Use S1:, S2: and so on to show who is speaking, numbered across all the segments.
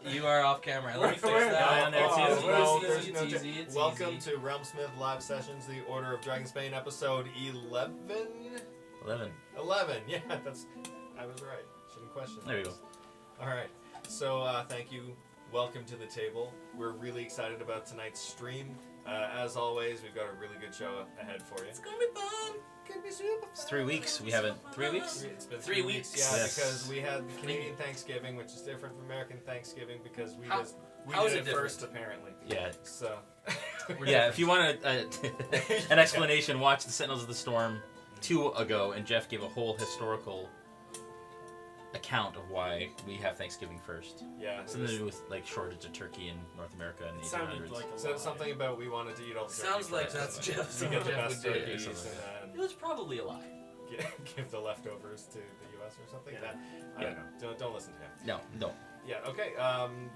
S1: You are off camera. Let me fix that.
S2: Welcome to Realmsmith Live Sessions, the Order of Dragonsbane, episode 11? 11, yeah, that's... I was right. Shouldn't question
S3: There you go.
S2: Alright, so thank you. Welcome to the table. We're really excited about tonight's stream. As always, we've got a really good show ahead for you.
S1: It's gonna be fun.
S2: Could be super fun.
S3: It's 3 weeks. We haven't... 3 weeks?
S2: It's been
S1: 3 weeks.
S2: Yeah,
S3: Yes.
S2: because we had the Canadian Thanksgiving, which is different from American Thanksgiving because we
S1: How
S2: did
S1: is
S2: it
S1: it different?
S2: first, apparently.
S3: Yeah.
S2: So...
S3: Yeah, if you want an explanation, watch The Sentinels of the Storm 2 ago, and Jeff gave a whole historical account of why we have Thanksgiving first.
S2: Yeah.
S3: Something to do with like shortage of turkey in North America in the 1800s.
S4: Sounded like a
S2: So
S4: lie.
S2: something about we wanted to eat all the turkey
S1: Sounds like
S2: first,
S1: that's
S2: and
S1: Jeff's.
S2: we get the
S1: Jeff
S2: best
S1: would do it.
S2: turkeys
S1: It was probably a lie.
S2: and give the leftovers to the U.S. or something.
S4: Yeah.
S2: I don't know. Don't listen to him.
S3: No.
S2: Yeah. Okay.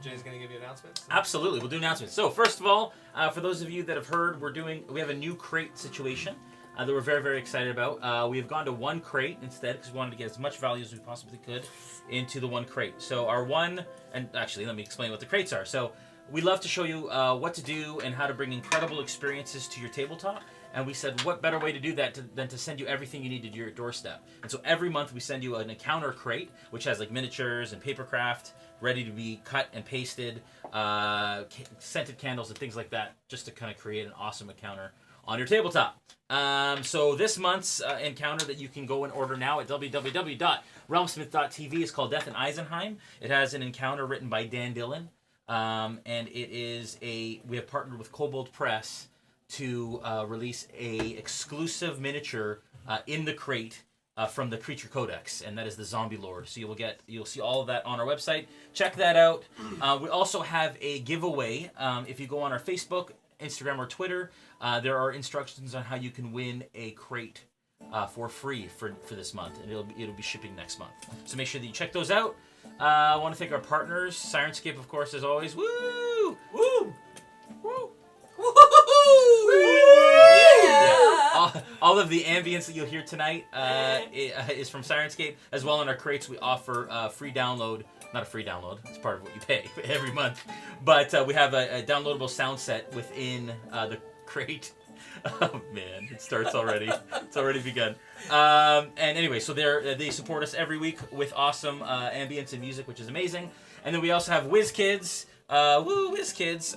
S2: Jay's gonna give you announcements.
S3: Absolutely, we'll do announcements. So first of all, for those of you that have heard, we have a new crate situation that we're very, very excited about. We have gone to one crate instead because we wanted to get as much value as we possibly could into the one crate. So our one, and actually let me explain what the crates are. So we love to show you what to do and how to bring incredible experiences to your tabletop. And we said, what better way to do that than to send you everything you need to your doorstep. And so every month we send you an encounter crate, which has like miniatures and papercraft, ready to be cut and pasted, scented candles and things like that, just to kind of create an awesome encounter on your tabletop. So this month's encounter that you can go and order now at www.realmsmith.tv is called Death in Eisenheim. It has an encounter written by Dan Dillon, and it is we have partnered with Kobold Press to release a exclusive miniature in the crate from the Creature Codex, and that is the Zombie Lord. So you'll see all of that on our website. Check that out. We also have a giveaway. If you go on our Facebook, Instagram, or Twitter, there are instructions on how you can win a crate for free for this month, and it'll be shipping next month. So make sure that you check those out. I want to thank our partners, Sirenscape, of course, as always. Woo! Woo! Woo! All of the ambience that you'll hear tonight is from Sirenscape. As well, in our crates, we offer free download. Not a free download. It's part of what you pay every month. But we have a downloadable sound set within the crate. Oh, man. It starts already. It's already begun. And anyway, so they support us every week with awesome ambience and music, which is amazing. And then we also have WizKids. WizKids,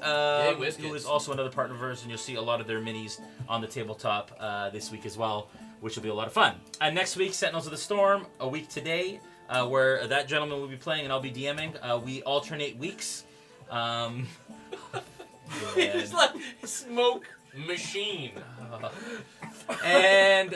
S3: who is also another partner of ours, and you'll see a lot of their minis on the tabletop this week as well, which will be a lot of fun. Next week, Sentinels of the Storm, a week today, where that gentleman will be playing and I'll be DMing. We alternate weeks.
S1: It's like a smoke machine.
S3: And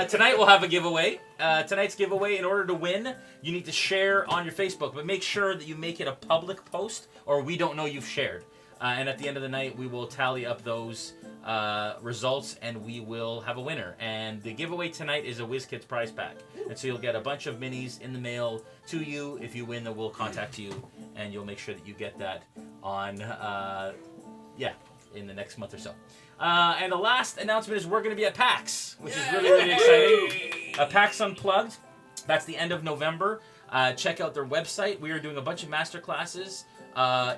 S3: tonight we'll have a giveaway. Tonight's giveaway, in order to win, you need to share on your Facebook, but make sure that you make it a public post or we don't know you've shared. And at the end of the night, we will tally up those results and we will have a winner. And the giveaway tonight is a WizKids prize pack. And so you'll get a bunch of minis in the mail to you. If you win, then we'll contact you and you'll make sure that you get that on, in the next month or so. And the last announcement is we're going to be at PAX, which is really, really exciting. PAX Unplugged, that's the end of November. Check out their website. We are doing a bunch of masterclasses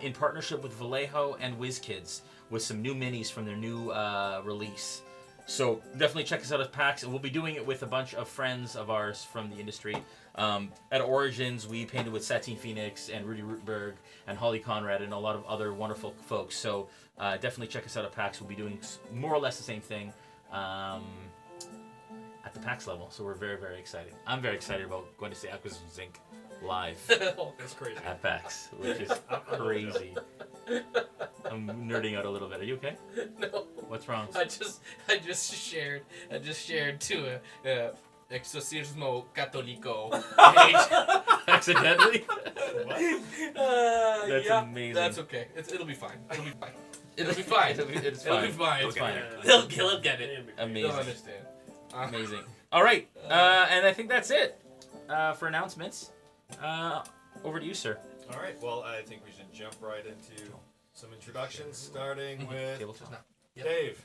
S3: in partnership with Vallejo and WizKids with some new minis from their new release. So definitely check us out at PAX, and we'll be doing it with a bunch of friends of ours from the industry. At Origins, we painted with Satine Phoenix and Rudy Rutberg and Holly Conrad and a lot of other wonderful folks. So definitely check us out at PAX. We'll be doing more or less the same thing at the PAX level. So we're very, very excited. I'm very excited about going to see Acquisition Zinc live
S2: That's crazy.
S3: at PAX, which is crazy. I'm nerding out a little bit. Are you okay?
S1: No.
S3: What's wrong?
S1: I just shared to a Exorcismo Católico page.
S3: Accidentally? That's
S1: yeah,
S3: amazing.
S1: That's okay. It'll be fine. It'll be fine. It'll be fine.
S3: It's
S1: It'll
S3: fine.
S1: be fine.
S3: It's fine.
S1: He'll get it.
S3: Amazing.
S1: He'll understand.
S3: Amazing. All right, and I think that's it for announcements. Over to you, sir.
S2: All right. Well, I think we should jump right into some introductions, starting with
S3: Tabletop.
S2: Dave.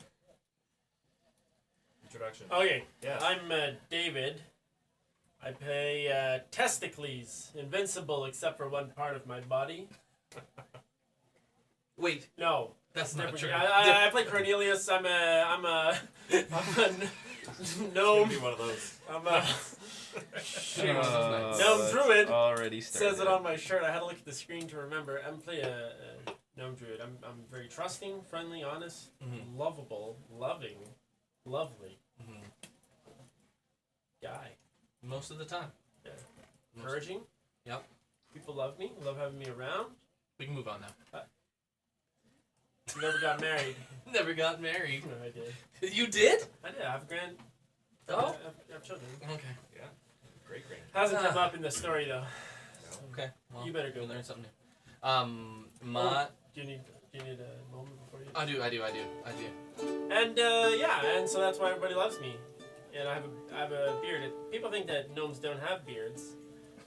S2: Introduction.
S4: Okay,
S2: Yes.
S4: I'm David. I play Testicles, invincible except for one part of my body. Wait,
S5: No.
S4: that's not
S5: Different.
S4: true.
S5: I play Cornelius. I'm a gnome.
S2: Be one of those.
S5: I'm a
S3: Oh,
S5: gnome
S3: that's
S5: druid.
S3: Already started.
S5: Says it on my shirt. I had to look at the screen to remember. I'm playing a gnome druid. I'm very trusting, friendly, honest, lovable, loving, lovely guy.
S4: Most of the time.
S5: Yeah.
S4: Most-
S5: Encouraging.
S4: Yep.
S5: People love me. Love having me around.
S4: We can move on now.
S5: Never got married.
S4: Never got married.
S5: No, I did.
S4: You did?
S5: I did. I have a grand.
S4: Oh.
S5: I have children.
S4: Okay.
S2: Great.
S5: Hasn't come up in the story though.
S4: Okay. Well,
S5: You better go.
S4: we learn something new.
S5: Do you need a moment before you?
S4: I do.
S5: And and so that's why everybody loves me. And I have a beard. People think that gnomes don't have beards,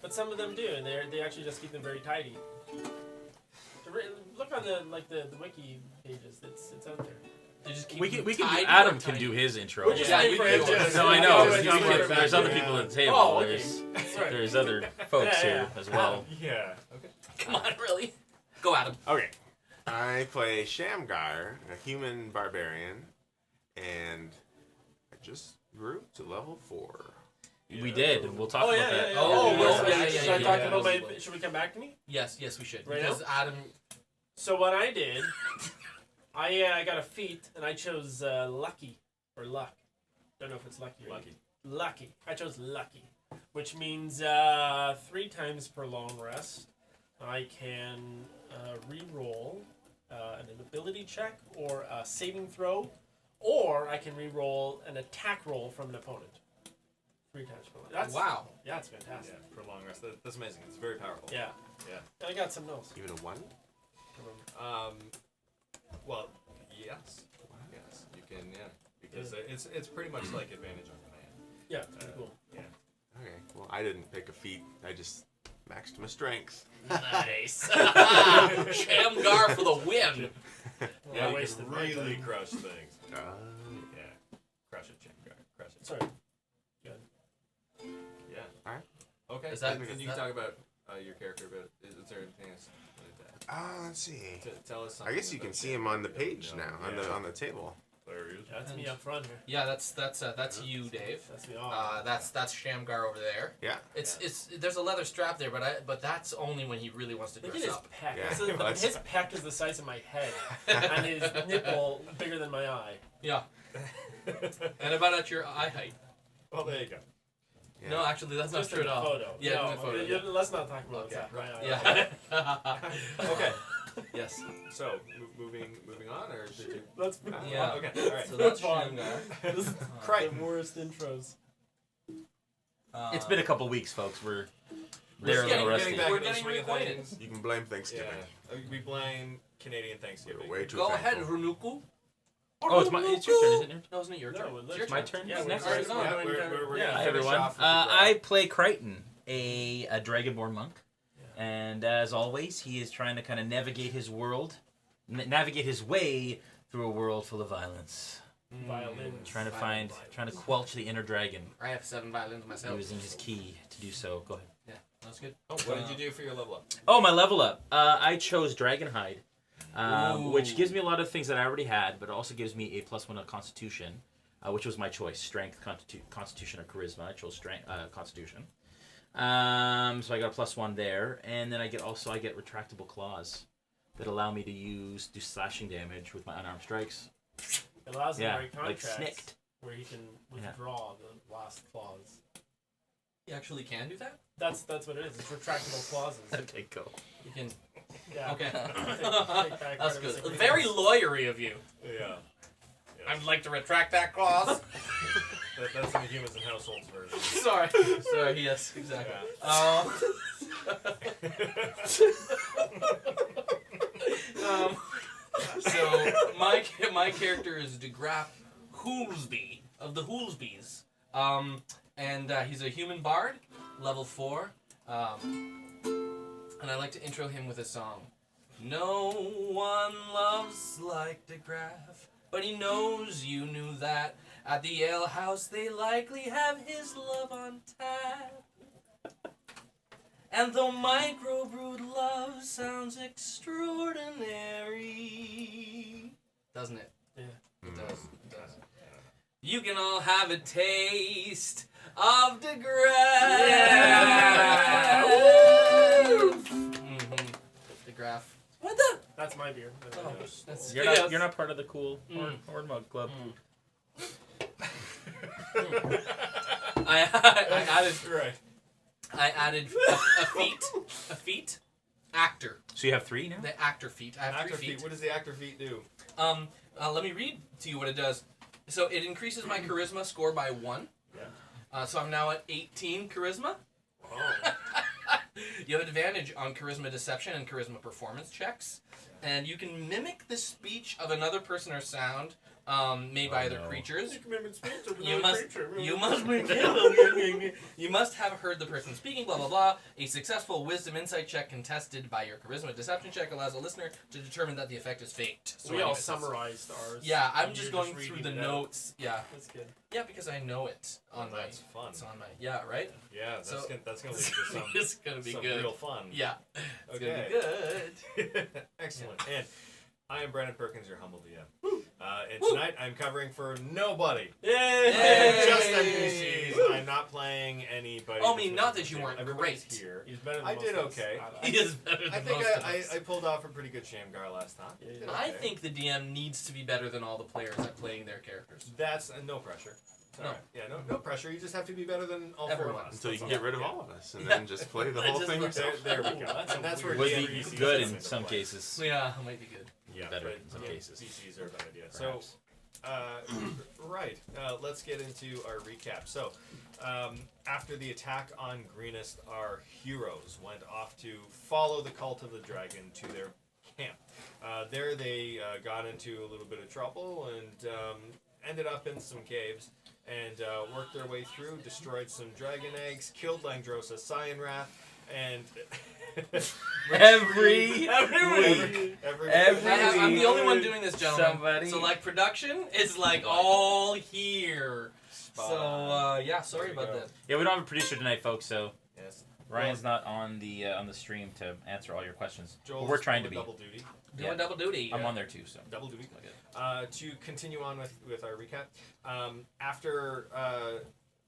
S5: but some of them do, and they actually just keep them very tidy. Look on the wiki pages. It's out there.
S4: They just keep
S3: We can
S4: tidy
S3: Adam
S4: or
S3: can
S4: tidy?
S3: do his intro.
S5: We're just
S4: Yeah,
S5: waiting
S4: you
S5: for
S4: can
S5: him
S4: do
S5: to.
S4: it.
S3: No, I
S5: Yeah,
S3: know.
S5: we're
S3: There's,
S5: waiting for
S3: there's
S5: him.
S3: other people at the table.
S5: Oh, okay. Sorry.
S3: There's other folks
S5: Yeah,
S3: here
S5: yeah.
S3: as well.
S2: Yeah. Okay.
S4: Come on, really? Go, Adam.
S6: Okay. I play Shamgar, a human barbarian, and I just grew to level 4.
S3: We did. and We'll talk
S5: Oh
S3: about
S5: yeah,
S3: that.
S5: yeah, yeah.
S4: Oh,
S5: yeah.
S4: yeah,
S5: Should
S4: yeah,
S5: I talk
S4: yeah,
S5: about
S4: yeah.
S5: my? Should we come back to me?
S4: Yes, we should.
S5: Right
S4: because Adam.
S5: So what I did, I got a feat and I chose lucky or luck. Don't know if it's lucky or
S2: Lucky.
S5: Lucky. I chose lucky, which means 3 times per long rest, I can re-roll an ability check or a saving throw, or I can re-roll an attack roll from an opponent. 3 times per long. That's,
S4: Wow.
S5: Yeah, it's fantastic.
S2: Yeah. For long rest. That's amazing. It's very powerful.
S5: Yeah.
S2: Yeah.
S5: I got some notes.
S6: Even a 1?
S2: Well, yes. Yes, you can. Yeah. Because it's pretty much like advantage on command.
S5: Yeah, pretty cool.
S2: Yeah.
S6: Okay. Well, I didn't pick a feat. I just maxed my strength.
S4: Nice. Shamgar for the win.
S2: Yeah, you
S5: wasted
S2: can
S5: my
S2: really
S5: time.
S2: crush things.
S6: Uh,
S2: Yeah. Crush it, Shamgar. Crush it.
S5: Sorry.
S2: Yeah.
S6: Alright.
S2: Okay.
S4: Is that-
S2: Can
S4: is
S2: you
S4: that-
S2: talk about your character a bit? Is there anything else?
S6: let's see.
S2: Tell us something.
S6: I guess you can see him on the page now, on the table.
S2: There he is.
S5: That's me up front here.
S4: Yeah, that's you, Dave.
S5: That's me on.
S4: That's Shamgar over there.
S6: Yeah.
S4: It's there's a leather strap there, but that's only when he really wants to
S5: Look
S4: dress
S5: at his
S4: up.
S5: peck.
S6: Yeah.
S5: His peck is the size of my head, and his nipple bigger than my eye.
S4: Yeah. And about at your eye height.
S2: Well, there you go.
S6: Yeah.
S4: No, actually, that's not
S5: Just
S4: true
S5: in
S4: at
S5: the
S4: all.
S5: photo.
S4: Yeah,
S5: no,
S4: in the photo.
S5: okay,
S4: Yeah.
S5: let's not talk about
S4: Okay.
S5: that. My eye.
S4: Yeah.
S2: Okay.
S4: Yes.
S2: So moving on, or did you?
S5: Let's move
S4: Yeah.
S5: on.
S2: Okay. All right.
S4: So that's
S5: Fine.
S4: Shamgar.
S5: This is the worst intros.
S3: It's been a couple weeks, folks. We're
S4: We're
S3: there a little
S4: getting
S3: rusty.
S4: back.
S2: We're
S4: in the
S2: getting
S4: swing of
S2: reacquainted.
S4: things.
S6: You can blame
S2: Yeah.
S6: Thanksgiving.
S2: We blame Canadian Thanksgiving.
S6: We're way too
S4: Go
S6: thankful.
S4: ahead, Runuku.
S3: Oh, it's your turn, isn't it?
S4: No, isn't it your turn?
S5: No,
S4: It's your
S3: my turn.
S5: Yeah,
S3: Next.
S5: we're,
S4: Alright,
S5: we're,
S4: yeah,
S5: doing
S2: we're
S5: kind of-
S2: gonna
S5: yeah.
S3: Hi
S2: finish
S3: everyone.
S2: off with the draw.
S3: I play Crichton, a Dragonborn monk, and as always, he is trying to kind of navigate his world, navigate his way through a world full of violence,
S5: Violins.
S3: trying to quelch the inner dragon,
S4: I have 7 violins myself.
S3: using his key to do so. Go ahead.
S4: Yeah, that's good.
S2: Oh, what did you do for your level up?
S3: Oh, my level up. I chose Dragonhide, which
S4: Ooh.
S3: gives me a lot of things that I already had, but it also gives me a +1 on Constitution, which was my choice: Strength, Constitution, or Charisma. I chose Strength, Constitution. So I got a +1 there, and then I get retractable claws that allow me to do slashing damage with my unarmed strikes.
S5: It allows him
S3: Yeah,
S5: to write
S3: like
S5: contracts
S3: snicked.
S5: where he can withdraw the last clause.
S4: You actually can do that?
S5: That's what it is. It's retractable clauses.
S3: Okay, go.
S4: You can.
S5: Yeah.
S4: Okay.
S5: Take back
S4: That's
S5: part of his
S4: good.
S5: agreement.
S4: Very lawyery of you.
S2: Yeah.
S4: I'd like to retract that clause.
S2: That's in the humans and households version.
S4: Sorry. Yes, exactly. So my character is DeGraff Hoolsby of the Hoolsbys, and he's a human bard, level 4, and I like to intro him with a song. No one loves like DeGraff, but he knows you knew that. At the ale house, they likely have his love on tap. And though microbrewed love sounds extraordinary, doesn't it?
S5: Yeah.
S4: It does. It does. You can all have a taste of the grass.
S5: Yeah.
S4: The graph.
S5: What the? That's my beer.
S4: Oh, that's
S3: You're not part of the cool Horde Mug Club.
S4: I added
S2: Right.
S4: a feat actor.
S3: So you have 3 now?
S4: The actor feat. I have
S2: Actor
S4: 3
S2: feet.
S4: feet.
S2: What does the actor feet do?
S4: Let me read to you what it does. So it increases my charisma score by 1.
S2: Yeah.
S4: So I'm now at 18 charisma.
S2: Oh.
S4: You have advantage on charisma deception and charisma performance checks. And you can mimic the speech of another person or sound made by other creatures. You must have heard the person speaking, blah, blah, blah. A successful wisdom insight check contested by your charisma deception check allows a listener to determine that the effect is faked.
S5: So we all summarized ours.
S4: Yeah, I'm
S5: and
S4: just
S5: you're
S4: going through
S5: reading
S4: the
S5: it out.
S4: notes. Yeah.
S5: That's good.
S4: Yeah, because I know it on my...
S2: That's fun.
S4: It's on my... Yeah, right?
S2: Yeah, that's
S4: So-
S2: gonna lead to some,
S4: It's gonna be
S2: some
S4: good.
S2: real fun.
S4: Yeah. It's
S2: Okay.
S4: gonna be good.
S2: Excellent. And I am Brandon Perkins, your humble DM. And tonight I'm covering for nobody.
S5: Yay!
S2: Just NPCs. I'm not playing anybody.
S4: I mean, not that you weren't
S2: Everybody's
S4: great.
S2: here.
S5: He's better than
S2: I
S5: most
S2: did
S5: of us.
S2: okay.
S5: I like
S4: He
S5: it.
S4: is better than
S2: I think
S4: most of us.
S2: I pulled off a pretty good Shamgar last time.
S5: Yeah,
S2: Did
S5: yeah.
S4: I
S2: okay.
S4: think the DM needs to be better than all the players at playing their characters.
S2: That's no pressure. It's all
S4: No.
S2: right. Yeah, no pressure. You just have to be better than all
S4: Everyone.
S2: 4 of us.
S6: Until you
S2: That's
S6: can
S2: all.
S6: get rid of
S2: Yeah.
S6: all of us and
S4: Yeah.
S6: then just play the
S4: I
S6: whole
S4: just
S6: thing
S4: looked
S6: yourself.
S2: There we go.
S5: Ooh, that's
S2: and
S5: a
S2: that's where
S3: Would
S2: DM
S3: be
S2: comes
S3: good
S2: into
S3: in some
S2: play.
S3: cases.
S4: Yeah, it might be good.
S2: Yeah,
S3: Better
S2: but
S3: in some
S2: yeah,
S3: cases.
S2: CCs are a bad idea.
S3: Perhaps.
S2: Right. Let's get into our recap. So, after the attack on Greenest, our heroes went off to follow the cult of the dragon to their camp. There they got into a little bit of trouble and ended up in some caves and worked their way through, destroyed some dragon eggs, killed Langdrosa Cyanrath, and
S3: Every week.
S2: every
S4: I'm the only one doing this, gentlemen.
S3: Somebody-
S4: So, like, production is, like, all here. So, yeah, sorry
S2: There we
S4: about
S2: go.
S4: that.
S3: Yeah, we don't have a producer tonight, folks, so
S2: Yes.
S3: Ryan's not on the stream to answer all your questions.
S2: Joel
S3: But we're
S2: is
S3: trying to
S2: doing
S3: be.
S2: double duty.
S4: Doing double duty.
S3: I'm on there too, so.
S2: Double duty.
S4: Okay.
S2: To continue on with our recap,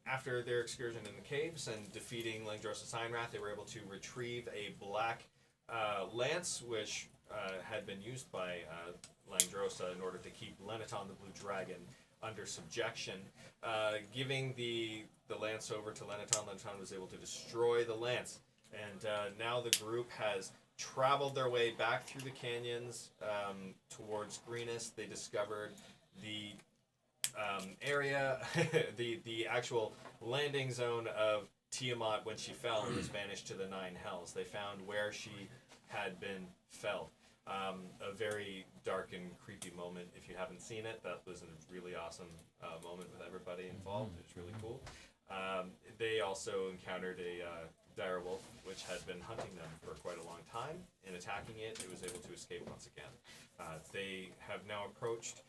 S2: after their excursion in the caves and defeating Langdrosa Cyanrath, they were able to retrieve a black lance, which had been used by Langdrosa in order to keep Lenaton the Blue Dragon under subjection. Giving the lance over to Lenaton, Lenaton was able to destroy the lance. And now the group has traveled their way back through the canyons towards Greenest. They discovered the area, the actual landing zone of Tiamat when she fell and was banished to the Nine Hells. They found where she had been felled. A very dark and creepy moment. If you haven't seen it, that was a really awesome moment with everybody involved. It was really cool. They also encountered a dire wolf, which had been hunting them for quite a long time. In attacking it, it was able to escape once again. They have now approached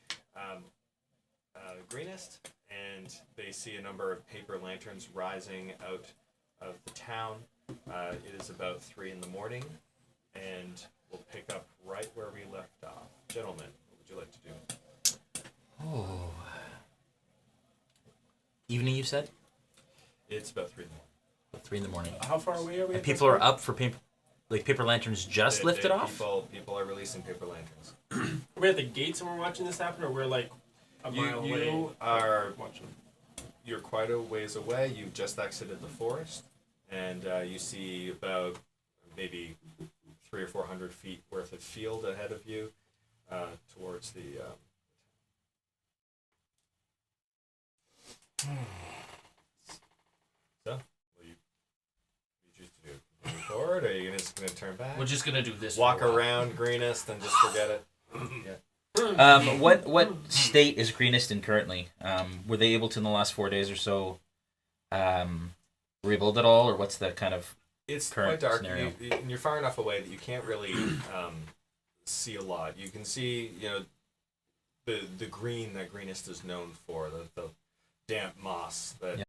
S2: Greenest, and they see a number of paper lanterns rising out of the town. It is about 3 in the morning, and we'll pick up right where we left off. Gentlemen, what would you like to do?
S3: Oh. Evening, you said?
S2: It's about 3 in the morning.
S3: 3 in the morning.
S5: How far away are we?
S3: And
S5: at this
S3: people are
S5: point?
S3: up for paper lanterns just lifted off?
S2: People are releasing paper lanterns.
S5: Are we at the gates and we're watching this happen, or we're like a mile away?
S2: You are
S5: Watching.
S2: you're quite a ways away. You've just exited the forest, and you see about maybe 300 or 400 feet worth of field ahead of you, towards the. So, what do you choose to do? Continue forward, or are you just going to turn back?
S4: We're just gonna do this.
S2: Walk
S4: for a while.
S2: around Greenest and just forget it.
S3: What state is Greenest in currently? Were they able to in the last 4 days or so rebuild it all, or what's the kind of
S2: It's
S3: current
S2: quite dark,
S3: scenario?
S2: and you're far enough away that you can't really see a lot. You can see, the green that Greenest is known for, the damp moss that
S3: Yeah.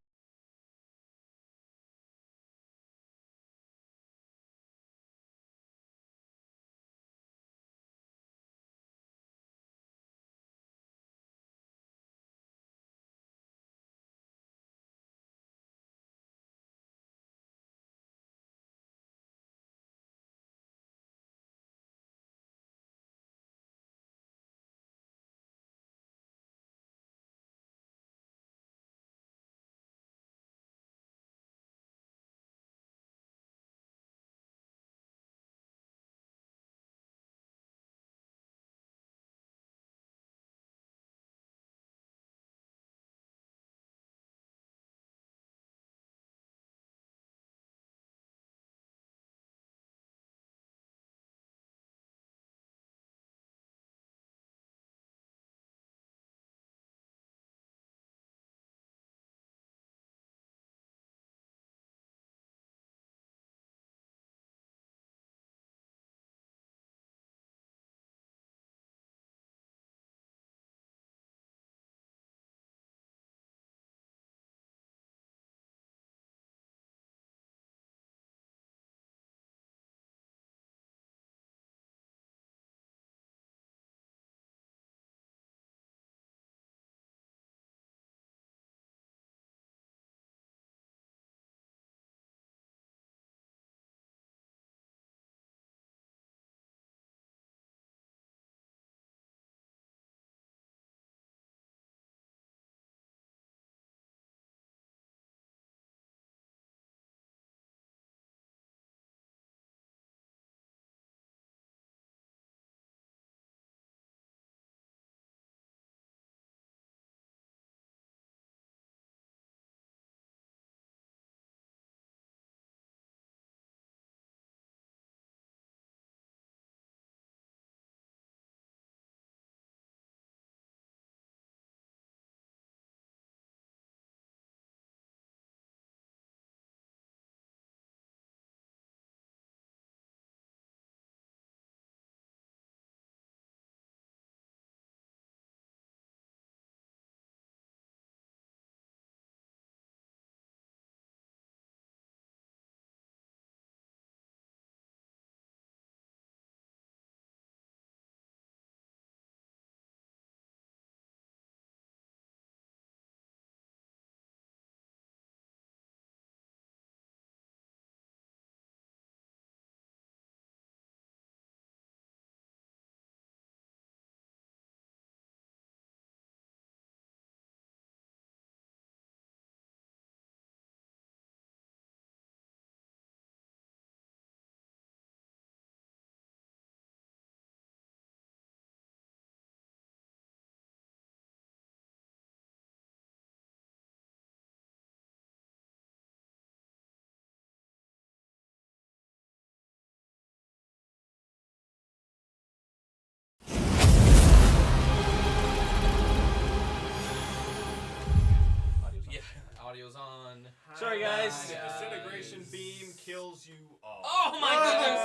S4: on.
S3: Sorry, guys.
S2: The disintegration beam kills you all.
S4: Oh my goodness!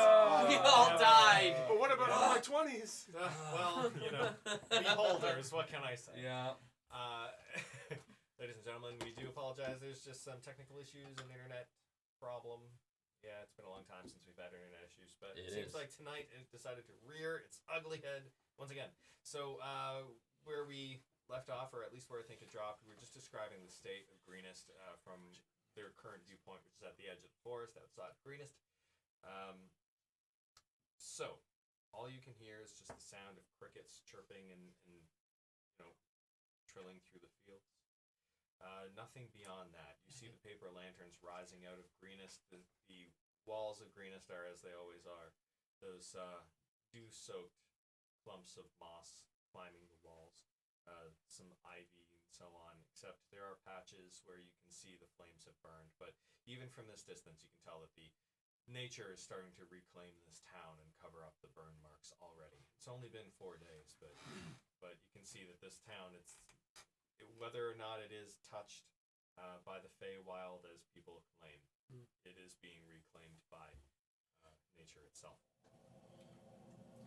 S4: We all died.
S6: But what about all my 20s?
S2: Well, beholders, what can I say?
S4: Yeah.
S2: Ladies and gentlemen, we do apologize. There's just some technical issues, an internet problem. Yeah, it's been a long time since we've had internet issues, but it seems like tonight it decided to rear its ugly head once again. So, where we left off, or at least where I think it dropped, we were just describing the state of Greenest from their current viewpoint, which is at the edge of the forest outside Greenest. So, all you can hear is just the sound of crickets chirping and trilling through the fields. Nothing beyond that. You see the paper lanterns rising out of Greenest. The walls of Greenest are as they always are. Those dew-soaked clumps of moss climbing the walls. Some ivy and so on, except there are patches where you can see the flames have burned. But even from this distance, you can tell that the nature is starting to reclaim this town and cover up the burn marks already. It's only been 4 days, but you can see that this town, whether or not it is touched by the Feywild as people claim, it is being reclaimed by nature itself.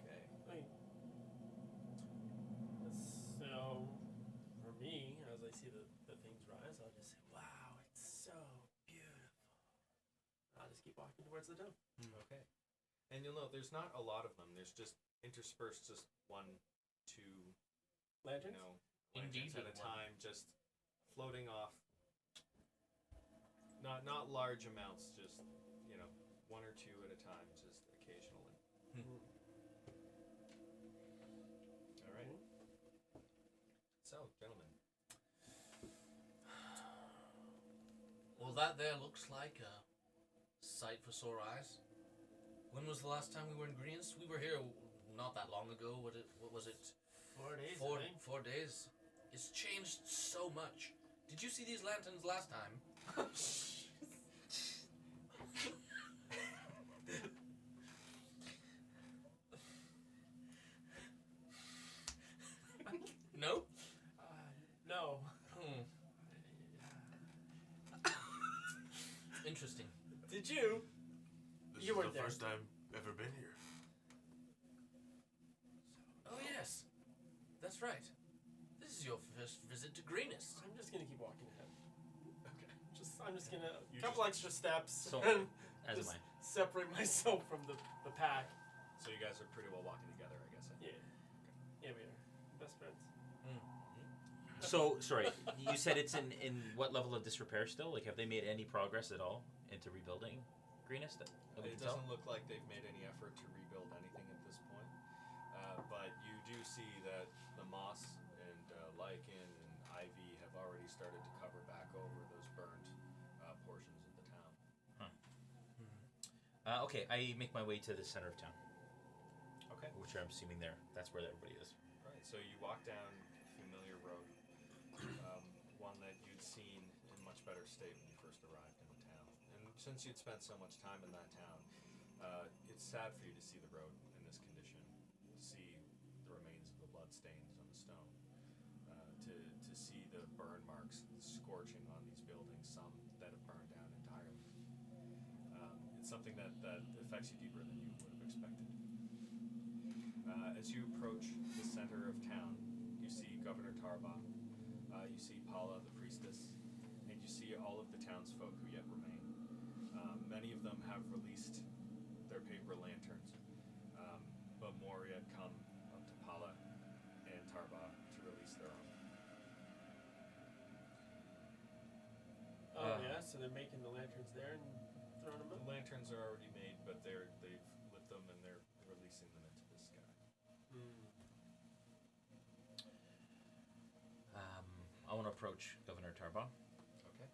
S2: Okay.
S5: Wait. So, for me, as I see the things rise, I'll just say, wow, it's so beautiful. I'll just keep walking towards the town.
S2: Okay. And you'll note there's not a lot of them. There's just interspersed just 1, 2,
S5: Lanterns?
S2: lanterns
S4: Indeed,
S2: at a time, just floating off. Not large amounts, just 1 or 2 at a time, just occasionally. All right. So, gentlemen,
S4: Well, that there looks like a sight for sore eyes. When was the last time we were in Greens? We were here not that long ago. What was it?
S5: 4 days, I think.
S4: 4 days. It's changed so much. Did you see these lanterns last time? No?
S5: No.
S4: Interesting.
S5: Did you?
S6: This
S5: You
S6: is
S5: weren't
S6: the
S5: there.
S6: first time ever been here.
S4: Oh yes, that's right. This is your first visit to Greenest.
S5: I'm just gonna keep walking ahead.
S2: okay.
S5: I'm just gonna
S2: You
S5: couple
S2: just-
S5: extra steps
S3: So,
S5: and
S3: as
S5: just
S3: am
S5: separate myself from the pack.
S2: So you guys are pretty well walking together, I guess.
S5: Yeah. Yeah, we are. Best friends.
S3: So, sorry, you said it's in what level of disrepair still? Like, have they made any progress at all into rebuilding Greenest? That we
S2: It
S3: can tell?
S2: doesn't look like they've made any effort to rebuild anything at this point. But you do see that the moss and lichen and ivy have already started to cover back over those burnt portions of the town.
S3: Okay, I make my way to the center of town,
S2: Okay.
S3: which I'm assuming that's where everybody is.
S2: Right. So you walk down a familiar road, one that you'd seen in much better state when you first arrived in the town. And since you'd spent so much time in that town, it's sad for you to see the road in this condition, to see the remains of the blood stains on the stone, to see the burn marks, the scorching on these buildings, some that have burned down entirely. It's something that affects you deeper than you would have expected. As you approach the center of town, you see Governor Tarba, you see Paula the priestess, and you see all of the townsfolk who yet remain. Many of them have released their paper lanterns, but more yet come up to Paula and Tarba to release their own.
S5: Oh yeah, so they're making the lanterns there and throwing them
S2: The
S5: up.
S2: lanterns are already made, but they've lit them and they're releasing them into the sky.
S3: I want to approach Governor Tarba.
S2: Okay.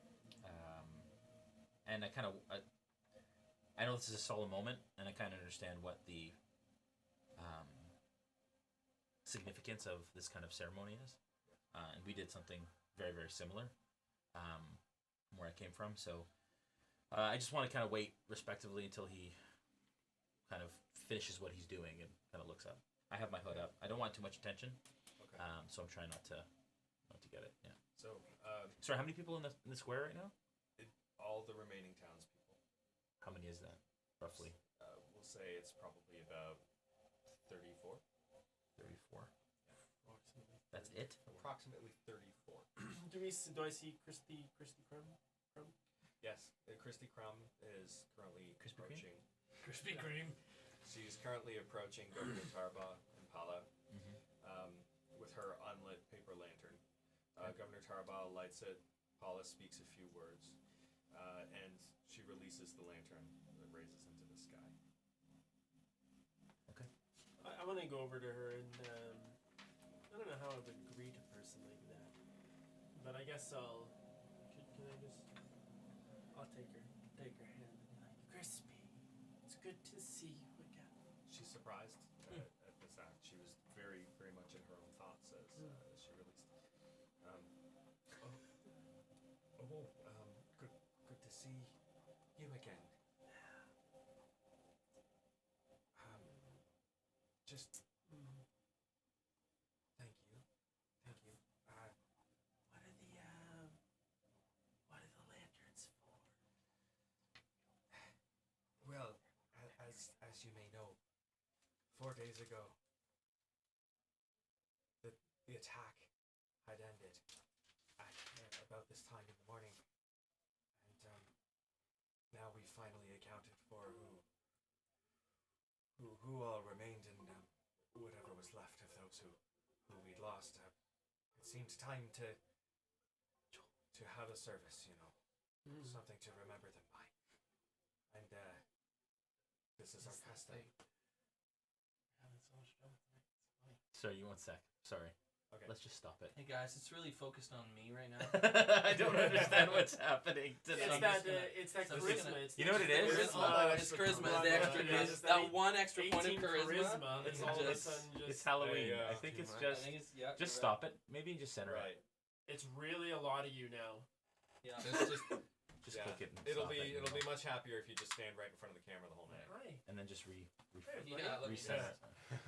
S3: And I kind of, I know this is a solemn moment, and I kind of understand what the significance of this kind of ceremony is. And we did something very, very similar where I came from. So I just want to kind of wait respectively until he kind of finishes what he's doing and kind of looks up. I have my hood up. I don't want too much attention,
S2: Okay.
S3: so I'm trying not to get it. Yeah.
S2: So,
S3: Sorry, how many people in the square right now?
S2: All the remaining townspeople.
S3: How many is that, roughly?
S2: We'll say it's probably about 34.
S3: 34. That's it?
S2: Approximately 34.
S5: Do I see Christy Crumb?
S2: Yes, Christy Crumb is currently
S3: Krispy Kreme?
S2: approaching.
S4: Krispy Kreme.
S2: She's currently approaching Governor Tarba and Pala with her unlit paper lantern. Governor Tarba lights it. Pala speaks a few words, and she releases the lantern that raises into the sky.
S3: Okay.
S5: I want to go over to her and I don't know how I would greet a person like that, but I guess I'll. Can I just? I'll take her hand and be like, Crispy, it's good to see you again.
S2: She's surprised at this act. She was very, very much in her own thoughts as she released. Good to see you again. Just thank you.
S5: What are the lanterns for?
S2: Well, as you may know, 4 days ago, the attack had ended at about this time in the morning, and now we finally accounted for who all remained and whatever was left of those who we'd lost. It seemed time to have a service, something to remember them by, and this is our custom.
S4: Having so much trouble tonight. It's funny.
S3: Sorry, you one sec. Sorry.
S2: Okay.
S3: Let's just stop it.
S4: Hey guys, it's really focused on me right now.
S3: I don't understand what's happening
S5: It's
S3: tonight.
S5: that
S4: so I'm just
S5: charisma.
S4: gonna-
S5: It's
S3: You know what it is?
S4: It's charisma. It's the extra. It's that one extra point of
S5: 18
S4: charisma.
S5: It's
S3: It's
S5: all of a
S3: just-
S5: sudden just.
S3: It's Halloween.
S2: Yeah,
S3: I think
S2: too
S3: it's
S2: much.
S3: just
S4: I think it's yeah.
S3: just
S4: you're
S3: stop it. Maybe just center it.
S2: Right.
S5: It's really a lot of you now.
S4: Yeah.
S3: Just
S2: Yeah.
S3: click it. And
S2: It'll
S3: stop
S2: be
S3: it,
S2: it'll be much happier if you just stand right in front of the camera the whole night.
S5: Hi.
S3: and then just
S4: Yeah, let me
S3: reset
S4: guess.
S3: it.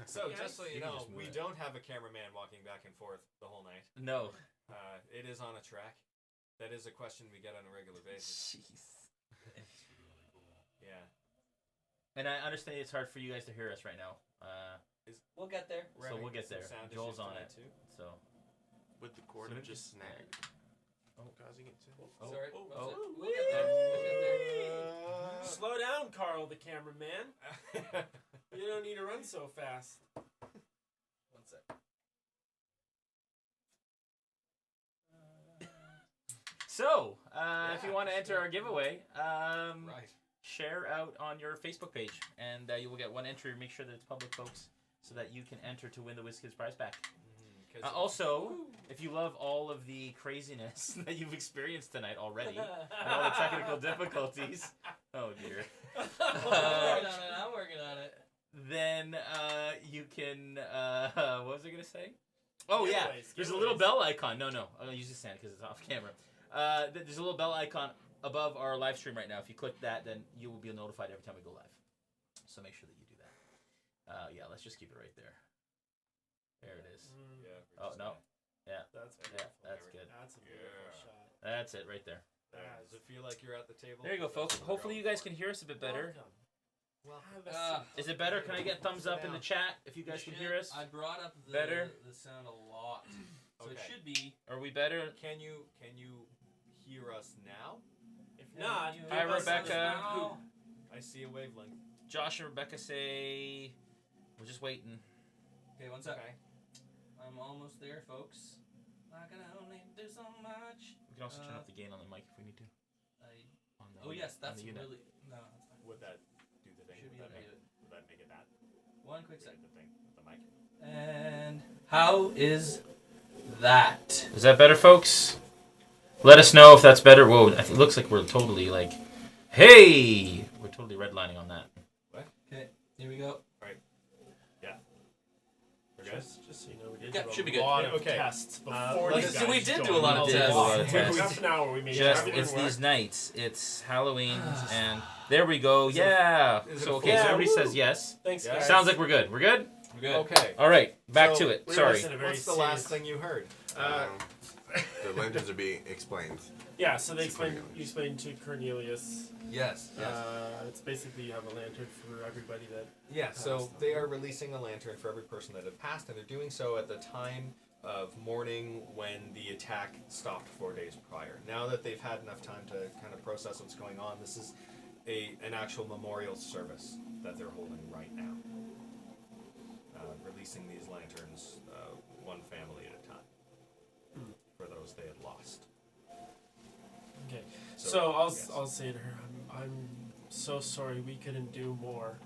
S2: So
S5: Yeah,
S2: just so you
S3: you can
S2: know,
S3: just move
S2: we
S3: it.
S2: don't have a cameraman walking back and forth the whole night.
S3: No.
S2: It is on a track. That is a question we get on a regular basis.
S3: Jeez.
S2: Yeah.
S3: And I understand it's hard for you guys to hear us right now.
S4: We'll get there.
S2: We're
S3: So
S2: having
S3: we'll get
S2: some
S3: there.
S2: sound
S3: Joel's
S2: issues
S3: on
S2: tonight,
S3: it.
S2: too.
S3: So
S6: Would the cord
S3: So
S6: have
S3: maybe
S6: just
S3: just-
S6: snagged?
S3: Oh.
S6: Causing it to.
S4: Sorry.
S3: oh,
S4: What was
S3: oh.
S4: it? We'll get there. We'll get there.
S5: Slow down, Carl, the cameraman. You don't need to run so fast.
S4: One sec.
S3: So, if you want to enter our giveaway,
S2: Right.
S3: share out on your Facebook page, and you will get one entry. Make sure that it's public, folks, so that you can enter to win the WizKids prize pack.
S2: 'Cause
S3: Also, if you love all of the craziness that you've experienced tonight already, and all the technical difficulties, oh dear,
S4: I'm working on it.
S3: then you can. What was I gonna say? Oh yeah,
S5: Giveaways,
S3: there's a little
S5: giveaways.
S3: bell icon. No, I'm gonna use the stand because it's off camera. There's a little bell icon above our live stream right now. If you click that, then you will be notified every time we go live. So make sure that you do that. Yeah, let's just keep it right there. There it is.
S2: Yeah. we're
S3: Oh
S2: just
S3: no,
S2: gonna-
S3: yeah,
S5: That's
S3: yeah,
S5: beautiful.
S3: that's good.
S5: That's a beautiful
S2: Yeah.
S5: shot.
S3: That's it right there.
S2: Does it feel like you're at the table?
S3: There you go, folks.
S2: That's what we're
S3: Hopefully you
S2: going
S3: guys
S2: for.
S3: can hear us a bit better.
S5: Welcome. Have a seat.
S3: Is it better? Can I get thumbs up in the chat if you guys can hear us?
S4: I brought up the
S3: Better?
S4: the sound a lot, so it
S2: Okay.
S4: should be.
S3: Are we better?
S2: Can you hear us now?
S5: If not,
S4: you-
S5: give
S3: Hi,
S5: us a
S3: Rebecca.
S5: now.
S2: I see a wavelength.
S3: Josh and Rebecca say we're just waiting.
S4: Okay, one sec.
S2: Okay.
S4: I'm almost there, folks. Not gonna only do so much.
S3: We can also turn up the gain on the mic if we need to. On the,
S4: Oh yes,
S3: on
S4: that's
S3: the unit.
S4: really no. That's fine.
S2: Would that do the thing?
S4: Should be
S2: Would that,
S4: able to
S2: make,
S4: do it.
S2: would that make it that?
S4: One quick
S2: Make
S4: second.
S2: it the thing with the mic.
S4: And how is that?
S3: Is that better, folks? Let us know if that's better. Whoa, it looks like we're totally like, hey, we're totally redlining on that.
S4: Okay, here we go.
S2: We're good?
S5: Just so you know, we did
S4: Yeah,
S5: do
S4: should be
S5: a
S4: good.
S5: lot
S2: Yeah,
S5: of
S2: okay.
S5: tests before
S2: let's
S5: you
S2: see,
S5: guys
S4: we did do a
S5: joined.
S4: lot of tests.
S5: Half an hour we made
S3: Just
S5: everything
S3: it's
S5: work.
S3: these nights. It's Halloween, and there we go. Yeah.
S2: is it
S3: So
S2: a
S3: okay,
S5: full-
S3: so everybody
S5: Yeah,
S3: says
S5: woo.
S3: yes.
S5: Thanks,
S2: Yeah.
S5: guys.
S3: Sounds like we're good. We're good.
S4: We're good.
S2: Okay.
S3: All right, back
S2: So,
S3: to it.
S5: we
S3: Sorry.
S5: must have a very
S2: What's the last
S5: serious-
S2: thing you heard?
S6: the lanterns are being explained.
S5: Yeah, so they
S6: To
S5: explain.
S6: Cornelius.
S5: You explain to Cornelius.
S2: Yes.
S5: It's basically you have a lantern for everybody that.
S2: Yeah, so
S5: passed.
S2: they are releasing a lantern for every person that had passed, and they're doing so at the time of morning when the attack stopped 4 days prior. Now that they've had enough time to kind of process what's going on, this is an actual memorial service that they're holding right now. Releasing these lanterns, one family at a time, for those they had lost.
S5: Okay.
S2: So,
S5: So
S2: yes.
S5: I'll say to her, I'm so sorry we couldn't do more.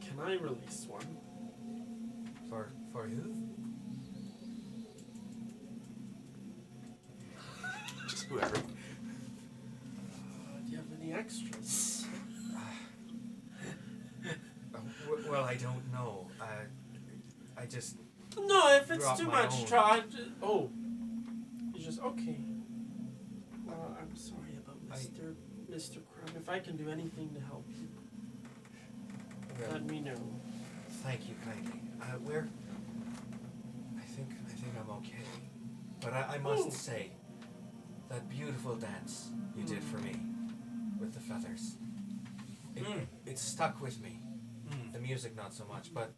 S5: Can I release one?
S2: For who?
S6: Just whoever.
S5: Do you have any extras?
S2: Well, I don't know. I just.
S5: No, if it's
S2: Drop
S5: too
S2: my
S5: much,
S2: own.
S5: try. Oh, you just okay. I'm sorry about Mr. Crumb. If I can do anything to help you, let me know.
S2: Thank you kindly. Where? I think I'm okay. But I must say, that beautiful dance you did for me, with the feathers, it stuck with me. The music not so much, but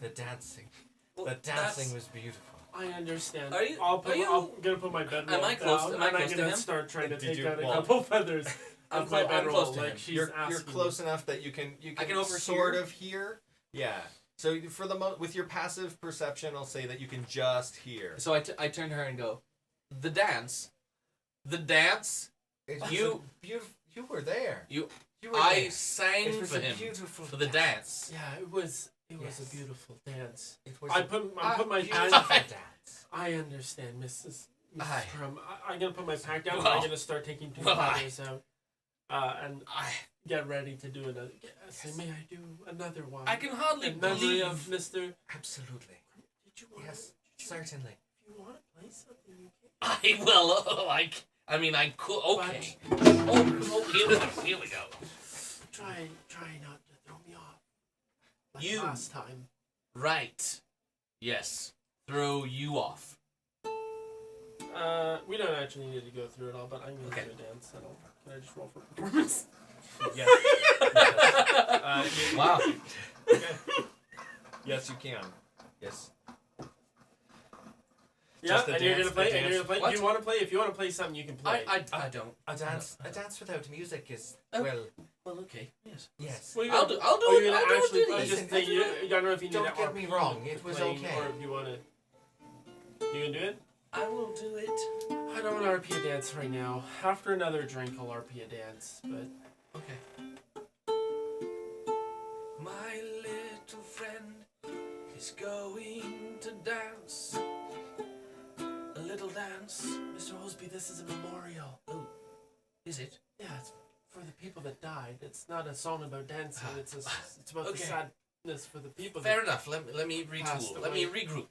S2: the dancing.
S4: Well,
S2: The dancing
S4: that's-
S2: was beautiful.
S5: I understand.
S4: Are you-
S5: I'm
S4: are you-
S5: gonna put my bedroll
S4: Am I close-
S5: down,
S4: am I
S5: and I'm
S4: close to
S5: gonna
S4: him?
S5: start trying to
S2: Did
S5: take
S2: you-
S5: out a
S2: well,
S5: couple feathers
S4: I'm
S5: of my
S4: clo- I'm
S5: bedroll.
S4: close to
S5: Like
S4: him.
S5: she's
S2: You're
S5: asking
S2: close
S5: me.
S2: enough that you can
S4: overhear?
S2: sort of hear. Yeah. So for with your passive perception, I'll say that you can just hear.
S4: So I turn to her and go, the dance. You-
S2: You were there.
S4: You
S2: were
S4: I
S2: there.
S4: sang
S2: It was
S4: for
S2: a
S4: him
S2: beautiful
S4: for the dance.
S5: Yeah, it was
S2: Yes.
S5: a beautiful dance.
S2: It was
S5: I
S2: a
S5: put
S2: beautiful
S5: my
S2: dance.
S5: I understand, Mrs.
S2: Aye.
S5: Crumb. I'm gonna put my pack down.
S4: Well-
S5: and I'm gonna start taking two
S4: well, I-
S5: feathers out, and
S4: I
S5: get ready to do another. Yes. May I do another one?
S4: I can hardly
S5: in memory
S4: believe.
S5: of Mr.
S2: Absolutely.
S5: Did you want?
S2: Yes, certainly.
S5: If you want to play something, you can.
S4: I will like. I mean, I could. Okay. Oh, here we go.
S5: Try not to throw me off. Like
S4: You-
S5: last time.
S4: Right. Yes. Throw you off.
S5: We don't actually need to go through it all, but I'm gonna
S4: Okay.
S5: do a dance. Can I just roll for performance?
S2: Yes.
S4: Wow.
S2: Yes, you can. Yes.
S5: Yeah,
S2: Just the
S5: and you're
S2: dance,
S5: gonna play.
S2: the
S5: And you're gonna play.
S4: What?
S5: Do you want to play? If you want to play something, you can play.
S4: I don't.
S2: A dance without music is
S4: Oh.
S2: well.
S4: Well, okay. Yes.
S2: Yes.
S5: Well,
S4: I'll do
S5: Oh, you're
S4: it.
S5: gonna
S4: I'll do
S5: actually
S4: it.
S5: play.
S4: Listen,
S5: Just think. I don't know if you need
S2: Don't
S5: to
S2: get me
S5: RP
S2: wrong,
S5: to
S2: it was
S5: playing,
S2: okay.
S5: Or if you want to. You can do it.
S4: I will do it.
S5: I don't want to RP a dance right now. After another drink, I'll RP a dance. But
S4: Okay. My little friend is going to dance. A little dance.
S5: Mr. Holsby, this is a memorial.
S4: Oh, is it?
S5: Yeah, it's for the people that died. It's not a song about dancing. It's about
S4: Okay.
S5: the sadness for the people.
S4: Fair
S5: that
S4: enough. Let me
S5: Passed
S4: retool. Let me
S5: away.
S4: regroup.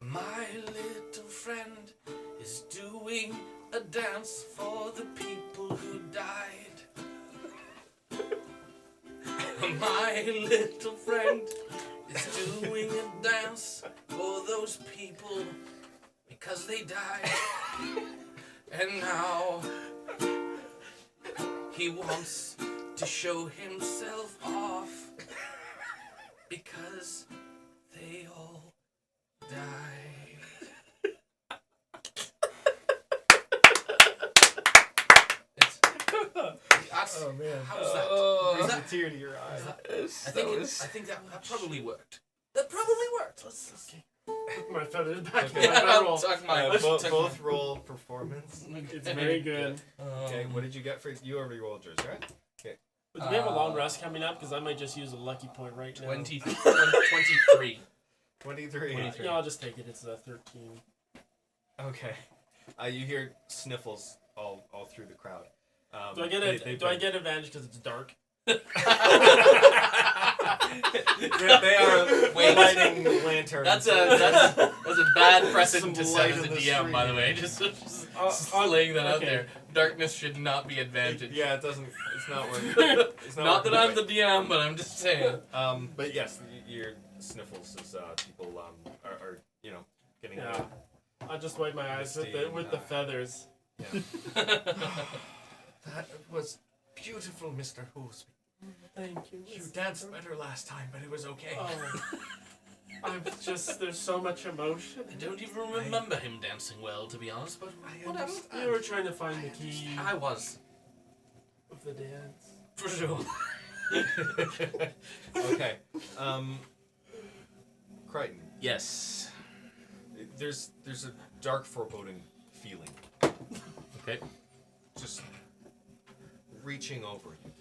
S4: My little friend is doing a dance for the people who died. My little friend is doing a dance for those people because they died. And now he wants to show himself off because they all died.
S2: Oh man.
S4: How's that?
S2: Brings
S4: that-
S2: a tear to your eye.
S4: I think that probably worked. That probably worked. Let's see.
S5: put my feathers back
S2: Okay.
S5: in my bedroll.
S4: Tuck my,
S2: Both
S4: tuck
S2: both roll performance.
S5: It's very good.
S2: Okay, what did you get for you already rolled yours, right?
S5: But do we have a long rest coming up? Because I might just use a lucky point right now.
S4: 23.
S2: 23.
S5: Yeah, I'll just take it. It's a 13.
S2: Okay. You hear sniffles all through the crowd.
S5: Do I get it? Do I get advantage because it's dark?
S2: They are
S4: Wait.
S2: lighting lanterns.
S4: That's a bad precedent to
S2: Some
S4: set
S2: light
S4: as a
S2: in the
S4: DM, by the
S2: street.
S4: way. Just laying that out there. Darkness should not be advantage.
S2: Yeah, it doesn't. It's not working. It's
S4: Not that I'm
S2: working
S4: the DM, but I'm just saying.
S2: But yes, your sniffles as people are getting
S5: Yeah. I'll just wipe my eyes with the feathers.
S2: Yeah. That was beautiful, Mr. Hoosby.
S5: Thank you.
S2: You danced better last time, but it was okay.
S5: Oh. I'm just, there's so much emotion.
S4: I don't even remember him dancing well, to be honest, but whatever.
S5: You were trying to find the key
S4: I was.
S5: of the dance.
S4: For sure.
S2: Okay. Crichton,
S3: Yes.
S2: there's a dark foreboding feeling
S3: Okay.
S2: just reaching over you,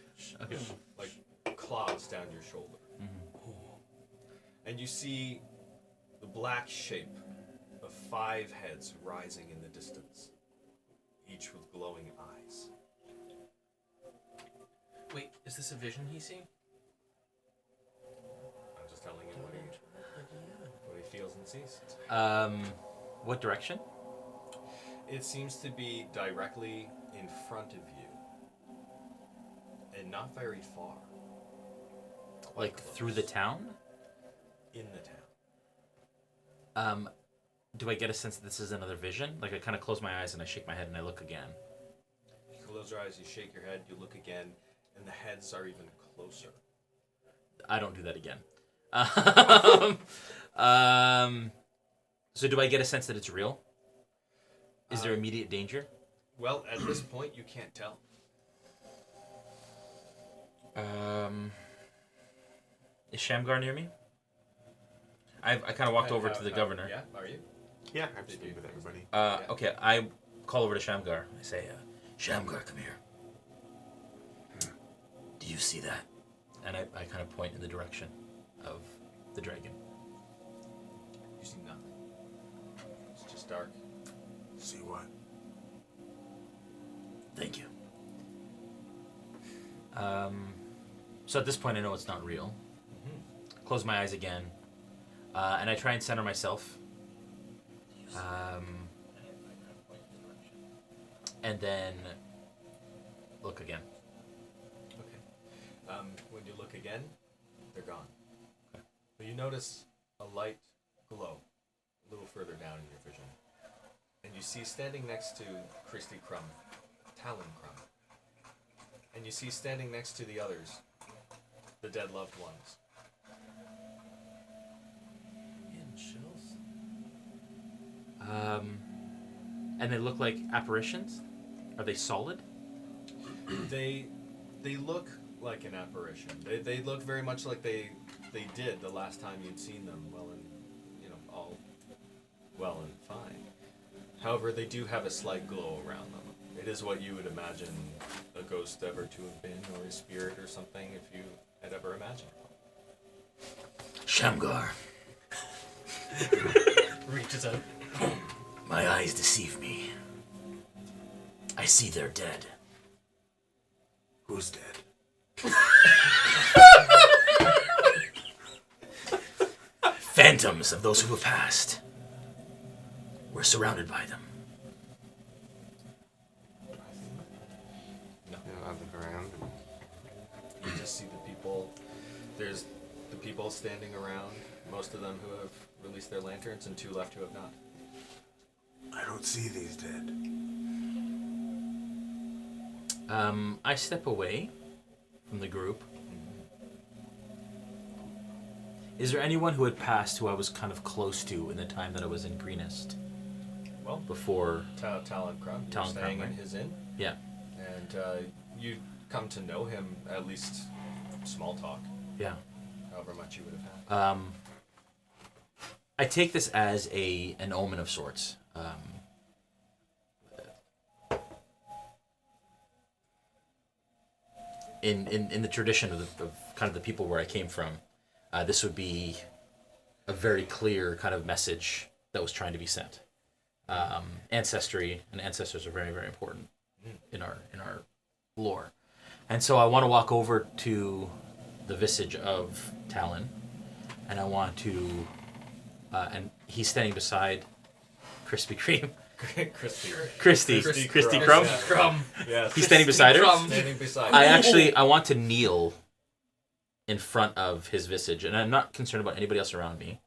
S3: Okay.
S2: like clouds down your shoulder. And you see the black shape of 5 heads rising in the distance, each with glowing eyes.
S4: Wait, is this a vision he's seeing?
S2: I'm just telling him what he feels and sees.
S3: What direction?
S2: It seems to be directly in front of you, and not very far.
S3: Like through the town?
S2: In the town.
S3: Do I get a sense that this is another vision? Like I kind of close my eyes and I shake my head and I look again.
S2: You close your eyes, you shake your head, you look again, and the heads are even closer.
S3: I don't do that again. So do I get a sense that it's real? Is there immediate danger?
S2: Well, at this point, you can't tell.
S3: Is Shamgar near me? I kind of walked over to the governor.
S2: Yeah, are you?
S6: Yeah, I'm speaking with everybody.
S3: Okay, I call over to Shamgar. I say, Shamgar, come here. Do you see that? And I kind of point in the direction of the dragon.
S2: You see nothing. It's just dark.
S6: See what?
S3: Thank you. So at this point, I know it's not real. Close my eyes again, and I try and center myself. And then look again.
S2: Okay. When you look again, they're gone. Okay. But you notice a light glow a little further down in your vision. And you see standing next to Christy Crumb, Talon Crumb. And you see standing next to the others, the dead loved ones.
S5: In chills.
S3: And they look like apparitions? Are they solid?
S2: They look like an apparition. They look very much like they did the last time you'd seen them. Well, and all well and fine. However, they do have a slight glow around them. It is what you would imagine a ghost ever to have been, or a spirit or something, if you had ever imagined one.
S3: Shamgar,
S4: Reaches out.
S3: my eyes deceive me. I see they're dead.
S6: Who's dead?
S3: Phantoms of those who have passed. We're surrounded by them.
S2: No.
S6: I look around.
S2: You just see the people. There's the people standing around, most of them who have released their lanterns, and 2 left who have not.
S6: I don't see these dead.
S3: I step away from the group. Is there anyone who had passed who I was kind of close to in the time that I was in Greenest?
S2: Well,
S3: Before...
S2: Talon Crumb, you're
S3: Talon
S2: staying
S3: Crumb,
S2: in
S3: right?
S2: his inn,
S3: Yeah.
S2: and you come to know him, at least small talk,
S3: Yeah.
S2: however much you would have had.
S3: I take this as an omen of sorts. In the tradition of kind of the people where I came from, this would be a very clear kind of message that was trying to be sent. Ancestry and ancestors are very, very important in our lore, and so I want to walk over to the visage of Talon, and I want to, and he's standing beside Krispy Kreme. Christy Crumb.
S2: Yeah.
S4: Crumb.
S2: Yes.
S3: He's standing beside her.
S4: Crumb.
S2: Standing beside
S3: I want to kneel in front of his visage, and I'm not concerned about anybody else around me.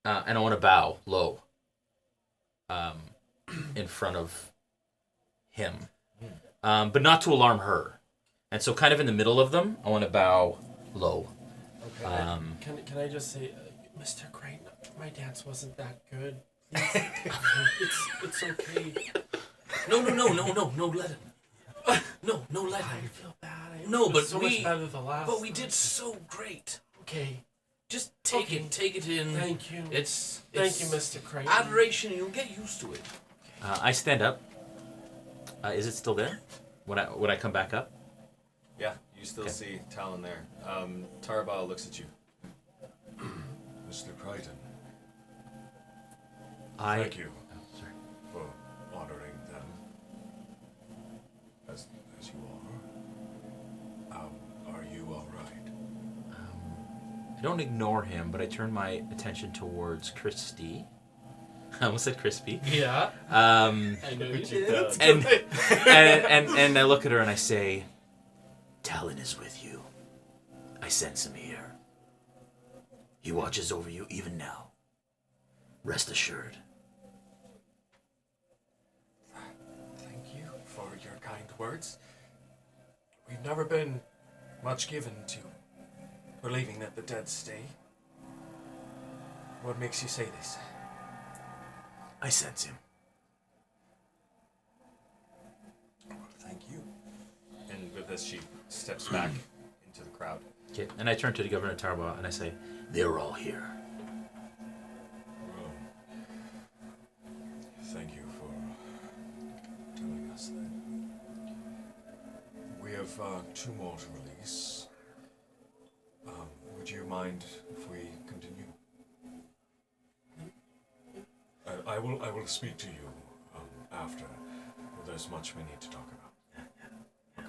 S3: and I want to bow low in front of him, but not to alarm her. And so kind of in the middle of them, I want to bow low.
S2: Okay.
S5: Can I just say, Mr. Crane, my dance wasn't that good. It's okay.
S4: No, let him. No, let
S5: I
S4: him.
S5: feel bad.
S4: No,
S5: It was
S4: but
S5: so much better the last.
S4: But we did so great.
S5: Okay.
S4: Just take it in.
S5: Thank you.
S4: Thank
S5: you, Mr. Crane.
S4: Adoration, you'll get used to it.
S3: I stand up. Is it still there when I come back up?
S2: Yeah, you still see Talon there. Tarbal looks at you.
S7: Mr. Crichton,
S3: I
S7: thank you
S3: Oh, sorry.
S7: for honoring them as you are. Are you all right?
S3: I don't ignore him, but I turn my attention towards Christy. I almost said crispy.
S4: Yeah.
S5: I know you did.
S3: And I look at her and I say, Talon is with you. I sense him here. He watches over you even now. Rest assured.
S7: Thank you for your kind words. We've never been much given to believing that the dead stay. What makes you say this?
S3: I sense him.
S7: Thank you.
S2: And with this, she steps back into the crowd.
S3: Okay, and I turn to the Governor Tarba and I say, they're all here.
S7: Well, thank you for telling us that. We have 2 more to release. Would you mind if we continue? I will speak to you after. There's much we need to talk about.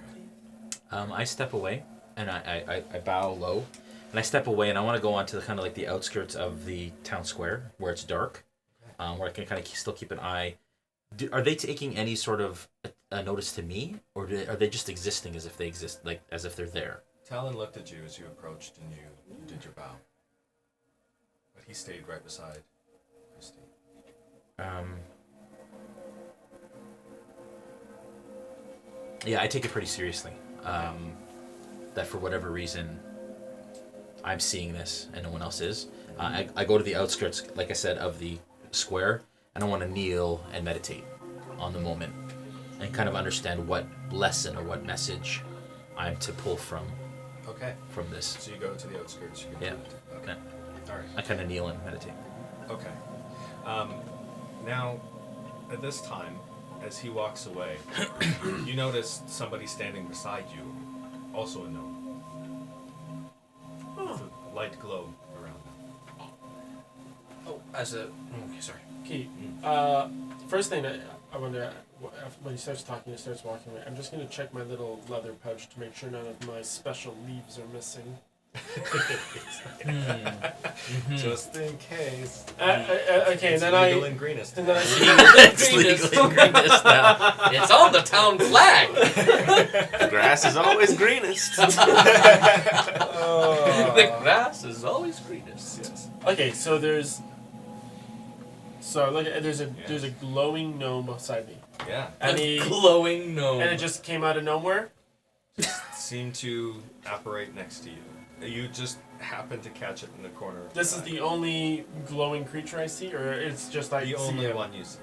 S7: Okay.
S3: I step away and I bow low. And I step away and I want to go on to the kind of like the outskirts of the town square where it's dark, where I can kind of still keep an eye. Are they taking any sort of a notice to me, or are they just existing as if they exist, like as if they're there?
S2: Talon looked at you as you approached and you did your bow. But he stayed right beside Christy.
S3: Yeah, I take it pretty seriously. That for whatever reason, I'm seeing this and no one else is. I go to the outskirts, like I said, of the square, and I want to kneel and meditate on the moment and kind of understand what lesson or what message I'm to pull from this.
S2: So you go to the outskirts. You
S3: Yeah.
S2: do it. Okay.
S3: Yeah.
S2: All right.
S3: I kind of kneel and meditate.
S2: Okay. Now, at this time, as he walks away, you notice somebody standing beside you, also a gnome. With a light glow around them.
S4: Oh, okay, sorry.
S5: Okay. First thing I wonder, when he starts talking, he starts walking away. I'm just going to check my little leather pouch to make sure none of my special leaves are missing.
S2: Just in case.
S5: Okay,
S2: It's
S5: and then
S2: legal in greenest.
S5: and then I see.
S3: It's legally greenest now.
S4: It's on the town flag.
S6: The grass is always greenest.
S4: The grass is always greenest.
S2: Yes.
S5: Okay, so there's a glowing gnome beside me,
S2: Yeah.
S5: and
S4: A glowing gnome.
S5: and it just came out of nowhere.
S2: Seem to apparate next to you. You just happen to catch it in the corner. Of
S5: This
S2: your
S5: is
S2: eye.
S5: the only glowing creature I see, or it's just I
S2: The
S5: see
S2: only
S5: it.
S2: one you see.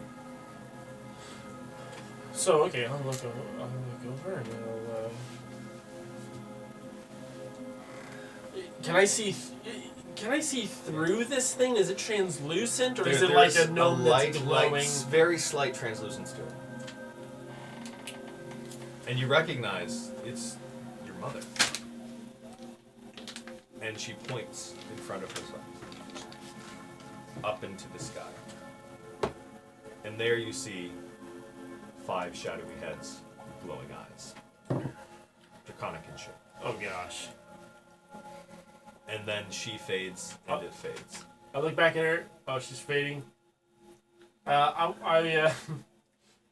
S5: So okay, I'll look over and I'll. Can I see? Can I see through this thing? Is it translucent, or is it like a gnome that's glowing?
S2: Very slight translucence to it. And you recognize it's your mother. And she points in front of herself up into the sky. And there you see 5 shadowy heads with glowing eyes. Draconic in shape.
S5: Oh gosh!
S2: And then she fades and it fades.
S5: I look back at her. Oh, she's fading.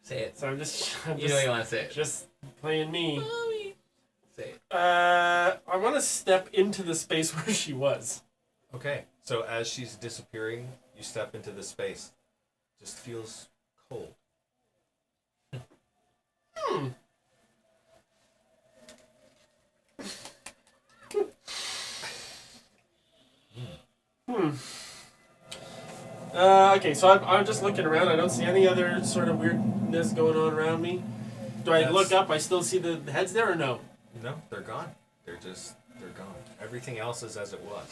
S4: Say it.
S5: So I'm just
S4: You know you want to say it.
S5: just playing me.
S4: Mommy. Say it.
S5: I want to step into the space where she was.
S2: Okay, so as she's disappearing you step into this space. Just feels cold.
S5: Okay, so I'm just looking around. I don't see any other sort of weirdness going on around me. Do I look up? I still see the heads there, or no?
S2: No, they're gone. They're gone. Everything else is as it was.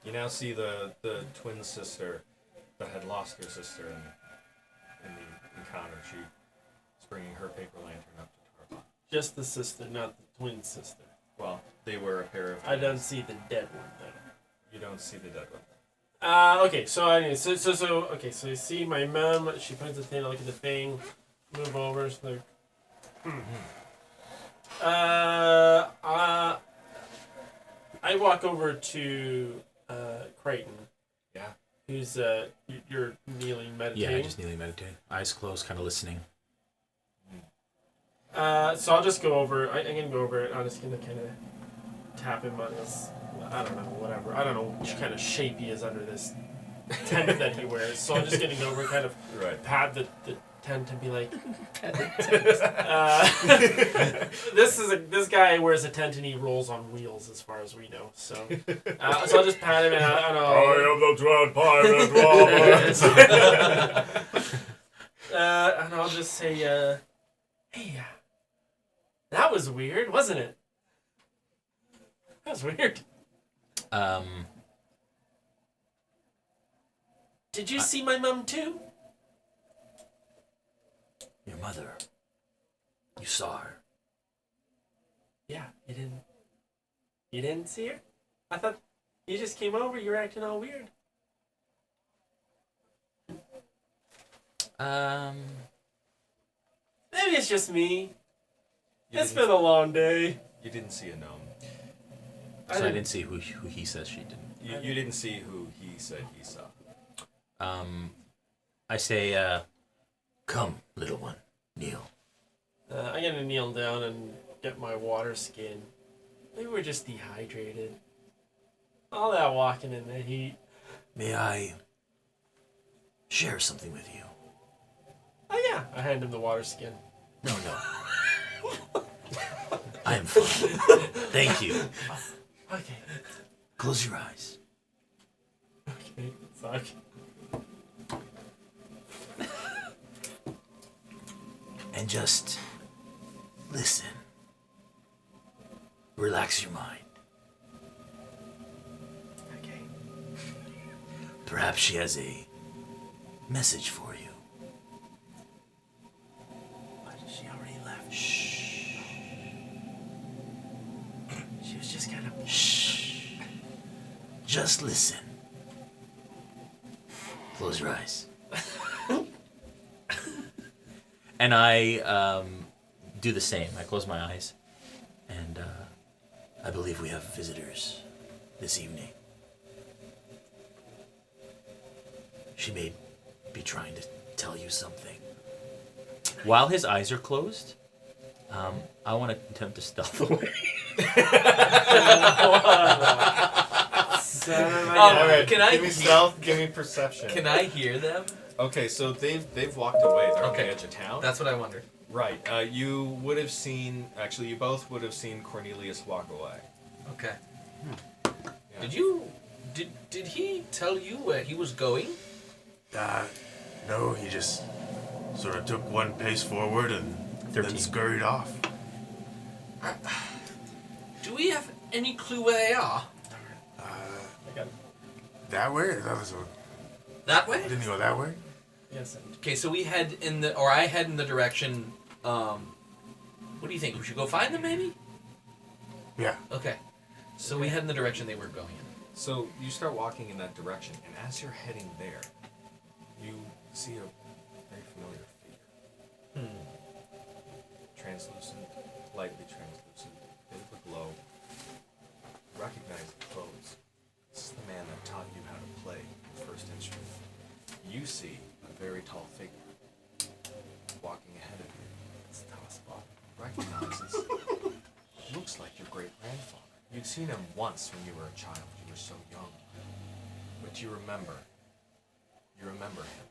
S2: You now see the twin sister that had lost her sister in the encounter. She's bringing her paper lantern up to Tarba.
S5: Just the sister, not the twin sister.
S2: Well, they were a pair of.
S5: I don't see the dead one though.
S2: You don't see the dead one.
S5: Okay, so anyway, so you see my mom. She puts the thing. I look at the thing. Move over. So like, I walk over to Creighton.
S2: Yeah.
S5: Who's you're kneeling meditating.
S3: Yeah, just kneeling meditating. Eyes closed, kind of listening.
S5: So I'll just go over. I'm gonna go over it. I'm just gonna kind of tap him on his. I don't know, whatever. I don't know which kind of shape he is under this tent that he wears. So I'm just gonna go over and kind of pat the tent and be like, this guy wears a tent and he rolls on wheels, as far as we know. So, so I'll just pat him and I don't know.
S2: I am the Dread Pirate.
S5: And I'll just say, hey, that was weird, wasn't it? That was weird. Did you see my mom too?
S3: Your mother. You saw her.
S5: Yeah, you didn't see her? I thought you just came over, you were acting all weird. Maybe it's just me. It's been a long day.
S2: You didn't see a gnome.
S3: So I didn't see who he says she didn't.
S2: You didn't see who he said he saw.
S3: I say, come, little one, kneel.
S5: I'm gonna kneel down and get my water skin. Maybe we're just dehydrated. All that walking in the heat.
S3: May I share something with you?
S5: Oh yeah. I hand him the water skin.
S3: No. I am fine. Thank you.
S5: Okay.
S3: Close your eyes.
S5: Okay. Fuck.
S3: And just listen. Relax your mind.
S5: Okay.
S3: Perhaps she has a message for you.
S5: But she already left.
S3: Shh.
S5: She was just kind of.
S3: Shh. Just listen. Close your eyes. And I do the same. I close my eyes. And I believe we have visitors this evening. She may be trying to tell you something. While his eyes are closed, I want to attempt to stealth away.
S2: Alright,
S4: can I
S2: give me stealth, give me perception.
S4: Can I hear them?
S2: Okay, so they've walked away. They're on
S4: Okay.
S2: the edge of town.
S4: That's what I wondered.
S2: Right. You would have seen. Actually, you both would have seen Cornelius walk away.
S4: Okay.
S2: Yeah.
S4: Did he tell you where he was going?
S6: No, he just sort of took one pace forward and
S3: 13.
S6: then scurried off.
S4: Do we have any clue where they are?
S6: That way? That was
S4: That way?
S6: didn't he go that way?
S5: Yes.
S4: Okay, so we head in the, or I head in the direction. What do you think? We should go find them, maybe?
S6: Yeah.
S4: Okay. So we head in the direction they were going in.
S2: So you start walking in that direction, and as you're heading there, you see a very familiar figure. Translucent, lightly translucent, bit of a glow. Recognize the clothes. This is the man that taught you how to play the first instrument. You see a very tall figure walking ahead of you. It's Spot. Recognizes. Looks like your great grandfather. You'd seen him once when you were a child. You were so young. But But you remember. You remember him.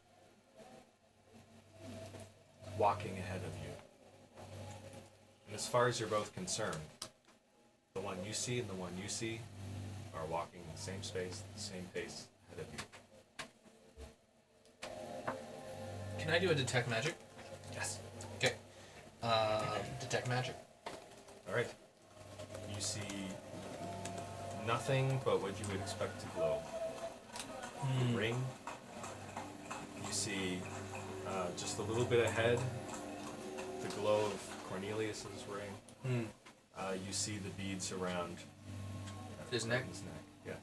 S2: Walking ahead of you. And as far as you're both concerned, the one you see and the one you see are walking the same space, the same pace ahead of you.
S4: Can I do a detect magic?
S2: Yes.
S4: Okay. Detect magic.
S2: All right. You see nothing but what you would expect to glow. The ring. You see just a little bit ahead the glow of Cornelius's ring. You see the beads around
S4: His neck?
S2: His neck. Yes.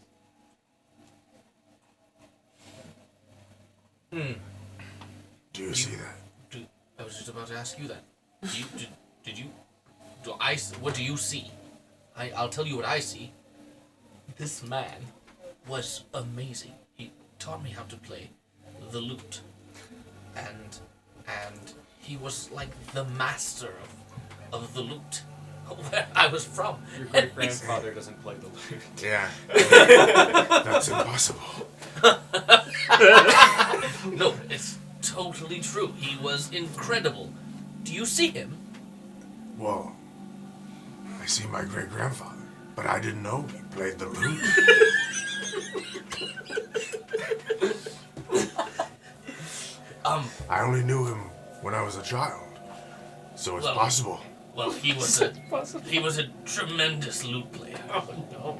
S8: Do you see that?
S4: I was just about to ask you that. What do you see? I'll tell you what I see. This man was amazing. He taught me how to play the lute. And he was like the master of the lute where I was from.
S2: Your great grandfather doesn't play the lute.
S6: Yeah.
S8: That's impossible.
S4: No, it's totally true. He was incredible. Do you see him?
S8: Well, I see my great-grandfather, but I didn't know he played the lute. I only knew him when I was a child, so it's
S4: Well,
S8: possible.
S4: Well, he was a tremendous lute player.
S5: Oh no.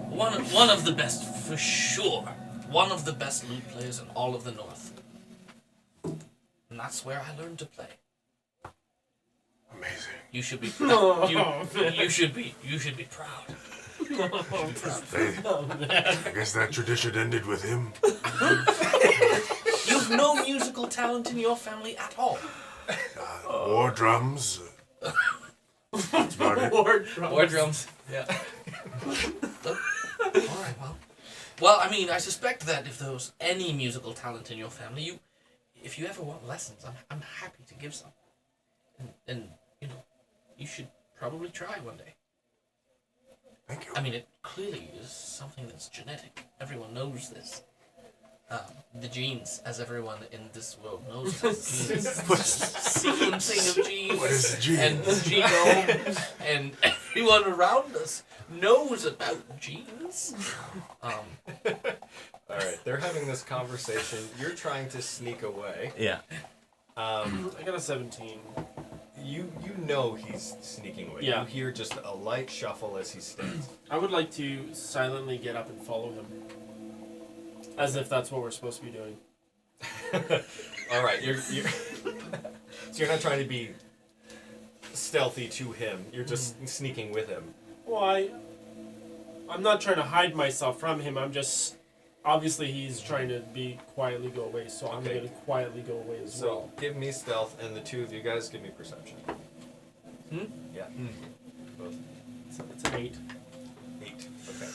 S4: One of the best for sure. One of the best lute players in all of the North. And that's where I learned to play.
S8: Amazing.
S4: You should be proud. You should be proud.
S8: I guess that tradition ended with him.
S4: You've no musical talent in your family at all.
S8: War drums. That's about it.
S4: War drums. Yeah. All right. Well, I mean, I suspect that if there's any musical talent in your family, if you ever want lessons, I'm happy to give some. And you should probably try one day.
S8: Thank you.
S4: I mean, it clearly is something that's genetic. Everyone knows this. The genes, as everyone in this world knows, sequencing of genes,
S8: What is the gene?
S4: and the genome, and everyone around us knows about genes.
S2: All right, they're having this conversation. You're trying to sneak away.
S3: Yeah.
S5: I got a 17.
S2: You know he's sneaking away.
S5: Yeah.
S2: You hear just a light shuffle as he stands.
S5: I would like to silently get up and follow him. As if that's what we're supposed to be doing.
S2: All right, you're so you're not trying to be stealthy to him. You're just sneaking with him.
S5: Well, I'm not trying to hide myself from him. I'm just... Obviously, he's trying to quietly go away, so I'm
S2: Okay.
S5: going to quietly go away as
S2: So
S5: well.
S2: give me stealth, and the two of you guys give me perception. Yeah. Both.
S5: It's an 8.
S2: 8. Okay.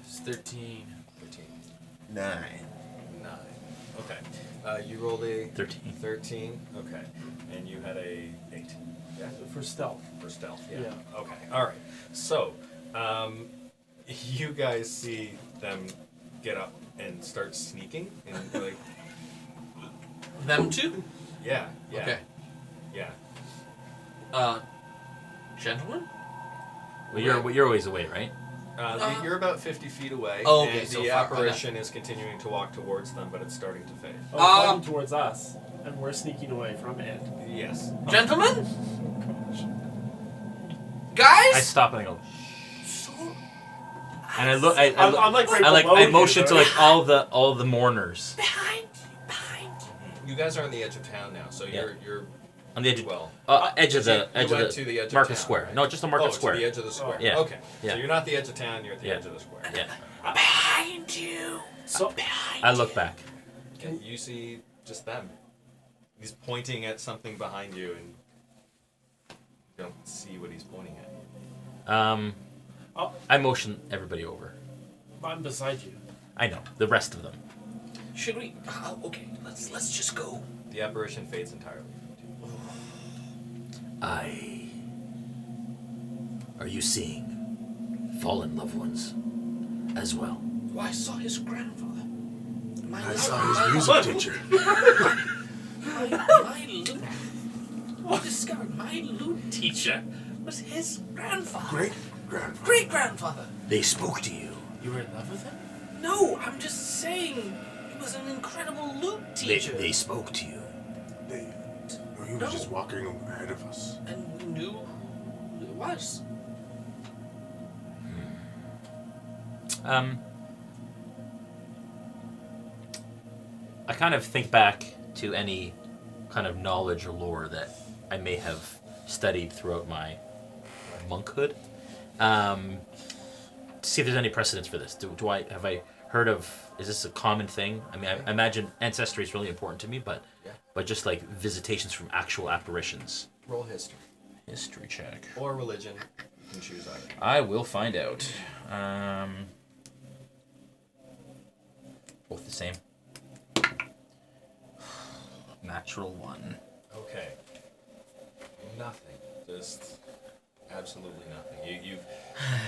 S4: It's 13.
S2: 13.
S6: 9.
S2: 9. Okay. You rolled a
S3: 13.
S2: 13. Okay. And you had a 8. Yeah.
S5: For stealth.
S2: For stealth. Yeah.
S5: Yeah.
S2: Okay. All right. So, you guys see them get up and start sneaking, and like,
S4: Them too?
S2: yeah.
S4: Okay.
S2: Yeah.
S4: Gentlemen?
S3: Well, you're a ways away, right?
S2: You're about 50 feet away,
S4: Oh, okay,
S2: and
S4: so
S2: the
S4: far,
S2: apparition is continuing to walk towards them, but it's starting to fade.
S5: Oh, it's coming towards us, and we're sneaking away from it.
S2: Yes.
S4: Gentlemen?
S3: I
S4: Guys?
S3: stop and I go,
S4: So,
S3: and I look.
S5: I'm like right
S3: I
S5: below you,
S3: motion to
S5: though.
S3: like all the mourners
S4: behind you.
S2: You guys are on the edge of town now, so
S3: Yeah.
S2: you're
S3: on the edge.
S2: well.
S3: Edge of the
S2: you went to the edge of
S3: Market
S2: town,
S3: Square.
S2: right?
S3: No, just the Market
S2: Oh,
S3: Square.
S2: to the edge of the square.
S5: Oh.
S3: Yeah.
S2: Okay.
S3: Yeah.
S2: So you're not the edge of town. You're at the
S3: Yeah.
S2: edge of the square.
S3: Yeah.
S4: Behind you.
S5: So,
S3: I look back.
S2: Okay. You see just them. He's pointing at something behind you, and you don't see what he's pointing at.
S5: Oh.
S3: I motion everybody over.
S5: I'm beside you.
S3: I know the rest of them.
S4: Should we? Okay, let's just go.
S2: The apparition fades entirely.
S9: Are you seeing fallen loved ones
S4: as well. Oh, I saw his grandfather.
S8: I saw his music teacher.
S4: My lute. I discovered my lute teacher was his grandfather.
S8: Great-grandfather.
S4: Great-grandfather.
S9: They spoke to you.
S5: You were in love with him?
S4: No, I'm just saying he was an incredible lute teacher.
S9: They spoke to you.
S8: Or he was just walking ahead of us.
S4: And we knew who it was.
S3: I kind of think back to any kind of knowledge or lore that I may have studied throughout my monkhood. To see if there's any precedence for this. Have I heard of? Is this a common thing? I mean, I imagine ancestry is really important to me, but just like visitations from actual apparitions.
S2: Roll history.
S3: History check.
S2: Or religion. You can choose either.
S3: I will find out. Both the same. Natural 1.
S2: Okay. Nothing. Just absolutely nothing. You've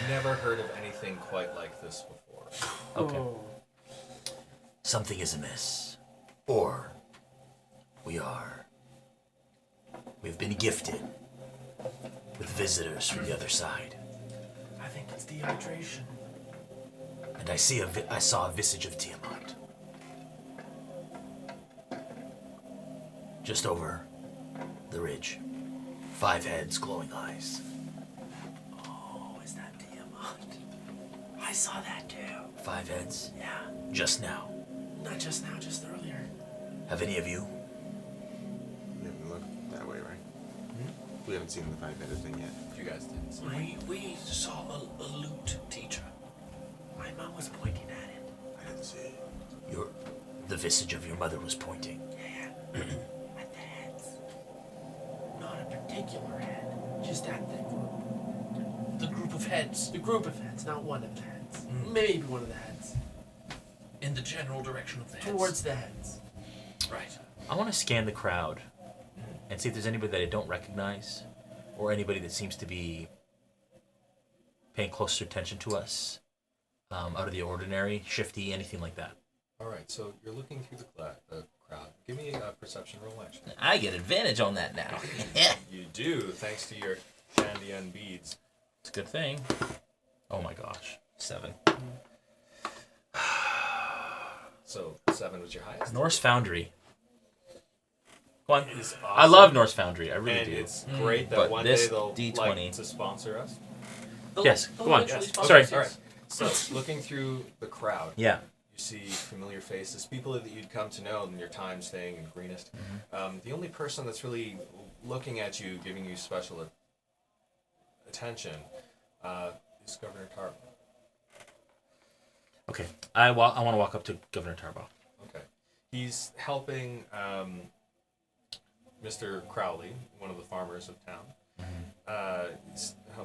S2: never heard of anything quite like this before.
S3: Okay.
S5: Oh.
S9: Something is amiss. Or we've been gifted with visitors from the other side.
S5: I think it's dehydration.
S9: And I saw a visage of Tiamat. Just over the ridge. 5 heads, glowing eyes.
S5: Oh, is that Tiamat? I saw that too.
S9: 5 heads?
S5: Yeah.
S9: Just now.
S5: Not just now, just earlier.
S9: Have any of you?
S6: We haven't looked that way, right? We haven't seen the 5-headed thing yet.
S2: You guys didn't see.
S4: We saw a lute teacher.
S5: My mom was pointing at it.
S8: I didn't see it.
S9: The visage of your mother was pointing.
S5: Yeah. At the heads. Not a particular head. Just at the group.
S4: The group of heads
S5: The group of heads, not one of the heads. Maybe one of the heads.
S4: in the general direction of the heads.
S5: Towards the heads.
S4: Right.
S3: I want to scan the crowd and see if there's anybody that I don't recognize or anybody that seems to be paying closer attention to us, out of the ordinary, shifty, anything like that.
S2: All right, so you're looking through the crowd. Give me a perception roll, actually.
S3: I get advantage on that now.
S2: You do, thanks to your Shandian beads.
S3: It's a good thing. Oh my gosh. 7.
S2: So 7 was your highest.
S3: Norse Foundry. Go on.
S2: It is
S3: I
S2: awesome.
S3: love Norse Foundry. I really
S2: And
S3: do.
S2: it's great that
S3: But
S2: one
S3: this
S2: day they'll
S3: D20.
S2: like to sponsor us.
S3: Yes,
S4: They'll
S3: go on.
S4: eventually
S2: Yes.
S4: sponsor
S3: Sorry.
S4: us.
S2: All right. So looking through the crowd,
S3: Yeah.
S2: you see familiar faces, people that you'd come to know in your time staying in Greenest. The only person that's really looking at you, giving you special attention, is Governor Tarbo.
S3: Okay. I want to walk up to Governor Tarbo.
S2: Okay. He's helping Mr. Crowley, one of the farmers of town.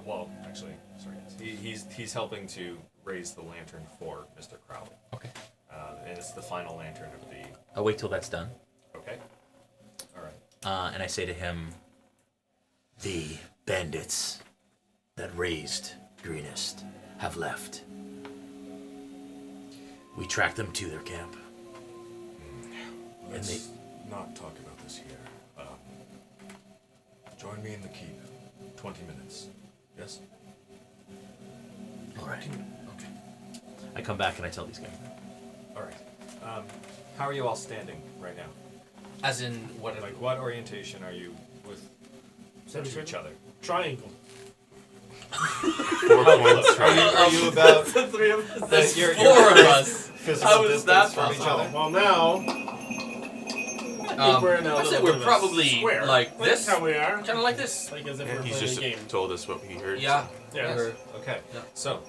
S2: Well, actually, sorry. He's helping to raise the lantern for Mr. Crowley.
S3: Okay.
S2: And it's the final lantern of the...
S3: I'll wait till that's done.
S2: Okay. All right.
S3: And I say to him,
S9: The bandits that raised Greenest have left. We tracked them to their camp.
S8: Let's not talk about this here. Join me in the keep. 20 minutes. Yes?
S9: All right.
S2: Okay.
S3: I come back and I tell these guys.
S2: All right. How are you all standing right now?
S4: As in what?
S2: Like, what orientation are you with to each other?
S5: Triangle.
S6: 4 points, right?
S2: Are you about
S5: The 3 of us.
S4: There's
S2: your
S4: 4 of us.
S2: physical
S4: How is that
S2: distance from each
S4: possible?
S2: other?
S5: Well, now. I think we're in a
S4: I'd say
S5: little
S4: we're
S5: bit of a
S4: probably
S5: square.
S4: like this.
S5: That's how we are.
S4: Kind of like this.
S5: Like as if
S6: Yeah,
S5: we're
S6: he's
S5: playing
S6: just
S5: a game.
S6: told us what he heard.
S4: Yeah.
S5: Yeah.
S2: Yes. Okay.
S4: Yeah.
S2: So,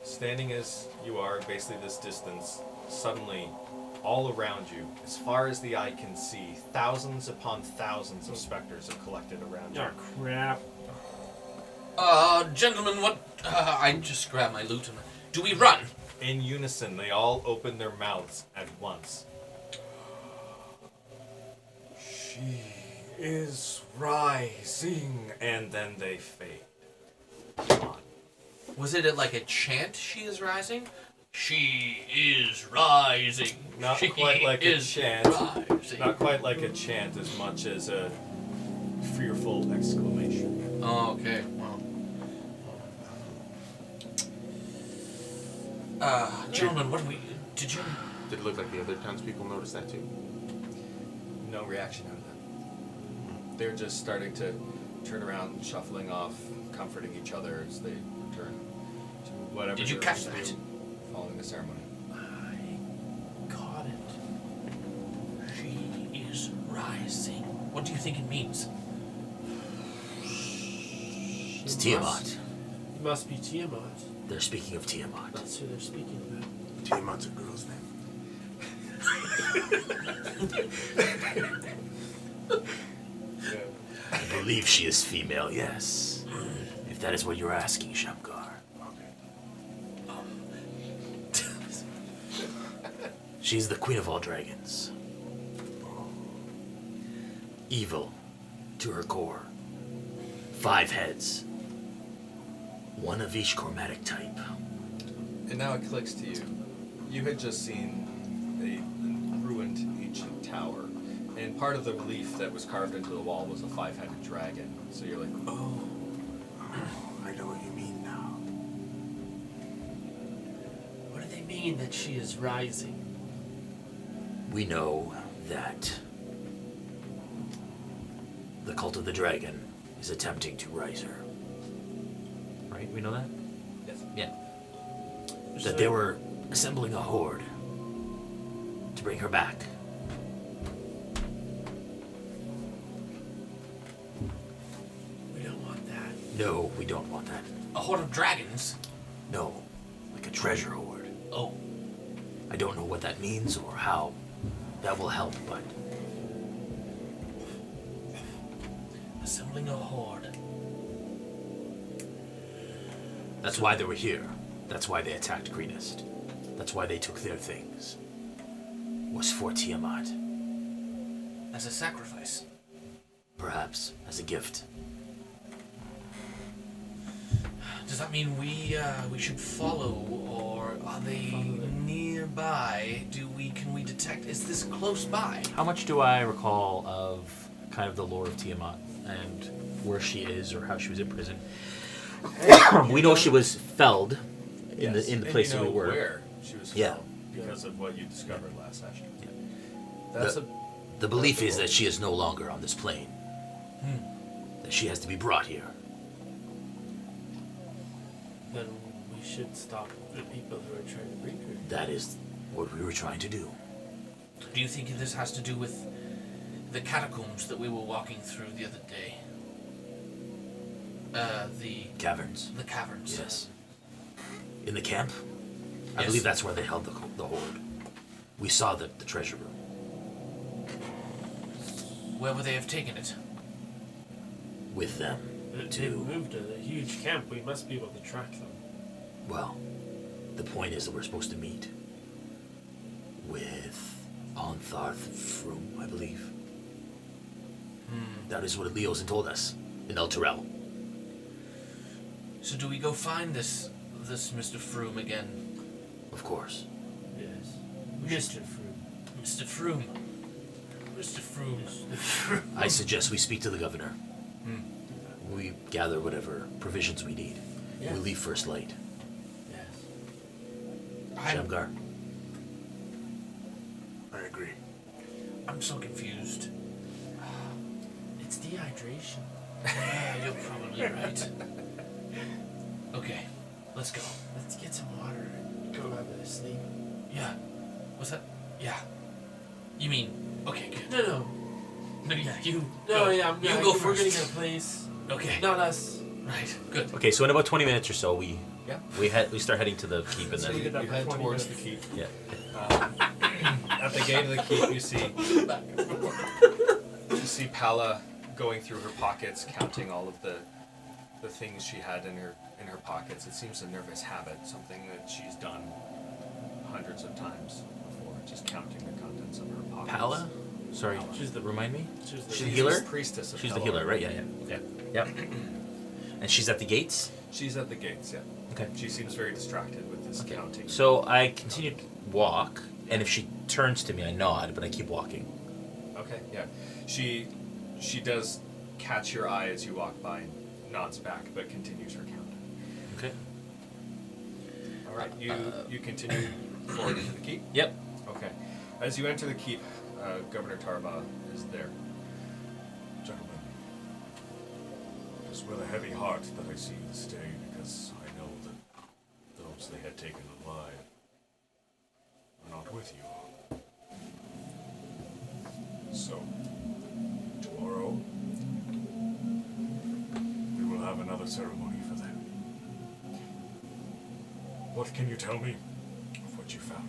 S2: standing as you are, basically this distance, suddenly, all around you, as far as the eye can see, thousands upon thousands of specters have collected around you.
S5: Oh, crap.
S4: Gentlemen, what? I just grabbed my loot and. Do we run?
S2: In unison, they all open their mouths at once.
S8: She is rising.
S2: And then they fade.
S4: Was it like a chant? She is rising, She is rising.
S2: Not
S4: She
S2: quite like a
S4: is
S2: chant.
S4: rising.
S2: Not quite like a chant as much as a fearful exclamation.
S4: Oh, okay. Well. Gentlemen, what do we... Did you...
S6: Did it look like the other townspeople noticed that too?
S2: No reaction out of them. They're just starting to turn around, shuffling off, comforting each other as they return to whatever.
S4: Did you
S2: they're
S4: catch
S2: supposed to
S4: that?
S2: do following the ceremony?
S5: I caught it.
S4: She is rising. What do you think it means?
S9: It's Tiamat.
S5: It must be Tiamat.
S9: They're speaking of Tiamat.
S5: That's who they're speaking about.
S8: Tiamat's a girl's name.
S9: I believe she is female, yes. If that is what you're asking, Shamgar. She's the queen of all dragons. Evil to her core. 5 heads. One of each chromatic type.
S2: And now it clicks to you. You had just seen a ruined ancient tower, and part of the relief that was carved into the wall was a 5-headed dragon. So you're like,
S8: Oh, I know what you mean now.
S5: What do they mean that she is rising?
S9: We know that the cult of the dragon is attempting to rise her.
S3: Right? We know that?
S2: yes.
S3: Yeah.
S9: That they were assembling a horde to bring her back.
S5: We don't want that.
S9: No, we don't want that.
S4: A horde of dragons?
S9: No, like a treasure hoard.
S4: Oh,
S9: I don't know what that means or how that will help, but
S4: assembling a horde.
S9: that's why they were here. That's why they attacked Greenest. That's why they took their things. Was for Tiamat.
S4: As a sacrifice.
S9: Perhaps as a gift.
S4: Does that mean we should follow, or are they nearby? Can we detect? Is this close by?
S3: How much do I recall of kind of the lore of Tiamat and where she is or how she was in prison? We know she was felled in
S2: Yes.
S3: the
S2: And
S3: place
S2: you
S3: that
S2: know
S3: we were.
S2: where she was
S9: Yeah.
S2: found because of what you discovered last session. That's
S9: The-
S2: a
S9: The belief is that she is no longer on this plane. That she has to be brought here.
S5: Then we should stop the people who are trying to bring her.
S9: That is what we were trying to do.
S4: Do you think this has to do with the catacombs that we were walking through the other day? The
S9: Caverns.
S4: caverns.
S9: Yes. In the camp? I
S4: Yes.
S9: believe that's where they held the horde. We saw the treasure room.
S4: Where would they have taken it?
S9: With them.
S5: They've
S9: To,
S5: moved to a huge camp. We must be able to track them.
S9: well, the point is that we're supposed to meet with Ontharth Froom, I believe. That is what Leosin told us in El Terrell.
S4: So do we go find this Mr. Froome again?
S9: Of course.
S5: Yes. Mr. Fruit.
S4: Mr. Froome. Mr. Froome.
S9: I suggest we speak to the governor. We gather whatever provisions we need.
S5: Yeah.
S9: We leave first light.
S5: Yes.
S9: Shamgar?
S8: I agree.
S4: I'm so confused.
S5: It's dehydration.
S4: Yeah, you're probably right. Okay, let's go.
S5: Let's get some water and go have a sleep.
S4: Yeah. What's that? Yeah. You mean? Okay, good.
S5: No.
S4: No, yeah, you.
S5: No,
S4: go.
S5: yeah, I'm
S4: You
S5: gonna,
S4: go
S5: we're
S4: first.
S5: gonna get a place.
S4: Okay.
S5: Not us.
S4: Right. Good.
S3: Okay, so in about 20 minutes or so, we
S2: Yeah.
S3: we start heading to the keep, and
S2: So
S3: then
S2: you,
S5: get up
S2: you
S5: for
S2: head
S5: 20
S2: towards
S5: minutes.
S2: the keep.
S3: yeah.
S2: At the gate of the keep, you see Pala going through her pockets, counting all of the things she had in her pockets. It seems a nervous habit, something that she's done hundreds of times before, just counting the contents of her pockets.
S3: Pala? Sorry,
S5: She's the-
S3: remind me.
S5: She's the
S3: She's the
S2: She's
S3: healer?
S2: the priestess of
S3: She's the
S2: Pala.
S3: healer, right? Yeah. Yep. And she's at the gates.
S2: She's at the gates, yeah.
S3: Okay.
S2: She seems very distracted with this counting.
S3: So I continue to walk, and if she turns to me, I nod, but I keep walking.
S2: Okay, yeah. She does catch your eye as you walk by and nods back, but continues her count.
S3: Okay.
S2: All right, you continue forward into the keep?
S3: Yep.
S2: Okay. As you enter the keep, Governor Tarba is there.
S8: Gentlemen, it is with a heavy heart that I see you stay, because I know that those they had taken alive are not with you. So, tomorrow, we will have another ceremony for them. What can you tell me of what you found?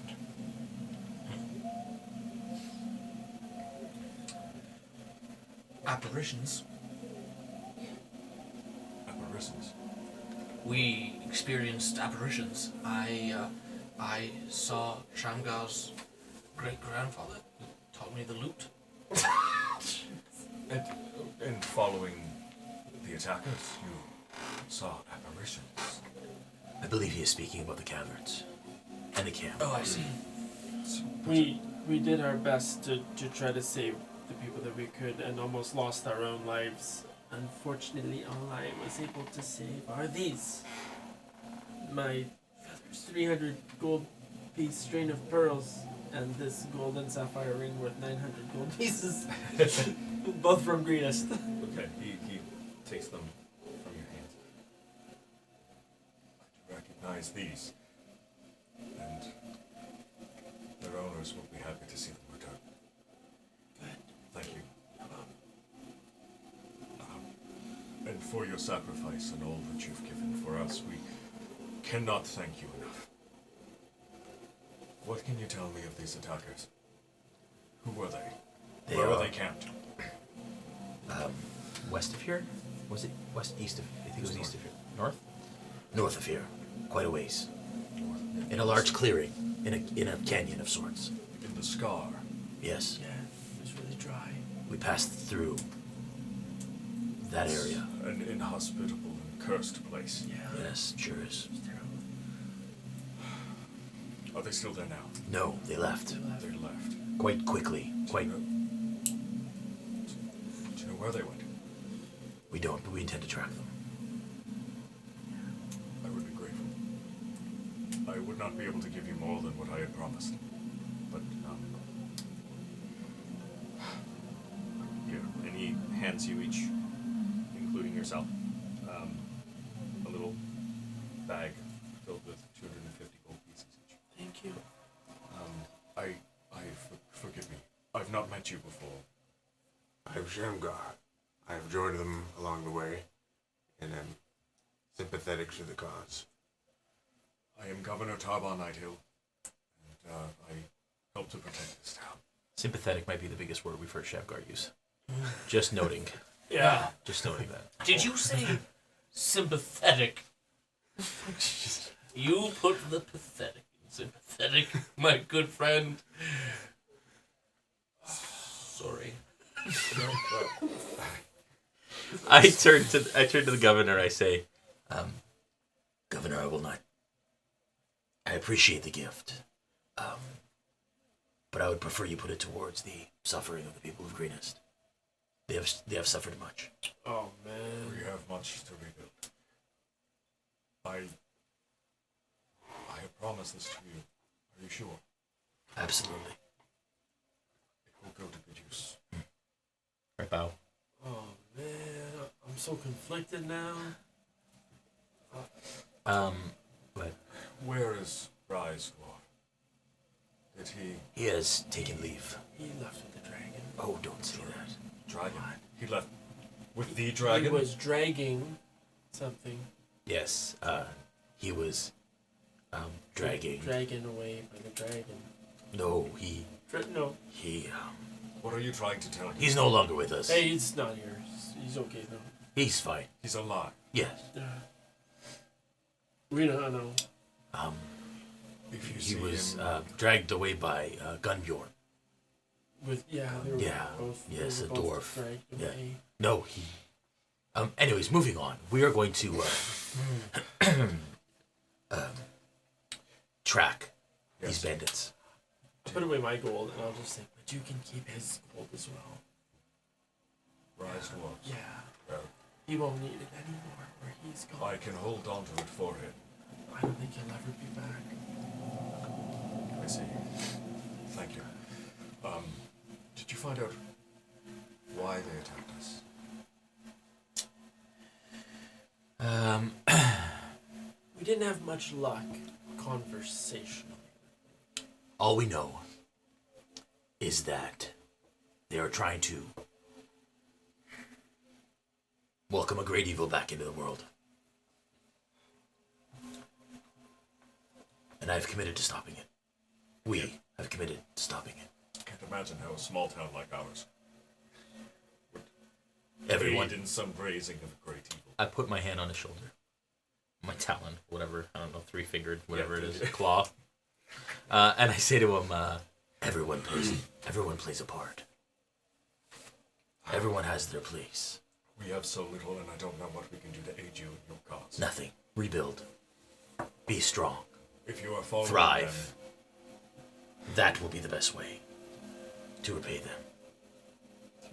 S4: Apparitions.
S8: Apparitions.
S4: We experienced apparitions. I saw Shamgar's great-grandfather who taught me the lute.
S8: And following the attackers, you saw apparitions.
S9: I believe he is speaking about the caverns and the camp.
S4: Oh, I see.
S5: We did our best to try to save the people that we could, and almost lost our own lives. Unfortunately, all I was able to save are these. My 300 gold piece string of pearls, and this gold and sapphire ring worth 900 gold pieces. Both from Greenest.
S2: Okay, he takes them from your hands.
S8: I recognize these, and their owners will be happy to see them return. Thank you. And for your sacrifice and all that you've given for us, we cannot thank you enough. What can you tell me of these attackers? Who were they? Where were they camped?
S3: West of here? Was it west, east of? I think it was east of here. North?
S9: North of here, quite a ways. In a large clearing, in a canyon of sorts.
S8: In the scar.
S9: Yes.
S5: Yeah, it was really dry.
S9: We passed through that area.
S8: An inhospitable and cursed place.
S5: Yeah.
S9: Yes, sure is.
S8: Are they still there now?
S9: No, they left.
S8: They left.
S9: Quite quickly. Quite.
S8: Do you know where they went?
S9: We don't, but we intend to track them.
S8: I would be grateful. I would not be able to give you more than what I had promised. But,
S2: Here, and he hands you each, including yourself, a little bag filled with 250 gold pieces each.
S5: Thank you.
S8: forgive me. I've not met you before.
S6: I'm Shamgar. I have joined them along the way, and am sympathetic to the cause.
S8: I am Governor Tarba Nighthill, and I help to protect this town.
S3: Sympathetic might be the biggest word we've heard Shamgar use. Just noting.
S5: Yeah.
S3: Just noting that.
S4: Did you say sympathetic? You put the pathetic in sympathetic, my good friend. Sorry.
S3: I turn to the governor. I say,
S9: Governor, I will not. I appreciate the gift. But I would prefer you put it towards the suffering of the people of Greenest. They have suffered much.
S5: Oh man.
S8: We have much to rebuild. I have promised this to you. Are you sure?
S9: Absolutely.
S8: It will go to good use.
S3: I bow.
S5: Oh man, I'm so conflicted now.
S3: But
S8: Where is Rise Dwarf? Did
S9: He has taken leave.
S5: He left with the dragon.
S9: Oh, don't say that.
S8: dragon? He left with the dragon?
S5: He was dragging something.
S9: Yes, he was dragging.
S5: Dragging away by the dragon.
S9: No, he.
S8: What are you trying to tell me?
S9: He's no longer with us.
S5: Hey, he's not here. He's okay now.
S9: He's fine.
S8: He's alive.
S9: Yes.
S5: We don't know.
S8: If you
S9: He
S8: see
S9: was
S8: him,
S9: dragged away by Gunbjorn.
S5: They were
S9: Yeah,
S5: both.
S9: yes,
S5: they
S9: a
S5: were both
S9: dwarf.
S5: dragged
S9: Yeah.
S5: away.
S9: No, he. Anyways, moving on. We are going to. track
S8: Yes.
S9: these bandits.
S5: Put away my gold, and I'll just say, but you can keep his gold as well.
S8: Rise to us.
S5: Yeah.
S8: Well,
S5: He won't need it anymore where he's gone.
S8: I can hold on to it for him.
S5: I don't think he'll ever be back.
S8: I see. Thank you. Did you find out why they attacked us?
S5: We didn't have much luck conversationally.
S9: All we know is that they are trying to welcome a great evil back into the world. And I've committed to stopping it. We have committed to stopping it.
S8: Can't imagine how a small town like ours would
S9: Everyone.
S8: aid in some raising of a great evil.
S3: I put my hand on his shoulder. My talon, whatever. I don't know, three-fingered, whatever
S8: Yeah,
S3: it is. Claw. And I say to him,
S9: Everyone plays a part. Everyone has their place.
S8: We have so little, and I don't know what we can do to aid you in your cause.
S9: Nothing. Rebuild. Be strong.
S8: If you are following
S9: Thrive. That will be the best way to repay them.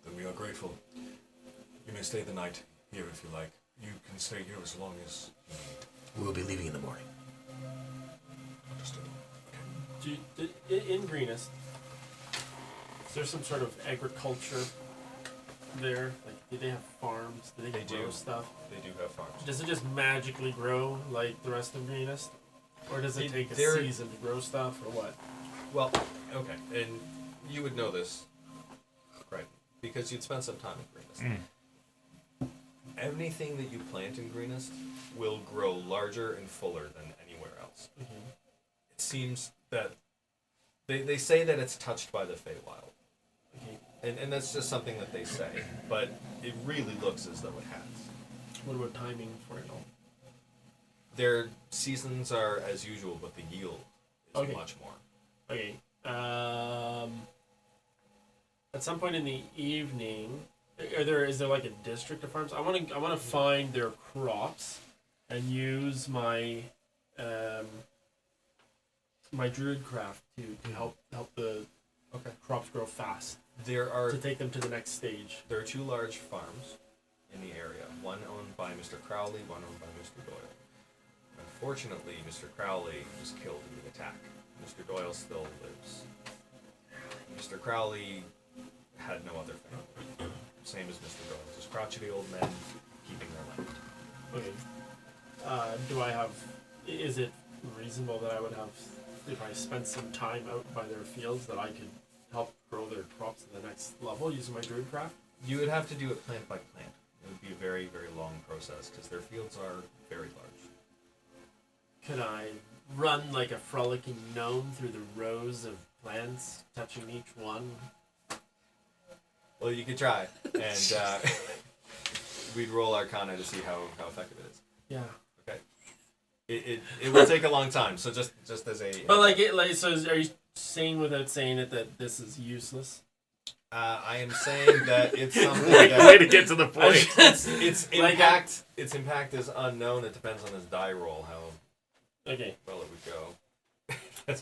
S8: then we are grateful. You may stay the night here if you like. You can stay here as long as you need.
S9: We will be leaving in the morning.
S8: Understood.
S5: In Greenest, is there some sort of agriculture there? Like, do they have farms? Do they grow
S2: do.
S5: stuff?
S2: They do have farms.
S5: Does it just magically grow like the rest of Greenest? Or does it take a
S2: There-
S5: season to grow stuff, or what?
S2: Well, okay, and you would know this, right? Because you'd spent some time in Greenest. Anything that you plant in Greenest will grow larger and fuller than anywhere else. It seems that they say that it's touched by the Feywild,
S5: Okay.
S2: and that's just something that they say, but it really looks as though it has.
S5: What about timing for it all?
S2: Their seasons are as usual, but the yield is
S5: Okay.
S2: much more.
S5: Okay. At some point in the evening, is there like a district of farms? I want to find their crops and use my my druid craft to help the crops grow fast,
S2: There are
S5: to take them to the next stage.
S2: There are two large farms in the area, one owned by Mr. Crowley, one owned by Mr. Doyle. Unfortunately, Mr. Crowley was killed in the attack. Mr. Doyle still lives. Mr. Crowley had no other family. Same as Mr. Doyle, just crotchety old men keeping their land.
S5: Okay. Is it reasonable that I would have, if I spent some time out by their fields, that I could help grow their crops to the next level using my druid craft?
S2: You would have to do it plant by plant. It would be a very, very long process because their fields are very large.
S5: Could I run like a frolicking gnome through the rows of plants, touching each one?
S2: Well, you could try, and we'd roll Arcana to see how effective it is.
S5: Yeah.
S2: Okay. It will take a long time, so just as a.
S5: But so are you saying without saying it that this is useless?
S2: I am saying that it's something
S3: Way
S2: that
S3: to get to the point.
S2: its
S5: Like
S2: impact. Its impact is unknown. It depends on his die roll how
S5: Okay.
S2: well it would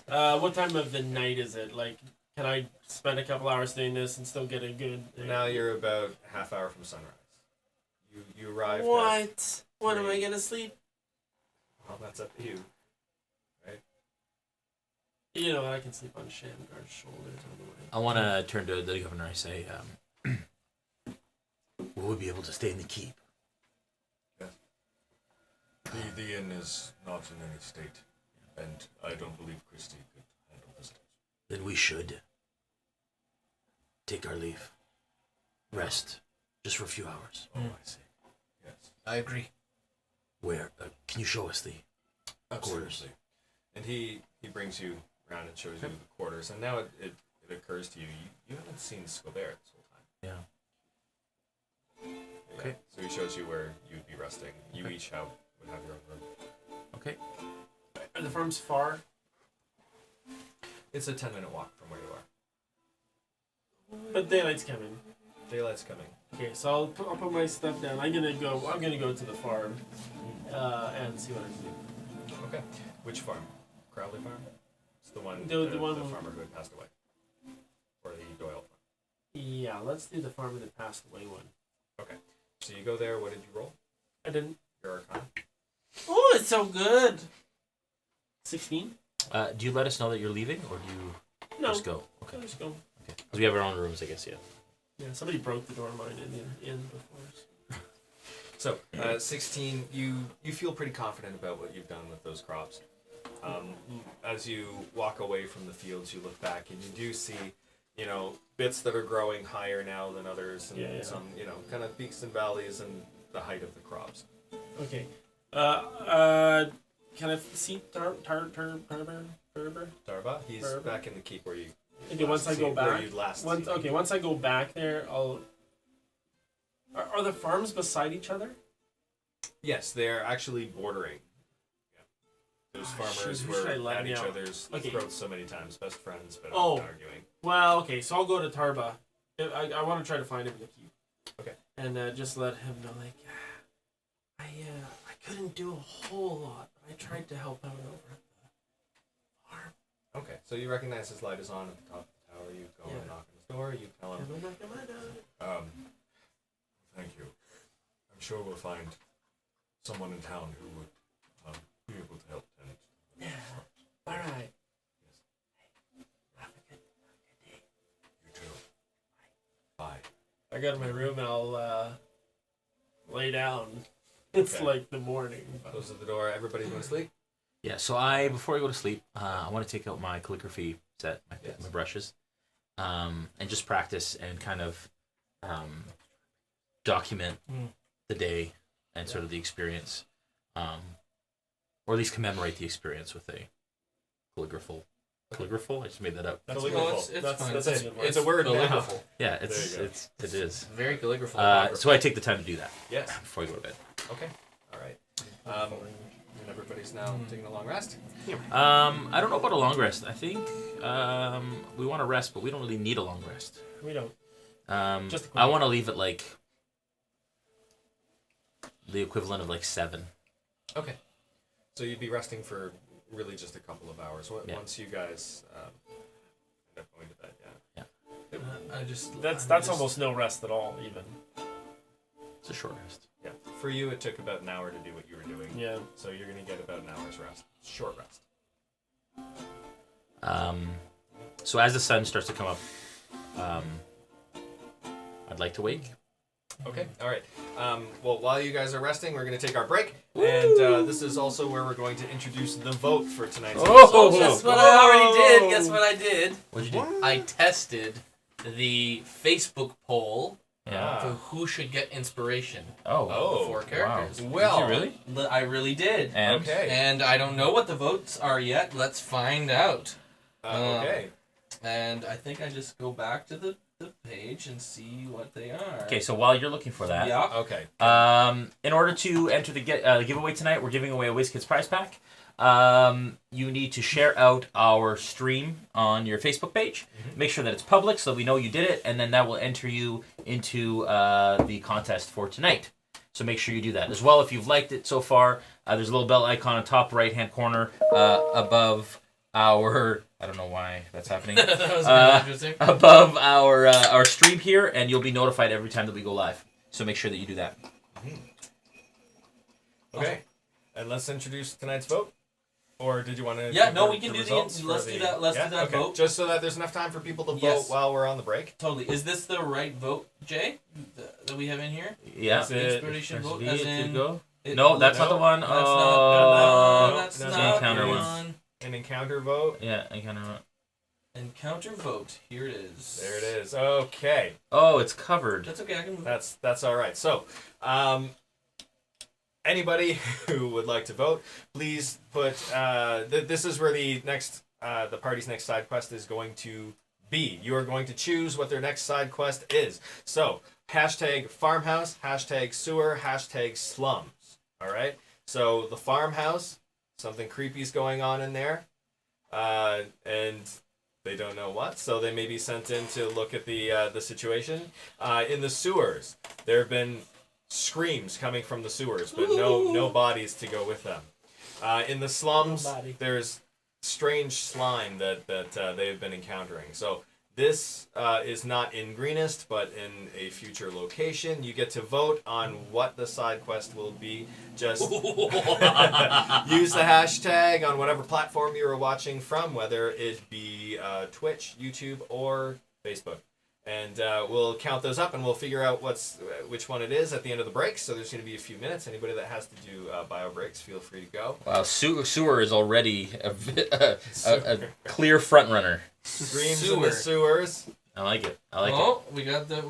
S2: go.
S5: What time of the night is it? Like, can I spend a couple hours doing this and still get a good?
S2: Now you're about half hour from sunrise. You arrived. At,
S5: What? When am I gonna sleep?
S2: well, that's up to you.
S5: You know, I can sleep on Shamgar's shoulders on the way.
S3: I want to turn to the governor. I say,
S9: Will we be able to stay in the keep?
S8: The inn is not in any state, and I don't believe Christie could handle visitors.
S9: Then we should take our leave. Rest. Just for a few hours.
S8: Oh, I see. Yes.
S4: I agree.
S9: Where? Can you show us the quarters?
S8: Absolutely.
S2: And he brings you around and shows you the quarters. And now it occurs to you, you haven't seen Scobert this whole time.
S3: yeah.
S2: Yeah.
S3: Okay.
S2: So he shows you where you'd be resting. You each would have your own room.
S3: Okay.
S5: Are the farms far?
S2: It's a 10-minute walk from where you are.
S5: But daylight's coming.
S2: Daylight's coming.
S5: Okay, so I'll put my stuff down. I'm gonna go to the farm and see what I can do.
S2: Okay. Which farm? Crowley Farm? It's the one.
S5: The
S2: The
S5: one-
S2: farmer who had passed away, or the Doyle farm.
S5: Yeah, let's do the farmer that passed away one.
S2: So you go there. What did you roll?
S5: I didn't.
S2: Your Arcana.
S5: Oh, it's so good. 16?
S3: Do you let us know that you're leaving, or do you
S5: No.
S3: just go? Okay.
S5: Let's go.
S3: Okay. Because we have our own rooms, I guess. Yeah.
S5: Yeah, somebody broke the door mine in before.
S2: So, 16, you feel pretty confident about what you've done with those crops. As you walk away from the fields, you look back and you do see, bits that are growing higher now than others, and some, kind of peaks and valleys and the height of the crops.
S5: Okay. Can I see Tarber?
S2: Darba, he's
S5: Darba.
S2: back in the keep where you.
S5: Okay, once I go
S2: Where
S5: back.
S2: you last.
S5: Once
S2: seen him.
S5: okay, once I go back there, I'll. Are the farms beside each other?
S2: Yes, they're actually bordering. Yeah. Those farmers
S5: shoot, who should I
S2: were
S5: let
S2: at
S5: me
S2: each
S5: out?
S2: other's
S5: Okay.
S2: throats so many times, best friends, but
S5: Oh.
S2: not arguing.
S5: Well, okay, so I'll go to Tarba. I want to try to find him in the keep.
S2: Okay.
S5: And just let him know, like, I couldn't do a whole lot, but I tried to help out over at the farm.
S2: Okay, so you recognize his light is on at the top of the tower. You go and knock on his door. You tell him.
S5: And I'm like, am I done?
S8: Thank you. I'm sure we'll find someone in town who would be able to help tend.
S5: Yeah. All right.
S8: Yes.
S5: Have a good day.
S8: You too. Bye.
S5: I go to my room and I'll lay down. It's
S2: Okay.
S5: like the morning. But
S2: Closes the door. Everybody's going to sleep.
S3: Yeah. So before I go to sleep, I want to take out my calligraphy set, my brushes, and just practice and kind of document the day and sort of the experience, or at least commemorate the experience with a calligraphal. Calligraphal? I just made that up.
S5: That's
S2: Calligraphal.
S4: It's fine.
S5: that's a good word.
S2: It's a word now.
S4: calligraphal.
S3: Yeah,
S2: There you go.
S3: it is.
S4: Very calligraphal.
S3: So I take the time to do that
S2: Yes.
S3: before I go to bed.
S2: Okay. All right. And everybody's now taking a long rest.
S3: I don't know about a long rest. I think we want to rest, but we don't really need a long rest.
S5: We don't. Just a quick
S3: I want to leave it like the equivalent of like 7.
S2: Okay. So you'd be resting for really just a couple of hours
S3: Yeah.
S2: once you guys end up going to bed. Yeah.
S5: That's almost no rest at all, even.
S3: It's a short rest.
S2: Yeah. For you, it took about an hour to do what you were doing.
S5: Yeah.
S2: So you're gonna get about an hour's rest. Short rest.
S3: So as the sun starts to come up, I'd like to wake.
S2: Okay. All right. Well, while you guys are resting, we're gonna take our break, and this is also where we're going to introduce the vote for tonight's
S3: Oh!
S2: episode.
S4: Guess what I already did? Guess what I did?
S3: What'd you do?
S4: I tested the Facebook poll
S3: Yeah.
S4: for who should get inspiration.
S3: Oh.
S4: Of the 4 characters.
S2: Well,
S3: Did you really?
S4: I really did.
S3: And
S2: Okay.
S4: And I don't know what the votes are yet. Let's find out.
S2: Okay.
S4: And I think I just go back to the page and see what they are.
S3: Okay, so while you're looking for that,
S4: Yeah.
S2: Okay.
S3: in order to enter the giveaway tonight, we're giving away a WizKids prize pack. You need to share out our stream on your Facebook page. Make sure that it's public so that we know you did it, and then that will enter you into the contest for tonight. So make sure you do that. As well, if you've liked it so far, there's a little bell icon on top right-hand corner above our... I don't know why that's happening.
S4: That was really interesting.
S3: Above our stream here, and you'll be notified every time that we go live. So make sure that you do that.
S2: Okay. And let's introduce tonight's vote. Or did you want to?
S4: Yeah,
S2: give
S4: no,
S2: the-
S4: we can
S2: the
S4: do the
S2: results
S4: let's
S2: for
S4: do that. Let's do that
S2: okay.
S4: vote.
S2: Just so that there's enough time for people to vote
S4: Yes.
S2: while we're on the break.
S4: Totally. Is this the right vote, Jay, that we have in here?
S3: Yeah.
S4: Is it inspiration vote as in...
S3: go?
S4: it-
S3: No, that's not the one.
S4: That's
S3: Oh.
S4: not. That's
S2: no,
S4: not
S3: encounter
S4: the
S3: one.
S4: one.
S2: An encounter vote.
S3: Yeah, I kind of.
S4: Encounter vote. Here it is.
S2: There it is. Okay.
S3: Oh, it's covered.
S4: That's okay. I can move.
S2: That's all right. So, anybody who would like to vote, please put. This is where the party's next side quest is going to be. You are going to choose what their next side quest is. So, hashtag farmhouse, hashtag sewer, hashtag slums. All right. So the farmhouse, something creepy's going on in there, and they don't know what, so they may be sent in to look at the situation. In the sewers, there have been screams coming from the sewers, but no bodies to go with them. In the slums,
S5: No body.
S2: there's strange slime that they've been encountering. So this is not in Greenest, but in a future location. You get to vote on what the side quest will be. Just use the hashtag on whatever platform you are watching from, whether it be Twitch, YouTube, or Facebook. And we'll count those up, and we'll figure out which one it is at the end of the break. So there's going to be a few minutes. Anybody that has to do bio breaks, feel free to go.
S3: Wow, Sewer is already a clear front runner.
S2: Streams in the sewers.
S3: I like it. I like
S4: Oh, we got the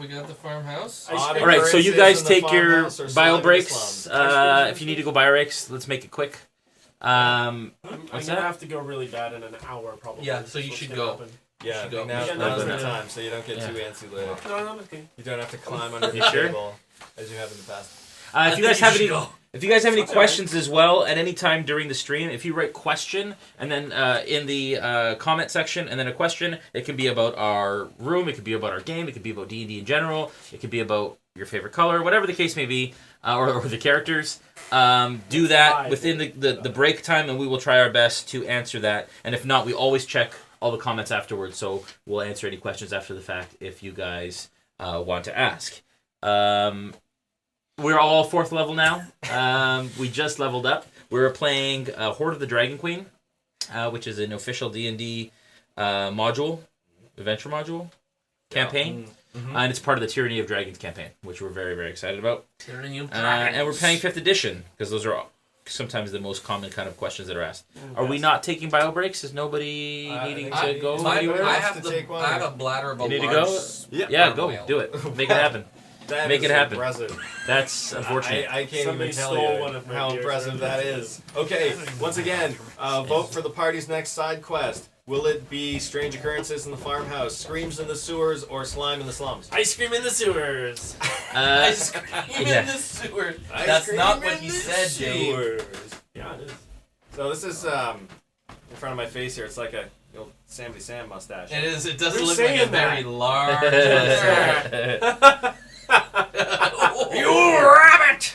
S4: farmhouse.
S3: it. All right, so you guys take your bio breaks. If you need to go bio breaks, let's make it quick.
S5: I'm
S3: What's
S5: gonna
S3: that?
S5: have to go really bad in an hour, probably.
S4: Yeah, so you
S5: What's
S4: should
S5: gonna
S4: go.
S5: happen.
S2: Yeah,
S4: go.
S2: now's
S5: Yeah,
S2: the
S5: no.
S2: time, so you don't get
S3: Yeah.
S2: too antsy later.
S5: No, no, okay.
S2: You don't have to climb under the
S3: sure?
S2: table as you have in the past.
S3: If you guys have any,
S4: go.
S3: if you guys have any
S5: That's
S3: questions as well at any time during the stream, if you write question and then in the comment section and then a question, it can be about our room, it could be about our game, it could be about D&D in general, it could be about your favorite color, whatever the case may be, or the characters. Do that within the break time, and we will try our best to answer that. And if not, we always check all the comments afterwards, so we'll answer any questions after the fact if you guys want to ask. We're all 4th level now. We just leveled up. We're playing Horde of the Dragon Queen, which is an official D&D module, adventure module, campaign. And it's part of the Tyranny of Dragons campaign, which we're very, very excited about.
S4: Tyranny of
S3: And we're playing 5th edition, because those are sometimes the most common kind of questions that are asked. Are we not taking bio breaks? Is nobody needing to go anywhere?
S4: I
S2: have
S4: have
S2: to take one.
S4: I have a bladder of a
S3: You need to
S4: large
S3: go?
S2: Yep.
S3: Yeah, go.
S4: whale.
S3: Do it. Make it happen.
S2: That
S3: Make
S2: is
S3: it happen.
S2: Impressive.
S3: That's unfortunate.
S2: I can't
S5: Somebody
S2: even tell
S5: stole
S2: you
S5: one of my
S2: how
S5: beers.
S2: impressive that is. Okay, once again, vote for the party's next side quest. Will it be strange occurrences in the farmhouse, screams in the sewers, or slime in the slums?
S5: Ice cream in the sewers.
S4: Ice cream
S3: yeah.
S4: in the sewer.
S2: Ice
S4: That's
S2: cream
S4: not
S2: in
S4: what he
S2: the
S4: said, Dave.
S2: sewers.
S5: Yeah, it is.
S2: So this is in front of my face here. It's like a old Sammy Sam mustache.
S4: It is. It does
S5: Who's
S4: look like a
S5: saying
S4: very
S5: that?
S4: large.
S3: You rabbit!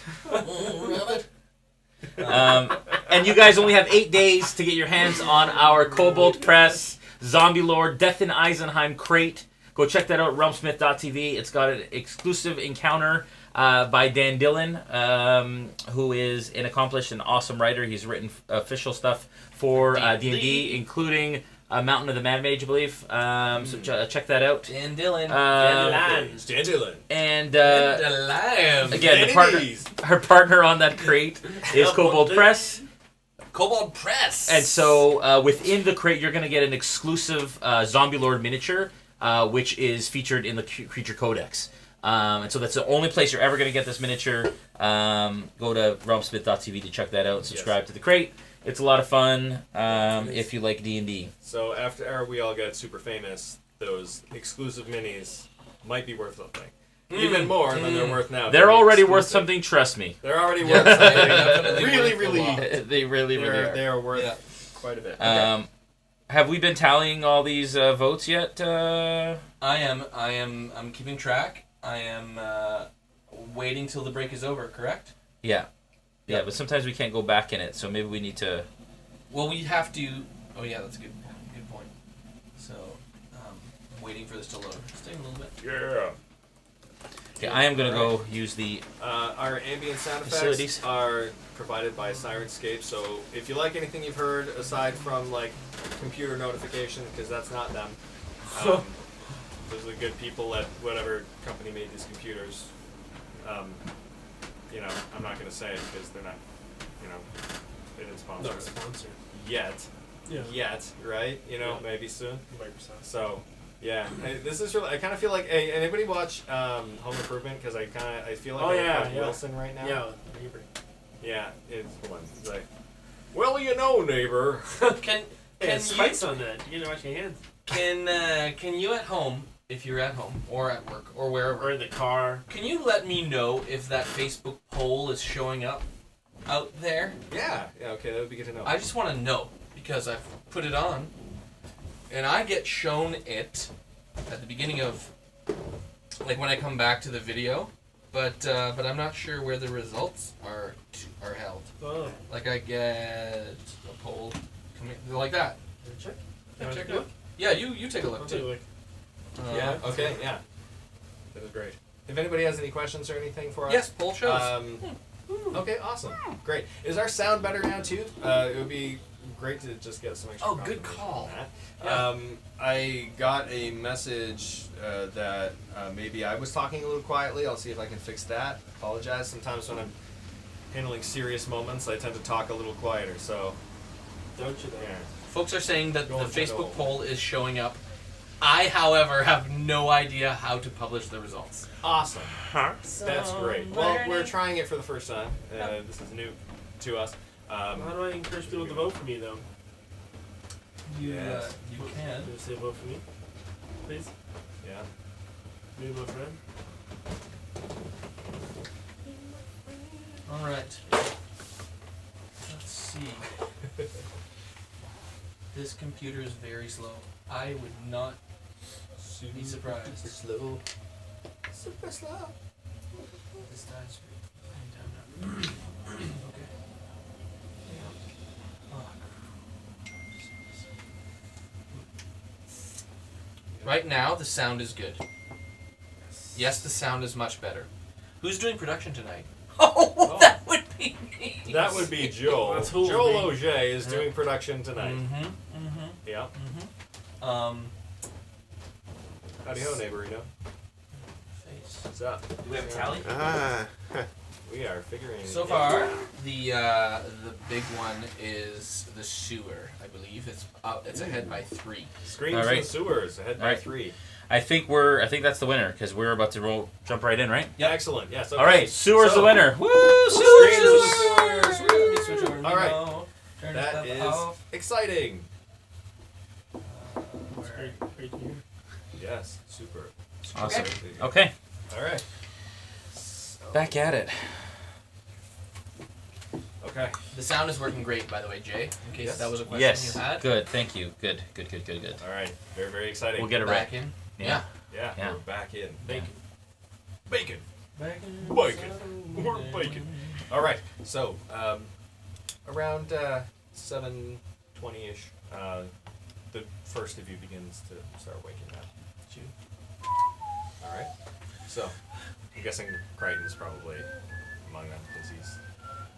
S3: And you guys only have 8 days to get your hands on our Cobalt Press Zombie Lord Death in Eisenheim crate. Go check that out at realmsmith.tv. It's got an exclusive encounter by Dan Dillon, who is an accomplished and awesome writer. He's written official stuff for D&D, including Mountain of the Mad Mage, I believe. So check that out.
S4: Dan Dillon.
S2: Dan Dillon.
S3: And
S4: Lamb.
S3: again, her partner on that crate is Cobalt Press.
S4: Cobalt Press.
S3: And so within the crate, you're going to get an exclusive Zombie Lord miniature, which is featured in the Creature Codex. And so that's the only place you're ever going to get this miniature. Go to realmsmith.tv to check that out. Subscribe to the crate. It's a lot of fun if you like D&D.
S2: So after we all get super famous, those exclusive minis might be worth something. Even more than they're worth now.
S3: They're already worth
S2: exclusive.
S3: something, trust me.
S2: They're already
S4: Yeah,
S2: worth something.
S4: definitely
S2: really,
S4: worth a
S2: really.
S4: lot.
S3: They really are.
S2: They are worth quite a bit.
S3: Have we been tallying all these votes yet?
S4: I'm keeping track. I am waiting till the break is over, correct?
S3: Yeah. Yeah, but sometimes we can't go back in it, so maybe we need to...
S4: Well, we have to... Oh, yeah, that's a good point. So, I'm waiting for this to load. It's taking a little bit.
S2: Yeah.
S3: Okay, I am going to go use the...
S2: Our ambient sound effects
S3: Facilities.
S2: are provided by Sirenscape, so if you like anything you've heard aside from like computer notification, because that's not them, those are the good people at whatever company made these computers. You know, I'm not going to say it because they're not, you know, they didn't sponsor
S5: Not
S2: us
S5: sponsored.
S2: yet.
S5: Yeah.
S2: Yet, right? You know,
S5: Yeah.
S2: maybe soon.
S5: Microsoft.
S2: So, yeah, this is really. I kind of feel like. Hey, anybody watch Home Improvement? Because I feel like
S5: Oh,
S2: I
S5: yeah,
S2: have
S5: yeah.
S2: Wilson right now.
S5: Yeah, neighbor.
S2: Yeah, it's the one. It's like, well, you know, neighbor.
S4: Can
S5: Hey,
S4: you
S5: spikes on that. You gotta wash your hands.
S4: can you at home, if you're at home or at work or wherever,
S5: Or in the car.
S4: can you let me know if that Facebook poll is showing up out there?
S2: Yeah. Okay, that would be good to know.
S4: I just want to know because I've put it on, and I get shown it at the beginning of, like when I come back to the video, but I'm not sure where the results are held.
S5: Oh.
S4: Like I get a poll coming like that.
S5: check.
S4: Yeah,
S5: Wanna
S4: check
S5: take
S4: it out. Yeah, you take a look
S5: I'll take a
S4: too.
S5: look.
S2: Yeah. Okay. Yeah. That is great. If anybody has any questions or anything for us,
S4: Yes, poll shows.
S2: Okay, awesome, great. Is our sound better now too? It would be great to just get some extra.
S4: Oh, good
S2: confirmation
S4: call.
S2: on that. I got a message that maybe I was talking a little quietly. I'll see if I can fix that. Apologize. Sometimes when I'm handling serious moments, I tend to talk a little quieter. So,
S5: Don't you though?
S2: yeah.
S4: Folks are saying that
S2: Go
S4: the
S2: on, check
S4: Facebook
S2: out.
S4: poll is showing up. I, however, have no idea how to publish the results.
S2: Awesome.
S6: Huh?
S2: That's great. Well, we're trying it for the first time. This is new to us.
S5: How do I encourage people to vote for me though?
S4: You,
S2: Yes.
S4: you can.
S5: Just say vote for me, please.
S2: Yeah.
S5: Be my friend.
S4: All right. Let's see. This computer is very slow. I would not be surprised.
S2: Slow. Super slow.
S4: This time's okay. Right now, the sound is good. Yes, the sound is much better. Who's doing production tonight? Oh, that would be me.
S2: That would be Joel.
S5: That's who
S2: Joel
S5: it'll be.
S2: Auger is doing production tonight.
S4: Mm-hmm.
S2: Yeah. Howdy ho, neighborino.
S4: Face.
S2: What's up?
S3: Do we have a tally?
S2: We are figuring.
S4: So
S2: it
S4: far,
S2: out.
S4: the big one is the sewer. I believe it's ahead by 3.
S2: Screams
S3: All right.
S2: and sewers ahead by
S3: All right.
S2: 3.
S3: I think that's the winner because we're about to jump right in, right?
S2: Yeah. Excellent. Yes. Okay.
S3: All right, sewer's
S2: So,
S3: the winner. Woo!
S2: Screams
S3: Sewers!
S2: and sewers.
S4: Let me switch over
S2: All right.
S4: now. Turn
S2: That
S4: stuff
S2: is
S4: off.
S2: exciting.
S5: It's great to hear.
S2: Yes. Super.
S3: Awesome.
S2: Super.
S3: Okay,
S2: All right.
S3: back at it.
S2: Okay.
S4: The sound is working great, by the way, Jay. In case
S2: Yes.
S4: that was a question
S3: Yes,
S4: you had.
S3: good. Thank you. Good.
S2: All right. Very, very exciting.
S3: We'll get it right.
S4: Back in.
S3: Yeah.
S2: Yeah.
S3: Yeah.
S2: We're back in.
S5: Thank
S2: Bacon.
S5: you.
S2: Bacon. More bacon. All right. So, around 7:20ish, the first of you begins to start waking up. It's you. All right. So, I'm guessing Crichton's probably among them because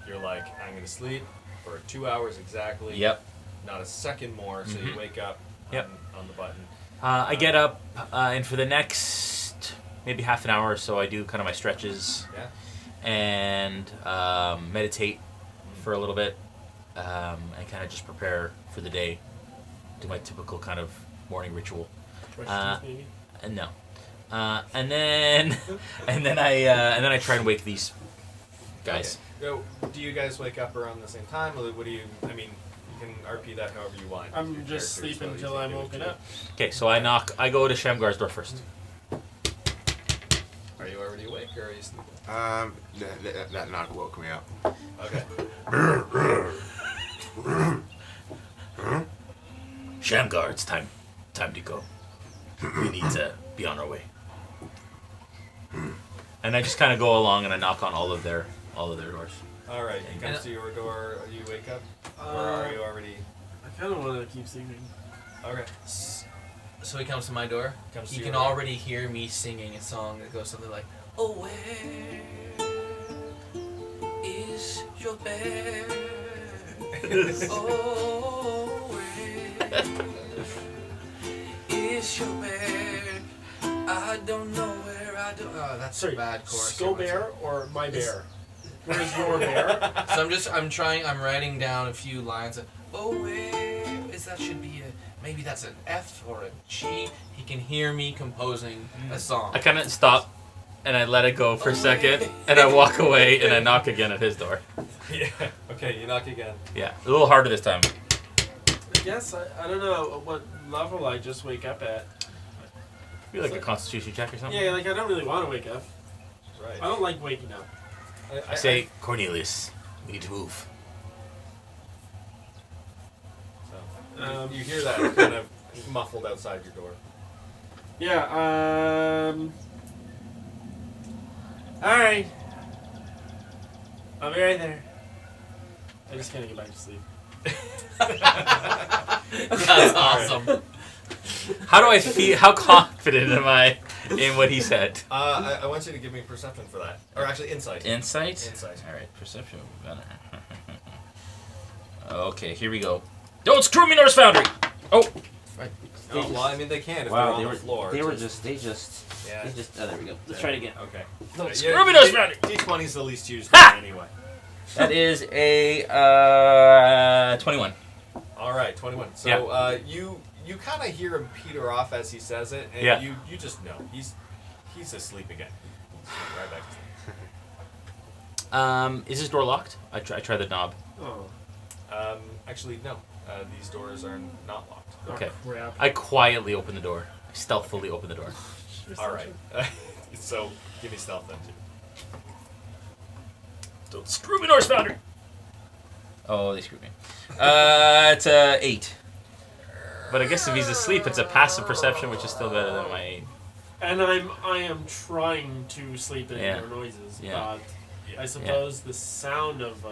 S2: you're like, I'm gonna sleep for 2 hours exactly.
S3: Yep.
S2: Not a second more. So you wake up.
S3: Yep.
S2: On the button.
S3: I get up, and for the next maybe half an hour or so, I do kind of my stretches
S2: Yeah.
S3: and meditate for a little bit, and kind of just prepare for the day. Do my typical kind of morning ritual.
S5: Brush
S3: Uh,
S5: teeth, maybe.
S3: No, and then and then I try and wake these guys.
S2: Okay. So, do you guys wake up around the same time? Or what do you? I mean, you can RP that however you want.
S5: I'm
S2: Your
S5: just
S2: characters,
S5: sleeping
S2: so
S5: until
S2: you
S5: I'm
S2: can do
S5: woken
S2: it
S5: up.
S3: Okay, so I knock. I go to Shamgar's door first.
S2: Are you already awake or are you sleeping?
S6: That knock woke me up.
S2: Okay.
S3: Shamgar, it's time to go. We need to be on our way. And I just kind of go along and I knock on all of their doors.
S2: All right. He comes to your door. Do you wake up, or are you already?
S5: I kind of want to keep sleeping.
S2: Okay.
S4: So he comes to my door.
S2: Comes to
S4: He
S2: your
S4: can
S2: door.
S4: already hear me singing a song that goes something like, "Oh, where is your bear? Oh, where is your bear? I don't know where I don't." Oh, that's
S5: Sorry,
S4: a bad chorus.
S5: Sko bear or my bear? Where's your bear?
S4: So I'm writing down a few lines of, "Oh, where is that? Should be maybe that's an F or a G." He can hear me composing a song.
S3: I kind of stop and I let it go for a second and I walk away and I knock again at his door.
S2: Yeah. Okay. You knock again.
S3: Yeah, a little harder this time.
S5: I guess I don't know what level I just wake up at.
S3: Be like a constitution check or something.
S5: Yeah, like I don't really want to wake up.
S2: Right.
S5: I don't like waking up.
S3: I say, Cornelius, we need to move.
S2: So, you hear that kind of muffled outside your door.
S5: Yeah, alright. I'll be right there. I just can't get back to sleep.
S4: That's awesome.
S3: How do I feel? How confident am I in what he said?
S2: I want you to give me perception for that, or actually insight.
S3: Insight?
S2: Insight.
S3: All right, perception. Okay, here we go. Don't screw me, Norse Foundry! Oh!
S4: Right.
S2: Oh, well, I mean, they can if
S3: Wow,
S2: they're
S3: they
S2: on
S3: were
S2: the floor.
S3: They were
S2: just-
S3: just.
S2: Yeah.
S3: Oh, there we go. Let's try it again.
S2: Okay.
S3: Don't
S2: Yeah,
S3: screw me, Norse
S2: D-
S3: Foundry!
S2: D20 is the least used
S3: Ha!
S2: one anyway.
S3: That is a 21.
S2: All right, 21. So
S3: Yeah.
S2: you kind of hear him peter off as he says it, and
S3: Yeah.
S2: you just know he's asleep again. Right back to sleep.
S3: Is this door locked? I try the knob.
S5: Oh,
S2: Actually, no. These doors are not locked.
S3: Okay.
S5: crap.
S3: I quietly open the door. I stealthily open the door.
S2: All right. So give me stealth then too.
S3: Don't screw me, Norse Foundry! Oh, they screwed me. It's a 8. But I guess if he's asleep, it's a passive perception, which is still better than my 8.
S5: And I am trying to sleep and
S3: Yeah.
S5: ignore noises,
S3: Yeah.
S5: but I suppose the sound of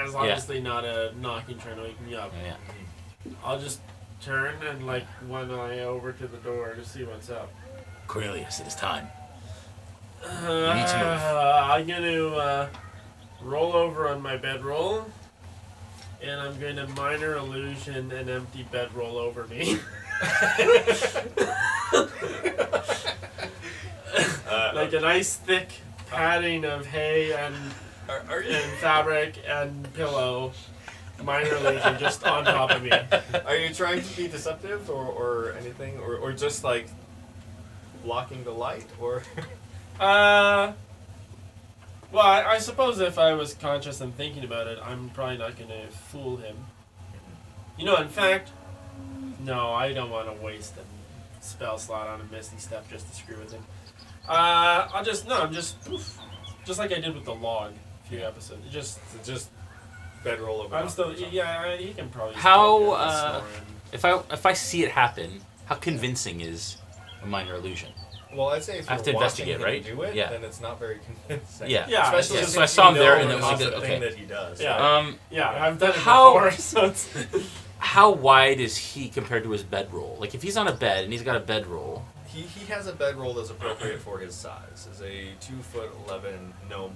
S5: is obviously not a knocking trying to wake me up.
S3: Yeah.
S5: I'll just turn and like one eye over to the door to see what's up.
S3: Cornelius, it is time.
S5: I'm
S3: need to
S5: gonna roll over on my bedroll, and I'm going to minor illusion an empty bedroll over me. Like a nice thick padding of hay and fabric and pillow. Minor illusion just on top of me.
S2: Are you trying to be deceptive or anything, or just like blocking the light, or?
S5: Well, I suppose if I was conscious and thinking about it, I'm probably not going to fool him. You know, in fact, no, I don't want to waste a spell slot on a Misty Step just to screw with him. I'm just like I did with the log a few episodes. Just
S2: Bedroll over.
S5: I'm
S2: top
S5: still,
S2: or something.
S5: yeah, he can probably.
S3: How,
S5: still hear me snoring.
S3: If I see it happen, how convincing is a minor illusion?
S2: Well, I'd say if
S3: I
S2: you're
S3: have to
S2: watching
S3: investigate,
S2: him
S3: right?
S2: do it,
S3: Yeah.
S2: then it's not very convincing.
S3: Yeah.
S5: Yeah,
S2: Especially
S5: yeah.
S2: since
S3: So I saw him
S2: you
S3: there
S2: know
S3: and then
S2: it's
S3: was
S2: the
S3: like,
S2: thing
S3: okay.
S2: that he does.
S5: Yeah. Yeah, I've done it
S3: How-
S5: before, so it's.
S3: How wide is he compared to his bedroll? Like, if he's on a bed and he's got a bedroll,
S2: He has a bedroll that's appropriate for his size. Is a 2'11" gnome.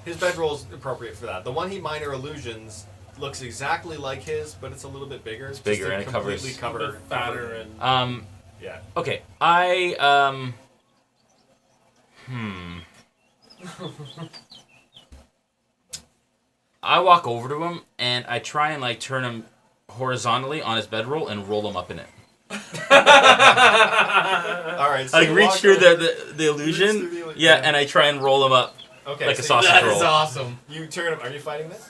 S2: His bedroll is appropriate for that. The one he minor illusions looks exactly like his, but it's a little bit bigger. It's
S3: bigger
S2: just
S3: and it covers-
S2: completely cover
S5: fatter and.
S2: Yeah.
S3: okay, I walk over to him and I try and like turn him horizontally on his bedroll and roll him up in it.
S2: All right. So
S3: I
S2: you
S3: reach
S2: walk
S3: through
S2: over-
S3: the illusion,
S2: through the-
S3: yeah,
S2: yeah.
S3: and I try and roll him up
S2: Okay.
S3: like a
S2: so you-
S3: sausage
S4: That
S3: roll.
S4: is awesome.
S2: You turn him. Are you fighting this?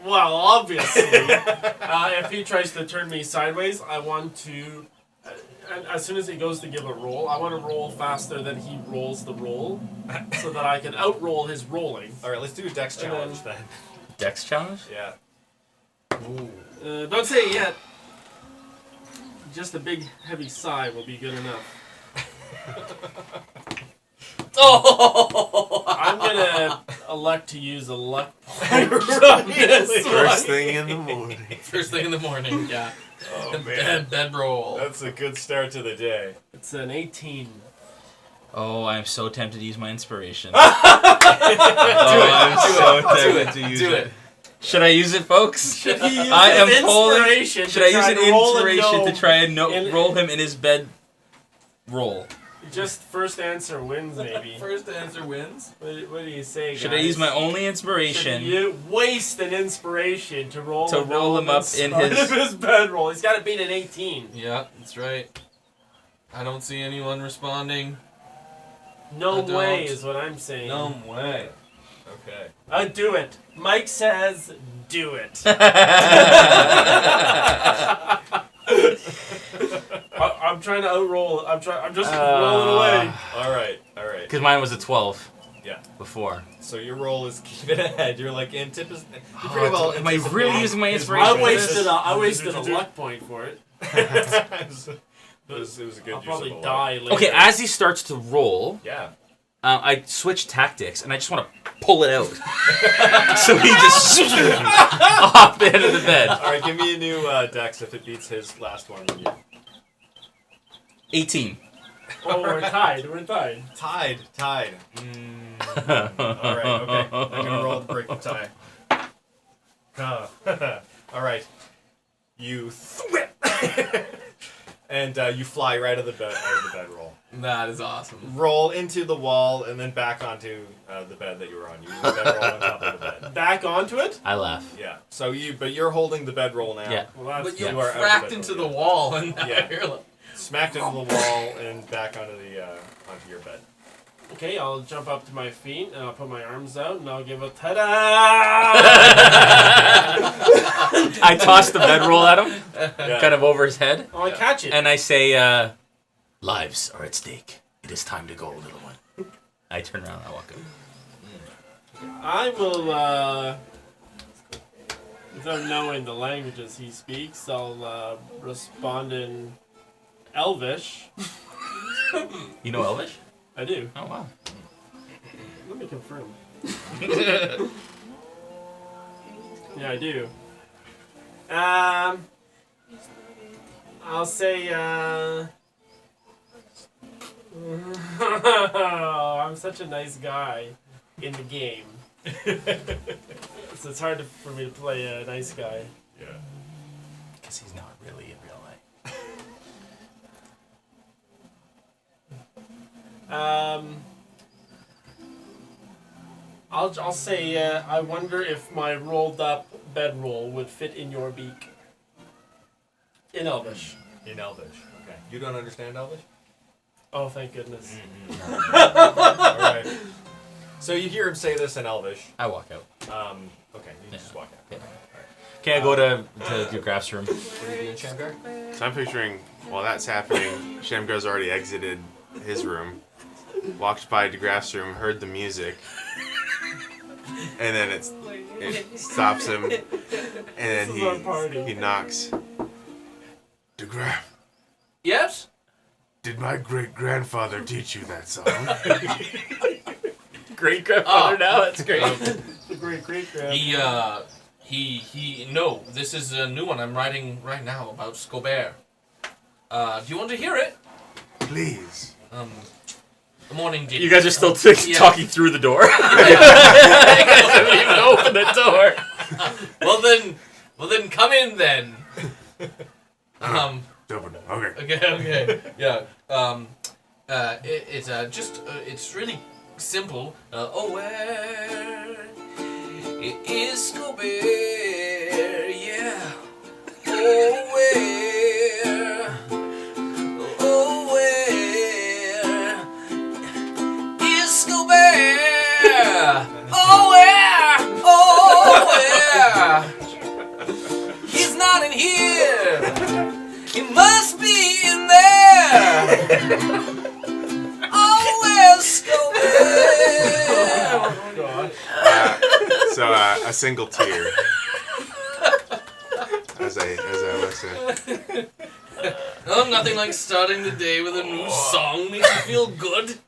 S5: Well, obviously, if he tries to turn me sideways, I want to. And as soon as he goes to give a roll, I want to roll faster than he rolls the roll, so that I can outroll his rolling.
S2: All right. Let's do a dex
S5: And
S2: challenge then.
S3: Dex challenge?
S2: Yeah.
S5: Don't say it yet. Just a big, heavy sigh will be good enough.
S4: Oh!
S5: I'm gonna elect to use a luck point on this
S6: First
S5: one.
S6: thing in the morning.
S4: First thing in the morning, yeah.
S2: Oh man.
S4: Bed roll.
S2: That's a good start to the day.
S5: It's an 18.
S3: Oh, I'm so tempted to use my inspiration. I'm so tempted to use
S4: Do
S3: it.
S4: it.
S3: Should I use it, folks?
S5: Should he use
S3: I am
S5: his
S3: pulling.
S5: inspiration
S3: Should
S5: to
S3: I use
S5: try
S3: an
S5: to roll a
S3: inspiration to
S5: gnome
S3: try and
S5: in-
S3: roll him in his bed roll?
S5: Just first answer wins, maybe.
S4: First answer wins.
S5: What do you say,
S3: Should
S5: guys?
S3: I use my only
S5: Should
S3: inspiration?
S5: you waste an inspiration to roll
S3: To
S5: a
S3: roll him
S5: gnome
S3: up in
S5: inside
S3: his-
S5: of his bedroll? He's got to beat an 18.
S4: Yeah, that's right. I don't see anyone responding.
S5: No
S4: I don't.
S5: way is what I'm saying.
S4: No way.
S2: Okay.
S5: Do it. Mike says, do it. I'm trying to outroll. I'm just rolling away.
S2: All right. All right.
S3: Because mine was a 12
S2: Yeah.
S3: before.
S2: So your roll is keeping ahead. You're like You're pretty well.
S3: Am I really
S2: anticipating
S3: using my
S2: his
S3: inspiration
S5: I
S3: for
S5: wasted
S3: this?
S5: I wasted a luck point for it.
S2: it was a good
S5: I'll
S2: use
S5: probably
S2: of a luck.
S5: die later.
S3: Okay, as he starts to roll,
S2: Yeah.
S3: I switch tactics, and I just want to pull it out. So he just off the end of the bed.
S2: All right, give me a new dex if it beats his last one.
S3: 18.
S5: Oh, we're tied. We're tied.
S2: Tied. All right, okay. I'm gonna roll to break the tie. All right, you and you fly right out of the bedroll.
S4: That is awesome.
S2: Roll into the wall and then back onto the bed that you were on. You use the bedroll on top of the bed.
S5: Back onto it?
S3: I laugh.
S2: Yeah. So you're holding the bedroll now.
S3: Yeah.
S5: Well, that's
S4: But you
S2: You are out of the
S4: cracked
S2: bedroll,
S4: into
S2: yeah.
S4: the wall and now
S2: Yeah.
S4: you're like,
S2: Smacked into the wall and back onto your bed.
S5: okay. I'll jump up to my feet and I'll put my arms out and I'll give a ta-da!
S3: I toss the bedroll at him,
S2: Yeah.
S3: kind of over his head,
S5: Oh, I catch it.
S3: and I say, lives are at stake. It is time to go, little one. I turn around and I walk out.
S5: I will, without knowing the languages he speaks, I'll respond in Elvish.
S3: You know Elvish?
S5: I do.
S3: Oh, wow.
S5: Let me confirm. Yeah, I do. I'll say, I'm such a nice guy in the game. So it's hard for me to play a nice guy.
S2: Yeah.
S3: Because he's not really in real life.
S5: I'll say, I wonder if my rolled up bedroll would fit in your beak. In Elvish.
S2: In Elvish. Okay. You don't understand Elvish?
S5: Oh, thank goodness.
S2: All right. So you hear him say this in Elvish.
S3: I walk out.
S2: Okay, you just walk out.
S3: Yeah. Okay, I go to your Graf's room.
S2: What are you doing, Shamgar?
S6: So I'm picturing while that's happening, Shamgar's already exited his room, walked by DeGraff's room, heard the music, and then it stops him, and then
S5: This is our party.
S6: he knocks. DeGraff,
S4: yes?
S6: did my great-grandfather teach you that song?
S3: Great grandfather
S4: Oh.
S3: now? That's great.
S5: The great grand.
S4: No, this is a new one I'm writing right now about Scobert. Do you want to hear it?
S6: Please.
S4: Good morning, Jimmy.
S3: You guys are still
S4: Yeah.
S3: talking through the door. You guys haven't even opened the door.
S4: Well then, come in then.
S6: Open. Okay.
S4: Okay. Yeah. It's really simple. Where it is Scobert, yeah. Where is Scobert? Where? He's not in here. He must be in there. Where's Scobert?
S6: So a single tear as I listen.
S4: Oh, nothing like starting the day with a new song. Makes you feel good.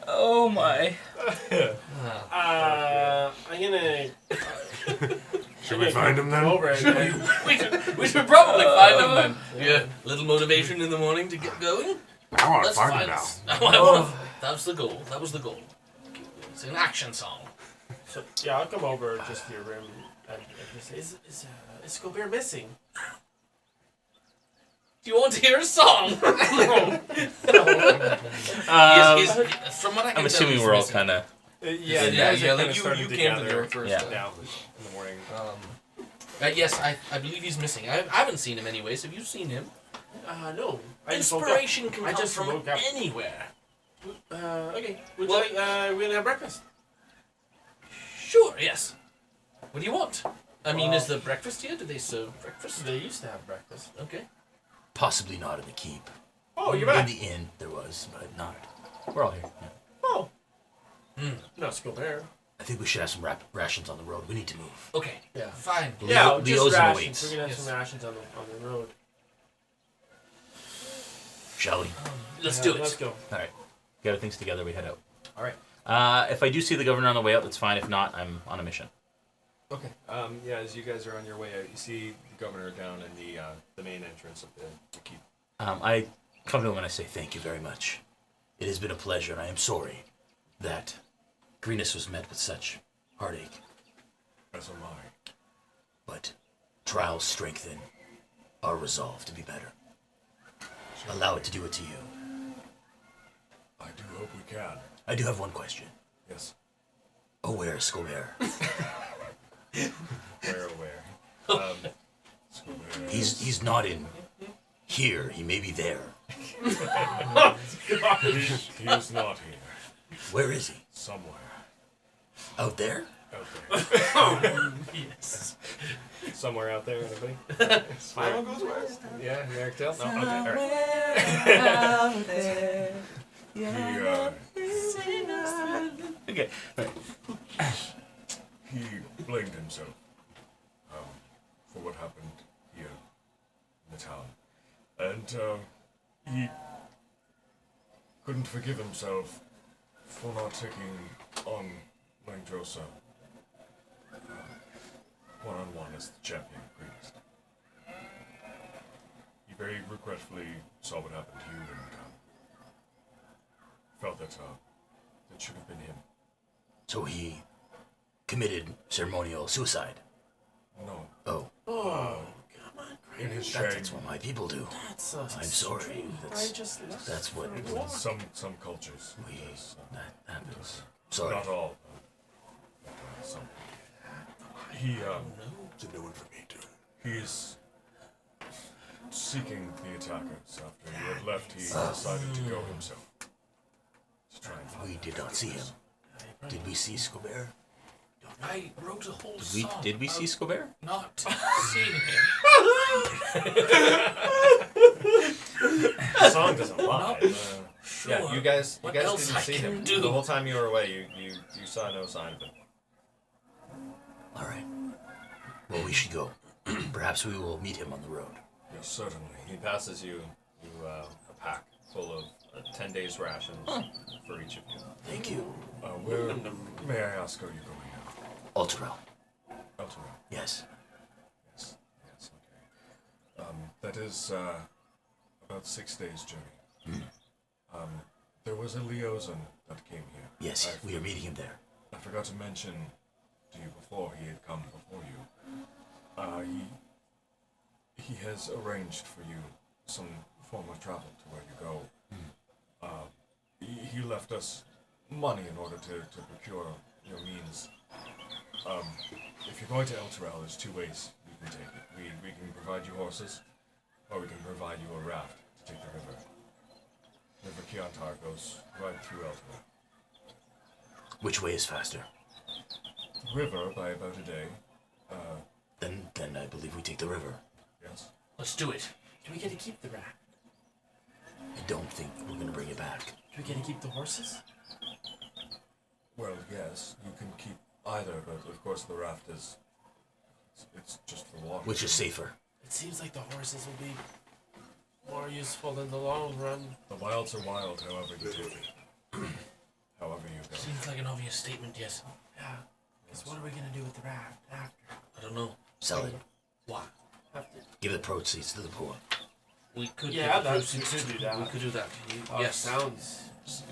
S3: Oh my.
S5: I'm gonna.
S6: Should we find him then?
S5: Come over and
S4: We should probably find him then. Yeah, little motivation in the morning to get going.
S6: I want to
S4: Let's
S6: find him
S4: find
S6: now.
S4: That was the goal. That was the goal. It's an action song.
S5: So, yeah, I'll come over just to your room and just say, is Scobert missing?
S4: Do you want to hear a song? From what I can
S3: I'm assuming we're all kind of.
S2: Yeah,
S4: Yeah,
S2: you guys
S4: yeah,
S2: are kinda
S4: like you
S2: starting
S4: came to
S2: together
S4: the door first.
S3: Yeah.
S2: now in the morning.
S4: Yes, I believe he's missing. I haven't seen him anyways. Have you seen him?
S5: No. I just woke up.
S4: Inspiration can
S5: I
S4: come
S5: just
S4: from
S5: woke up.
S4: anywhere.
S5: Okay. Would
S4: Well-
S5: you like, we're gonna have breakfast.
S4: Sure, yes. What do you want? I mean, is the breakfast here? Do they serve breakfast?
S5: They used to have breakfast.
S4: Okay.
S9: Possibly not in the keep.
S5: Oh, you're
S9: In
S5: back.
S9: the inn, there was, but not.
S3: We're all here. Yeah.
S5: Oh. No, Scobert.
S9: I think we should have some rations on the road. We need to move.
S4: Okay.
S5: Yeah.
S4: Fine.
S5: Yeah,
S9: Leo's
S5: just
S9: in
S5: rations.
S9: awaits.
S5: We're gonna have
S4: Yes.
S5: some rations on the road.
S9: Shall we?
S4: Let's do
S5: Let's
S4: it.
S5: go.
S3: All right. get our things together, we head out.
S2: All right.
S3: If I do see the governor on the way out, that's fine. If not, I'm on a mission.
S2: Okay. Yeah, as you guys are on your way out, you see the governor down in the main entrance of the keep.
S9: I come to him and I say, thank you very much. It has been a pleasure, and I am sorry that Greenus was met with such heartache.
S8: As am I.
S9: But trials strengthen our resolve to be better. Allow it to do it to you.
S8: I do hope we can.
S9: I do have one question.
S8: Yes.
S9: Oh, where is Scobert?
S2: Where?
S9: He's not in here. He may be there.
S8: He is not here.
S9: Where is he?
S8: Somewhere.
S9: Out there?
S8: Out there.
S5: Yes.
S2: Somewhere out there, anybody?
S6: Final goes west.
S2: Yeah, Merrick Tail? No? Okay, all right.
S8: He,
S3: Okay.
S8: he blamed himself for what happened here in the town. And he couldn't forgive himself for not taking on Langdrosa one-on-one as the champion priest. He very regretfully saw what happened to you and felt that that should have been him.
S9: So he committed ceremonial suicide.
S8: No.
S9: Oh,
S5: Oh, come on,
S8: In his
S9: that's
S8: shame,
S9: what my people do.
S5: That's
S9: I'm sorry. That's what
S8: some cultures.
S9: we.
S8: Yes,
S9: That happens. Sorry.
S8: not all. But, some. He
S6: It's a new one for me too.
S8: he's seeking the attackers. After he had left, he decided to go himself. To try and find
S9: We did not see him. Did we see Scobert?
S4: I wrote a whole song.
S3: Did we see Scobert?
S4: Not seeing him.
S2: The song doesn't lie.
S4: Sure.
S2: Yeah, you guys
S4: What
S2: didn't
S4: else I
S2: see
S4: can
S2: him.
S4: do?
S2: The whole time you were away, you saw no sign of him.
S9: All right. Well, we should go. Perhaps we will meet him on the road.
S8: Yes, certainly.
S2: He passes you a pack full of 10 days rations for each of you.
S9: Thank you.
S8: Where, may I ask, are you going now?
S9: Alterel.
S8: Elsewhere.
S9: Yes.
S8: Yes, yes, okay. That is about 6 days' journey. There was a Leosin that came here.
S9: Yes, we are meeting him there.
S8: I forgot to mention to you before he had come before you. He has arranged for you some form of travel to where you go. He left us money in order to procure your means. If you're going to Elturel, there's two ways you can take it. We can provide you horses, or we can provide you a raft to take the river. River Kiantar goes right through Elturel.
S9: Which way is faster?
S8: River by about a day.
S9: Then I believe we take the river.
S8: Yes.
S4: Let's do it.
S5: Do we get to keep the raft?
S9: I don't think we're gonna bring it back.
S5: Do we get to keep the horses?
S8: Well, yes, you can keep either, but of course the raft is. It's just for water.
S9: Which is safer?
S5: It seems like the horses will be more useful in the long run.
S8: The wilds are wild, however you take it. However you go.
S4: Seems like an obvious statement, yes.
S5: Yeah. Because what are we gonna do with the raft after?
S4: I don't know.
S9: Sell it.
S4: Why?
S5: After.
S9: Give the proceeds to the poor.
S4: We could
S5: Yeah,
S4: give the
S5: that's- we
S4: proceeds
S5: could
S4: to-
S5: do that.
S4: We could do that.
S5: Oh,
S4: Yes.
S5: Sounds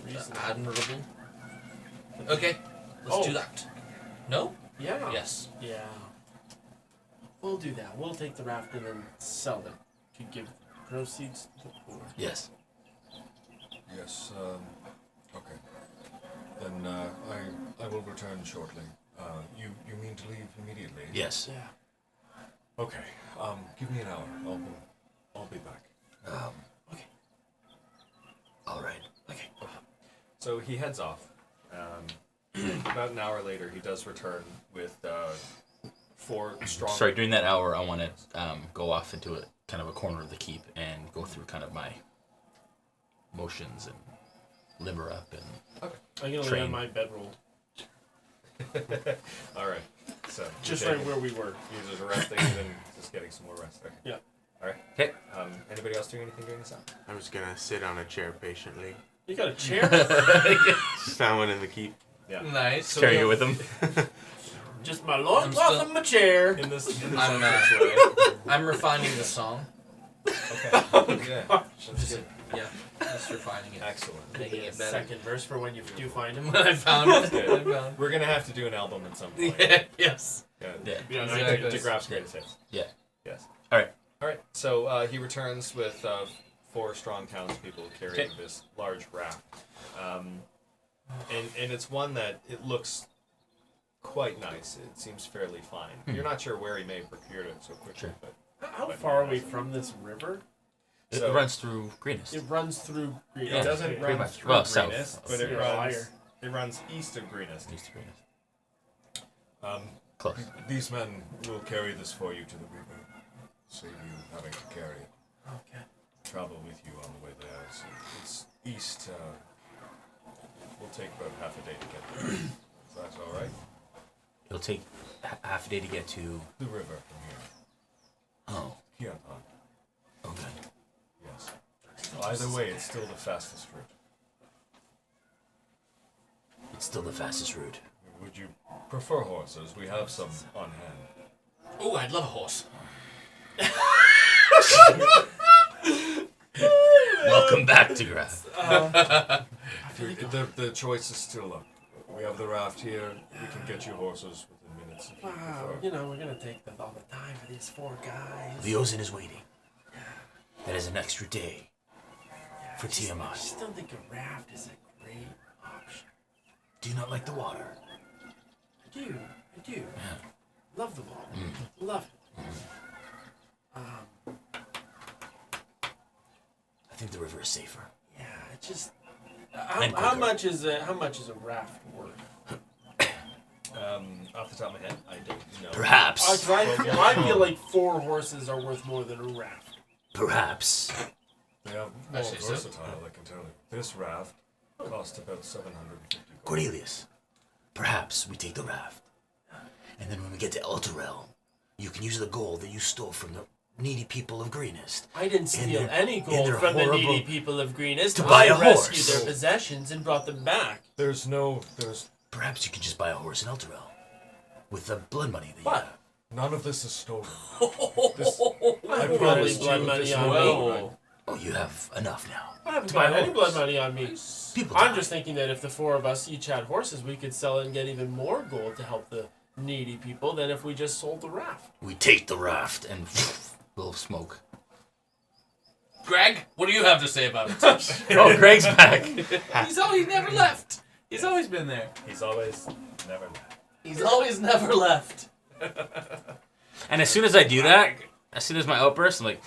S5: reasonable.
S4: Admirable. Okay, let's
S5: Oh.
S4: do that. No?
S5: Yeah.
S4: Yes.
S5: Yeah. We'll do that. We'll take the raft and then sell it to give proceeds to the poor.
S9: Yes.
S8: Yes, okay. Then I will return shortly. You mean to leave immediately?
S9: Yes.
S5: Yeah.
S8: Okay. Give me an hour. I'll be back.
S5: Okay.
S9: All right.
S5: Okay.
S2: So he heads off. About an hour later, he does return with 4 strong.
S3: Sorry, during that hour, I want to go off into a kind of a corner of the keep and go through kind of my motions and limber up and
S5: I'm gonna lay
S3: Train.
S5: on my bedroll.
S2: All right. So
S5: Just
S2: you're
S5: right where we were.
S2: You're just resting and then just getting some more rest. Okay.
S5: Yeah.
S2: All right.
S3: Okay.
S2: Anybody else doing anything during this time?
S6: I'm just gonna sit on a chair patiently
S5: You got a chair?
S6: Found one in the keep.
S2: Yeah.
S4: Nice.
S2: So
S3: Carrying it
S2: you'll-
S3: with him.
S5: Just my loincloth
S4: still-
S5: and my chair.
S2: In this
S4: I'm,
S2: entryway.
S4: I'm refining the song.
S2: Okay. Yeah. That's good.
S4: Yeah, just refining it.
S2: Excellent.
S4: Making it better.
S5: Second verse for when you do find him.
S4: When I found it.
S2: Good.
S4: I found
S2: We're gonna have to do an album at some point.
S4: it. Yes.
S2: Yeah.
S3: Yeah.
S4: Exactly.
S2: To Graf's greatest hits.
S3: Yeah.
S2: Yes.
S3: All right.
S2: All right. So he returns with 4 strong townspeople carrying this large raft, and it's one that it looks quite nice. It seems fairly fine. You're not sure where he may have procured it so quickly,
S3: Sure.
S2: but
S5: How far are we from this river?
S3: It
S2: So-
S3: runs through Greenest.
S5: It runs through.
S2: it
S3: Yeah,
S2: doesn't
S3: pretty
S2: run
S3: much.
S2: through
S3: Well, south.
S2: Greenest, but it
S5: Yeah,
S2: runs.
S5: higher.
S2: It runs east of Greenest.
S3: East of Greenest.
S8: Um,
S3: Close.
S8: these men will carry this for you to the river. Save you having to carry it.
S5: Okay.
S8: Travel with you on the way there. It's east. Will take about half a day to get there. If that's all right.
S3: It'll take half a day to get to.
S8: The river from here.
S3: Oh.
S8: Kianpan.
S3: Okay.
S8: Yes. Either way, it's still the fastest route.
S3: It's still the fastest route.
S8: Would you prefer horses? We have some on hand.
S4: Oh, I'd love a horse.
S3: Welcome back to Graf.
S8: The choice is still up. We have the raft here. We can get you horses within minutes if you
S5: Wow.
S8: prefer.
S5: You know, we're gonna take all the time for these 4 guys.
S3: Leosin is waiting. That is an extra day for
S5: I
S3: Tiamat.
S5: just don't think a raft is a great option.
S3: Do you not like the water?
S5: I do.
S3: Yeah.
S5: Love the water. Love it.
S3: I think the river is safer.
S5: Yeah, it just.
S3: And
S5: How
S3: quicker.
S5: much is a raft worth?
S2: Off the top of my head, I don't know.
S3: Perhaps.
S5: I feel like 4 horses are worth more than a raft.
S3: Perhaps.
S8: They are more
S4: Actually, so-
S8: versatile, I can tell you. This raft cost about 750 gold.
S3: Cornelius, perhaps we take the raft. And then when we get to Elturel, you can use the gold that you stole from the needy people of Greenest.
S5: I didn't steal
S3: their-
S5: any
S3: in
S5: gold
S3: their
S5: from the
S3: horrible-
S5: needy people of Greenest.
S3: to buy a
S5: I rescued
S3: horse.
S5: their possessions and brought them back.
S8: There's
S3: Perhaps you could just buy a horse in Elturel. With the blood money that you
S5: What?
S3: have.
S8: none of this is stolen.
S5: I haven't got any
S8: promised
S5: blood
S8: you
S5: money
S8: this
S5: on
S8: will-
S5: me.
S3: Oh, you have enough now.
S5: I haven't
S3: To buy
S5: got
S3: a
S5: any
S3: horse.
S5: blood money on me.
S3: People
S5: I'm
S3: die.
S5: just thinking that if the 4 of us each had horses, we could sell it and get even more gold to help the needy people than if we just sold the raft.
S3: We take the raft and we'll smoke.
S4: Greg, what do you have to say about it?
S3: Oh, Greg's back.
S4: He's never left. He's always been there.
S2: He's always never left.
S4: He's always never left.
S3: And as soon as I do that, as soon as my outburst, I'm like,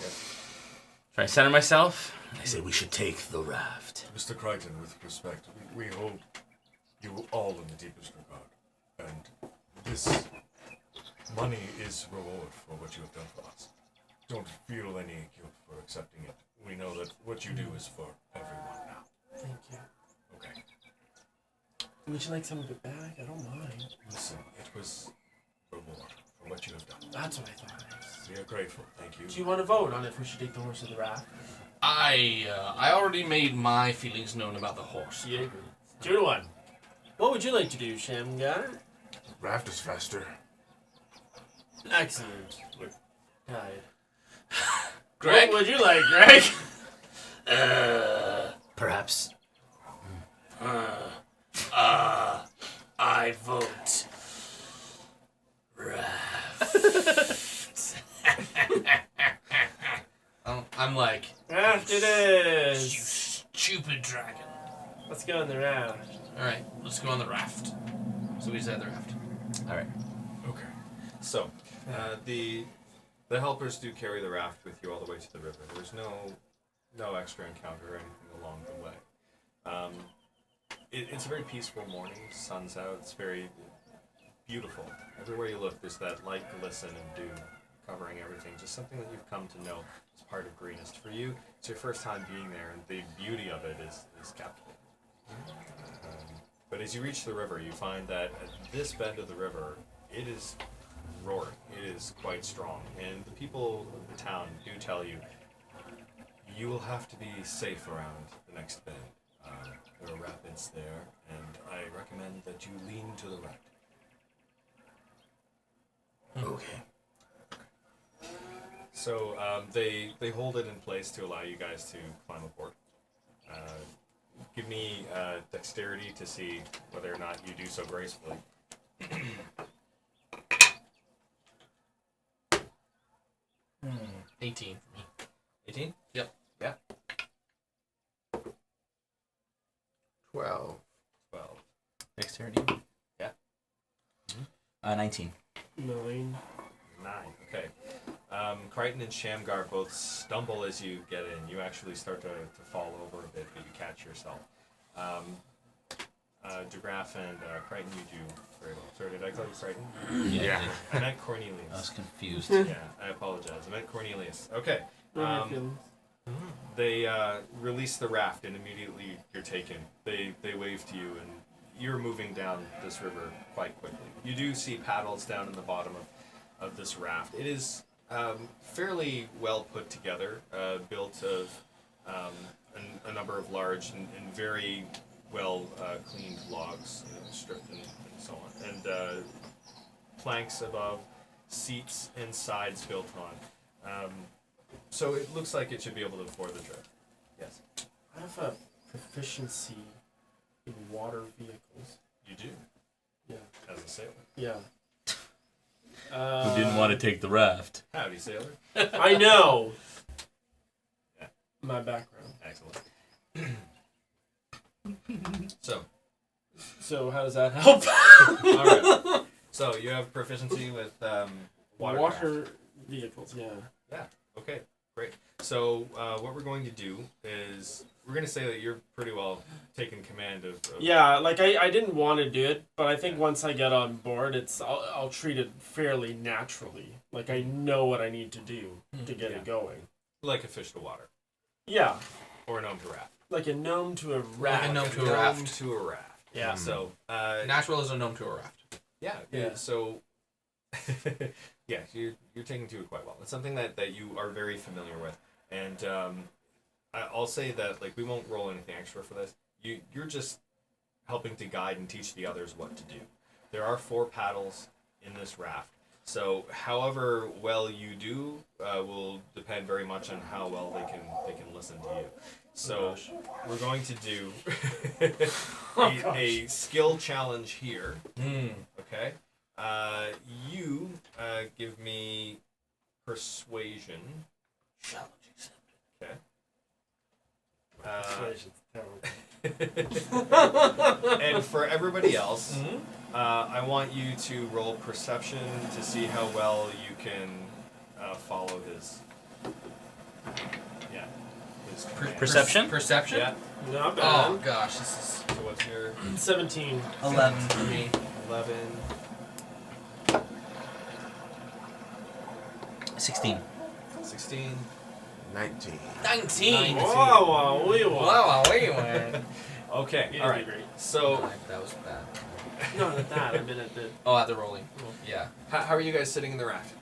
S3: try to center myself. I say we should take the raft.
S8: Mr. Crichton, with respect, we hold you all in the deepest regard. And this money is reward for what you have done for us. Don't feel any guilt for accepting it. We know that what you do is for everyone now.
S5: Thank you.
S8: Okay.
S5: Would you like some of it back? I don't mind.
S8: Listen, it was reward for what you have done.
S5: That's what I thought.
S8: We are grateful. Thank you.
S5: Do you want to vote on if we should take the horse or the raft?
S4: I already made my feelings known about the horse.
S5: Yeah, agree. 2-1. What would you like to do, Shamgar?
S6: Raft is faster.
S5: Excellent. We're tied.
S4: Greg,
S5: What would you like, Greg?
S3: Perhaps.
S4: I vote. I'm like,
S5: Raft it
S4: you
S5: is.
S4: stupid dragon.
S5: Let's go on the raft.
S4: All right, let's go on the raft. So we said the raft.
S3: All right.
S2: Okay. So, the helpers do carry the raft with you all the way to the river. There's no extra encounter or anything along the way. It's a very peaceful morning. Sun's out. It's very beautiful. Everywhere you look, there's that light glisten and dew covering everything. Just something that you've come to know as part of Greenest. For you, it's your first time being there, and the beauty of it is captivating. But as you reach the river, you find that at this bend of the river, it is roaring. It is quite strong. And the people of the town do tell you, you will have to be safe around the next bend.
S8: there are rapids there, and I recommend that you lean to the right.
S9: Okay.
S2: So they hold it in place to allow you guys to climb aboard. Give me dexterity to see whether or not you do so gracefully.
S4: 18 for me.
S2: 18?
S4: Yep.
S2: Yeah.
S6: 12.
S2: 12.
S3: Dexterity.
S2: Yeah.
S3: 19.
S5: 9.
S2: 9. Okay. Crichton and Shamgar both stumble as you get in. You actually start to fall over a bit, but you catch yourself. DeGraff and Crichton, you do very well. Sorry, did I call you Crichton?
S6: Yeah.
S2: I meant Cornelius.
S3: I was confused.
S2: Yeah, I apologize. I meant Cornelius. Okay. They release the raft, and immediately you're taken. They wave to you, and you're moving down this river quite quickly. You do see paddles down in the bottom of this raft. It is fairly well put together, built of a number of large and very well cleaned logs, stripped and so on, and planks above, seats and sides built on. So it looks like it should be able to afford the trip. Yes.
S5: I have a proficiency in water vehicles.
S2: You do,
S5: Yeah.
S2: as a sailor.
S5: Yeah.
S3: Who didn't want to take the raft?
S2: Howdy, sailor.
S5: I know.
S2: Yeah.
S5: My background.
S2: Excellent. So,
S5: So how does that help?
S2: all right. So you have proficiency with watercraft.
S5: vehicles. Yeah.
S2: Yeah. Okay. Great. So what we're going to do is we're going to say that you're pretty well taking command of
S5: Yeah, like I didn't want to do it, but I think once I get on board, I'll treat it fairly naturally. Like I know what I need to do to get it going.
S2: like a fish to water
S5: Yeah,
S2: or a gnome to raft.
S5: like a gnome to a raft.
S4: Like a gnome to a
S2: Gnome
S4: raft.
S2: to a raft.
S5: Yeah.
S2: So
S4: Natural as a gnome to a raft.
S2: yeah.
S5: Yeah.
S2: So yeah, you're taking to it quite well. It's something that you are very familiar with, and I'll say that like we won't roll anything extra for this. You're just helping to guide and teach the others what to do. There are 4 paddles in this raft, so however well you do will depend very much on how well they can listen to you. So we're going to do a skill challenge here. Okay. You give me persuasion.
S4: Challenge accepted.
S2: Okay.
S5: Persuasion's terrible.
S2: And for everybody else, I want you to roll perception to see how well you can follow his. Yeah. His command.
S3: Perception?
S4: Perception?
S2: Yeah.
S5: Not bad.
S4: Oh gosh, this is
S2: So what's your
S5: 17.
S4: 11 for me.
S2: 11?
S3: 16.
S2: 16?
S6: 19.
S4: 19.
S5: Wow,
S4: Wow, wait, wait.
S2: Okay.
S5: You
S2: All
S5: did
S2: right.
S5: great.
S2: So
S4: That was bad.
S5: No, not that. I meant at the.
S4: Oh, at the rolling. Yeah.
S2: how are you guys sitting in the raft?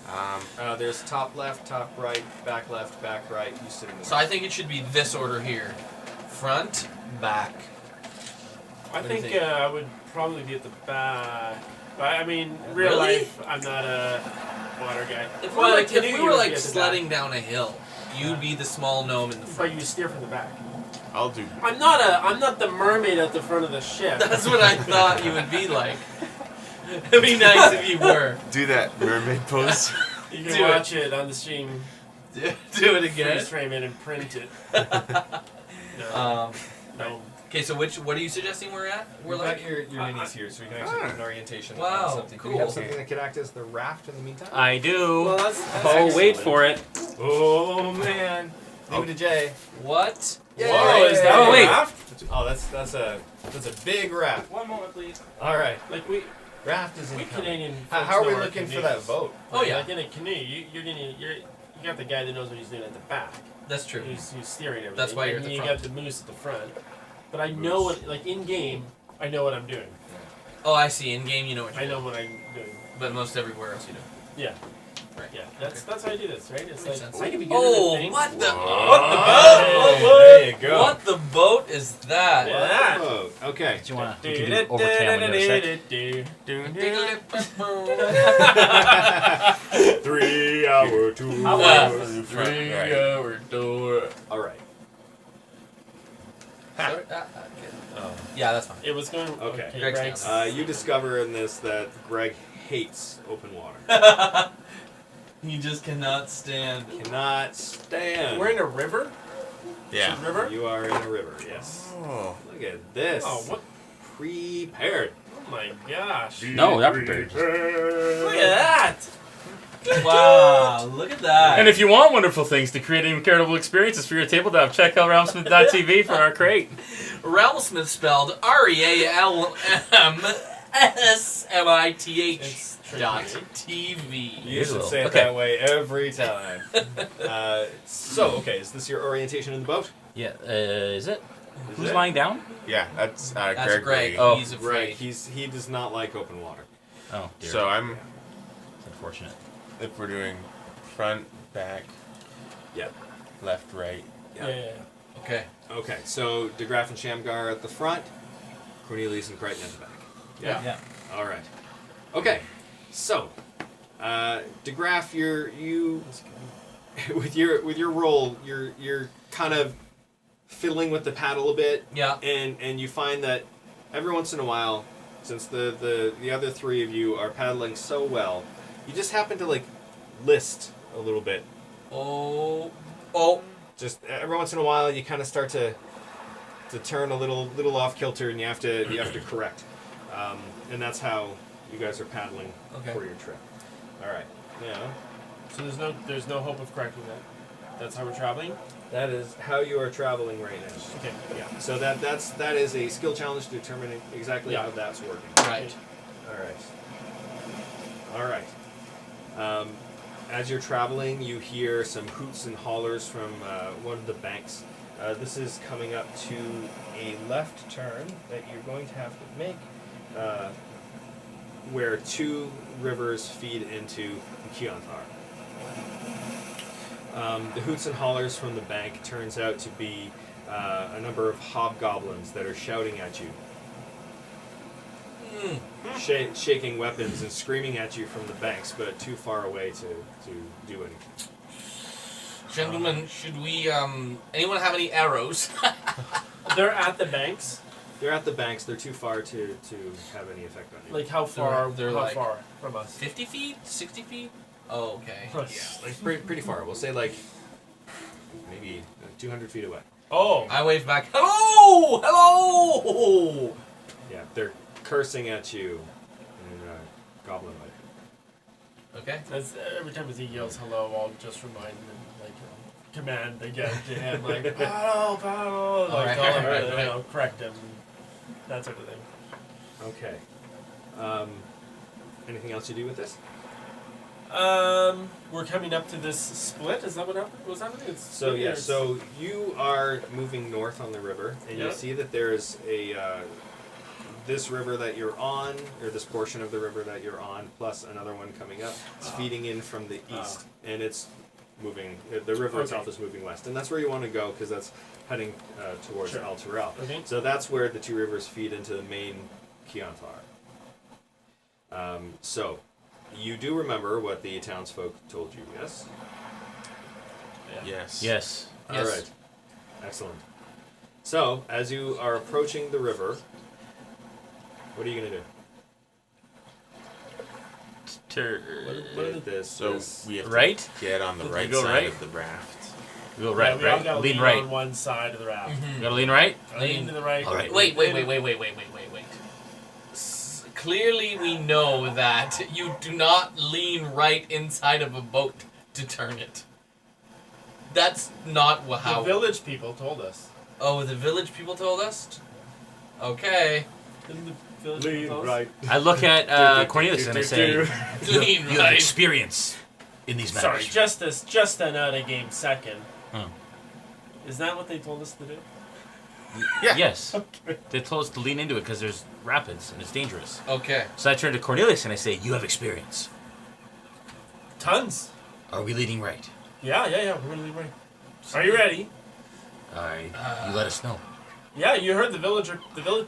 S6: Um,
S2: There's top left, top right, back left, back right. You sitting in the
S4: So I think it should be this order here. Front, back.
S5: I
S2: do you
S5: think
S2: think?
S5: I would probably be at the back. But I mean, real
S4: Really?
S5: life, I'm not a water guy.
S4: If
S5: Well,
S4: we
S5: a canoe,
S4: were
S5: you would be
S4: like
S5: at the
S4: sledding down a hill, you'd be the small gnome in the
S5: But
S4: front.
S5: you steer from the back.
S6: I'll do.
S5: I'm not the mermaid at the front of the ship.
S4: That's what I thought you would be like. It'd be nice if you were.
S6: Do that mermaid pose.
S5: You can
S4: Do it.
S5: watch it on the stream,
S4: Do it again.
S5: freeze frame it, and print it. No.
S4: Okay, so what are you suggesting we're at? We're
S2: We've
S4: like
S2: got your minis here, so we can actually get an orientation
S4: Wow,
S2: on something. Do we have
S4: cool.
S2: something that could act as the raft in the meantime?
S3: I do.
S5: Well, that's
S3: Oh, wait
S5: excellent.
S3: for it.
S2: Oh man! Leave it to Jay.
S4: what?
S5: Whoa, is that
S3: Oh,
S5: a
S3: wait.
S5: raft?
S2: Oh, that's a big raft.
S5: One moment, please.
S2: All right,
S5: Like we
S2: raft is in.
S5: Canadian.
S2: How
S5: folks
S2: are we
S5: know our
S2: looking for
S5: canoes.
S2: that boat?
S4: Oh yeah,
S5: Like in a canoe, you got the guy that knows what he's doing at the back.
S4: that's true.
S5: Who's steering everything.
S4: That's why you're
S5: and
S4: at the
S5: you
S4: front.
S5: got the moose at the front. But I know what, like in game, I know what I'm doing.
S4: Oh, I see. In game, you know what
S5: I
S4: you're
S5: know
S4: doing.
S5: what I'm doing.
S4: But most everywhere else, you don't.
S5: Yeah.
S4: Right.
S5: Yeah, that's how I do this, right? It's
S4: Makes
S5: like
S4: sense.
S5: I can be good
S4: Oh,
S5: at things.
S4: what the?
S2: There you go.
S4: What the boat is that?
S5: Yeah.
S2: Oh, okay.
S3: Do you want to? You can do overcam when you're set.
S8: 3 hour tour.
S3: Right.
S4: 3 hour tour.
S2: All right.
S4: Sorry? Yeah, that's fine.
S5: It was going.
S2: Okay.
S4: Greg's
S5: Greg's.
S4: down.
S2: You discover in this that Greg hates open water.
S4: He just cannot stand.
S2: Cannot stand.
S5: We're in a river.
S6: Yeah.
S5: It's a river.
S2: You are in a river, yes.
S6: Oh.
S2: Look at this.
S5: Oh, what?
S2: Prepared.
S5: Oh my gosh!
S3: No, not prepared.
S5: Look at that!
S4: Wow, look at that.
S3: And if you want wonderful things to create incredible experiences for your tabletop, check out realmsmith.tv for our crate.
S4: Realmsmith spelled REALMSMITH
S5: It's
S4: dot
S5: tricky.
S4: TV.
S2: You should
S3: will.
S2: say it
S3: Okay.
S2: that way every time. Okay, is this your orientation in the boat?
S3: Yeah, is it?
S2: Is
S3: Who's
S2: it?
S3: lying down?
S6: Yeah, that's
S4: That's Greg.
S3: Oh.
S4: He's
S2: Right,
S4: afraid.
S2: he does not like open water.
S3: Oh, dear.
S6: So I'm,
S3: It's unfortunate.
S6: if we're doing front, back,
S2: Yep.
S6: left, right.
S5: Yeah.
S4: Okay.
S2: Okay, so DeGraff and Shamgar at the front, Cornelius and Crichton at the back.
S4: Yeah.
S2: All right. Okay, so DeGraff, you with your role, you're kind of fiddling with the paddle a bit.
S4: Yeah.
S2: And you find that every once in a while, since the other three of you are paddling so well, you just happen to like list a little bit.
S4: Oh.
S2: Just every once in a while, you kind of start to turn a little off kilter, and you have to correct. And that's how you guys are paddling
S4: Okay.
S2: for your trip. All right. Yeah.
S5: So there's no hope of correcting that. That's how we're traveling.
S2: That is how you are traveling right now.
S5: Okay.
S2: Yeah. So that is a skill challenge to determine exactly
S5: Yeah.
S2: how that's working.
S4: Right.
S2: All right. As you're traveling, you hear some hoots and hollers from one of the banks. This is coming up to a left turn that you're going to have to make, where two rivers feed into Keontar. The hoots and hollers from the bank turns out to be a number of hobgoblins that are shouting at you. Shaking weapons and screaming at you from the banks, but too far away to do anything.
S4: Gentlemen, should we, anyone have any arrows?
S5: They're at the banks.
S2: They're at the banks. They're too far to have any effect on you.
S5: Like how far?
S4: They're
S5: how
S4: like-
S5: far from us?
S4: 50 feet? 60 feet? Oh, okay.
S2: Like pretty far. We'll say like maybe 200 feet away.
S5: Oh.
S4: I wave back, hello! Hello!
S2: Yeah, they're cursing at you in goblin like.
S4: Okay.
S5: That's, every time as he yells hello, I'll just remind him, like, command again to him, like, paddle, paddle, like,
S4: Alright,
S5: tell him,
S4: alright,
S5: you
S4: alright.
S5: know, correct him, that sort of thing.
S2: Okay. Anything else you do with this?
S5: We're coming up to this split. Is that what was happening? It's
S2: So
S5: splitting, or
S2: yeah,
S5: it's-
S2: so you are moving north on the river, and you
S5: Yep.
S2: see that there's a this river that you're on, or this portion of the river that you're on, plus another one coming up. It's feeding in from the east, and it's moving. The river
S5: Okay.
S2: itself is moving west, and that's where you want to go because that's heading towards
S5: Sure.
S2: Al Terrell.
S5: Okay.
S2: So that's where the two rivers feed into the main Keontar. So you do remember what the townsfolk told you, yes?
S6: Yes.
S3: Yes.
S2: All
S4: Yes.
S2: right. Excellent. So, as you are approaching the river, what are you going to do?
S6: So we have to
S3: Right?
S6: get on the
S3: You
S6: right
S3: go
S6: side
S3: right?
S6: of the raft.
S3: We go
S5: Right,
S3: right,
S5: we all
S3: right?
S5: gotta
S3: Lean
S5: lean
S3: right.
S5: on one side of the raft.
S3: You gotta lean right?
S5: Lean to the right.
S3: All right.
S4: Wait. Clearly we know that you do not lean right inside of a boat to turn it. That's not
S5: The
S4: how...
S5: village people told us.
S4: Oh, the village people told us? Okay.
S5: Didn't the village people tell us?
S3: I look at Cornelius and I say,
S4: Lean
S3: you have
S4: right.
S3: experience in these
S5: Sorry,
S3: matters.
S5: just an out of game second.
S3: Oh.
S5: Is that what they told us to do?
S6: Yeah.
S3: Yes. They told us to lean into it because there's rapids and it's dangerous.
S4: Okay.
S3: So I turn to Cornelius and I say, you have experience.
S5: Tons.
S9: Are we leading right?
S5: Yeah. We're gonna leave right. Are you ready?
S9: Alright, you let us know.
S5: Yeah, you heard the village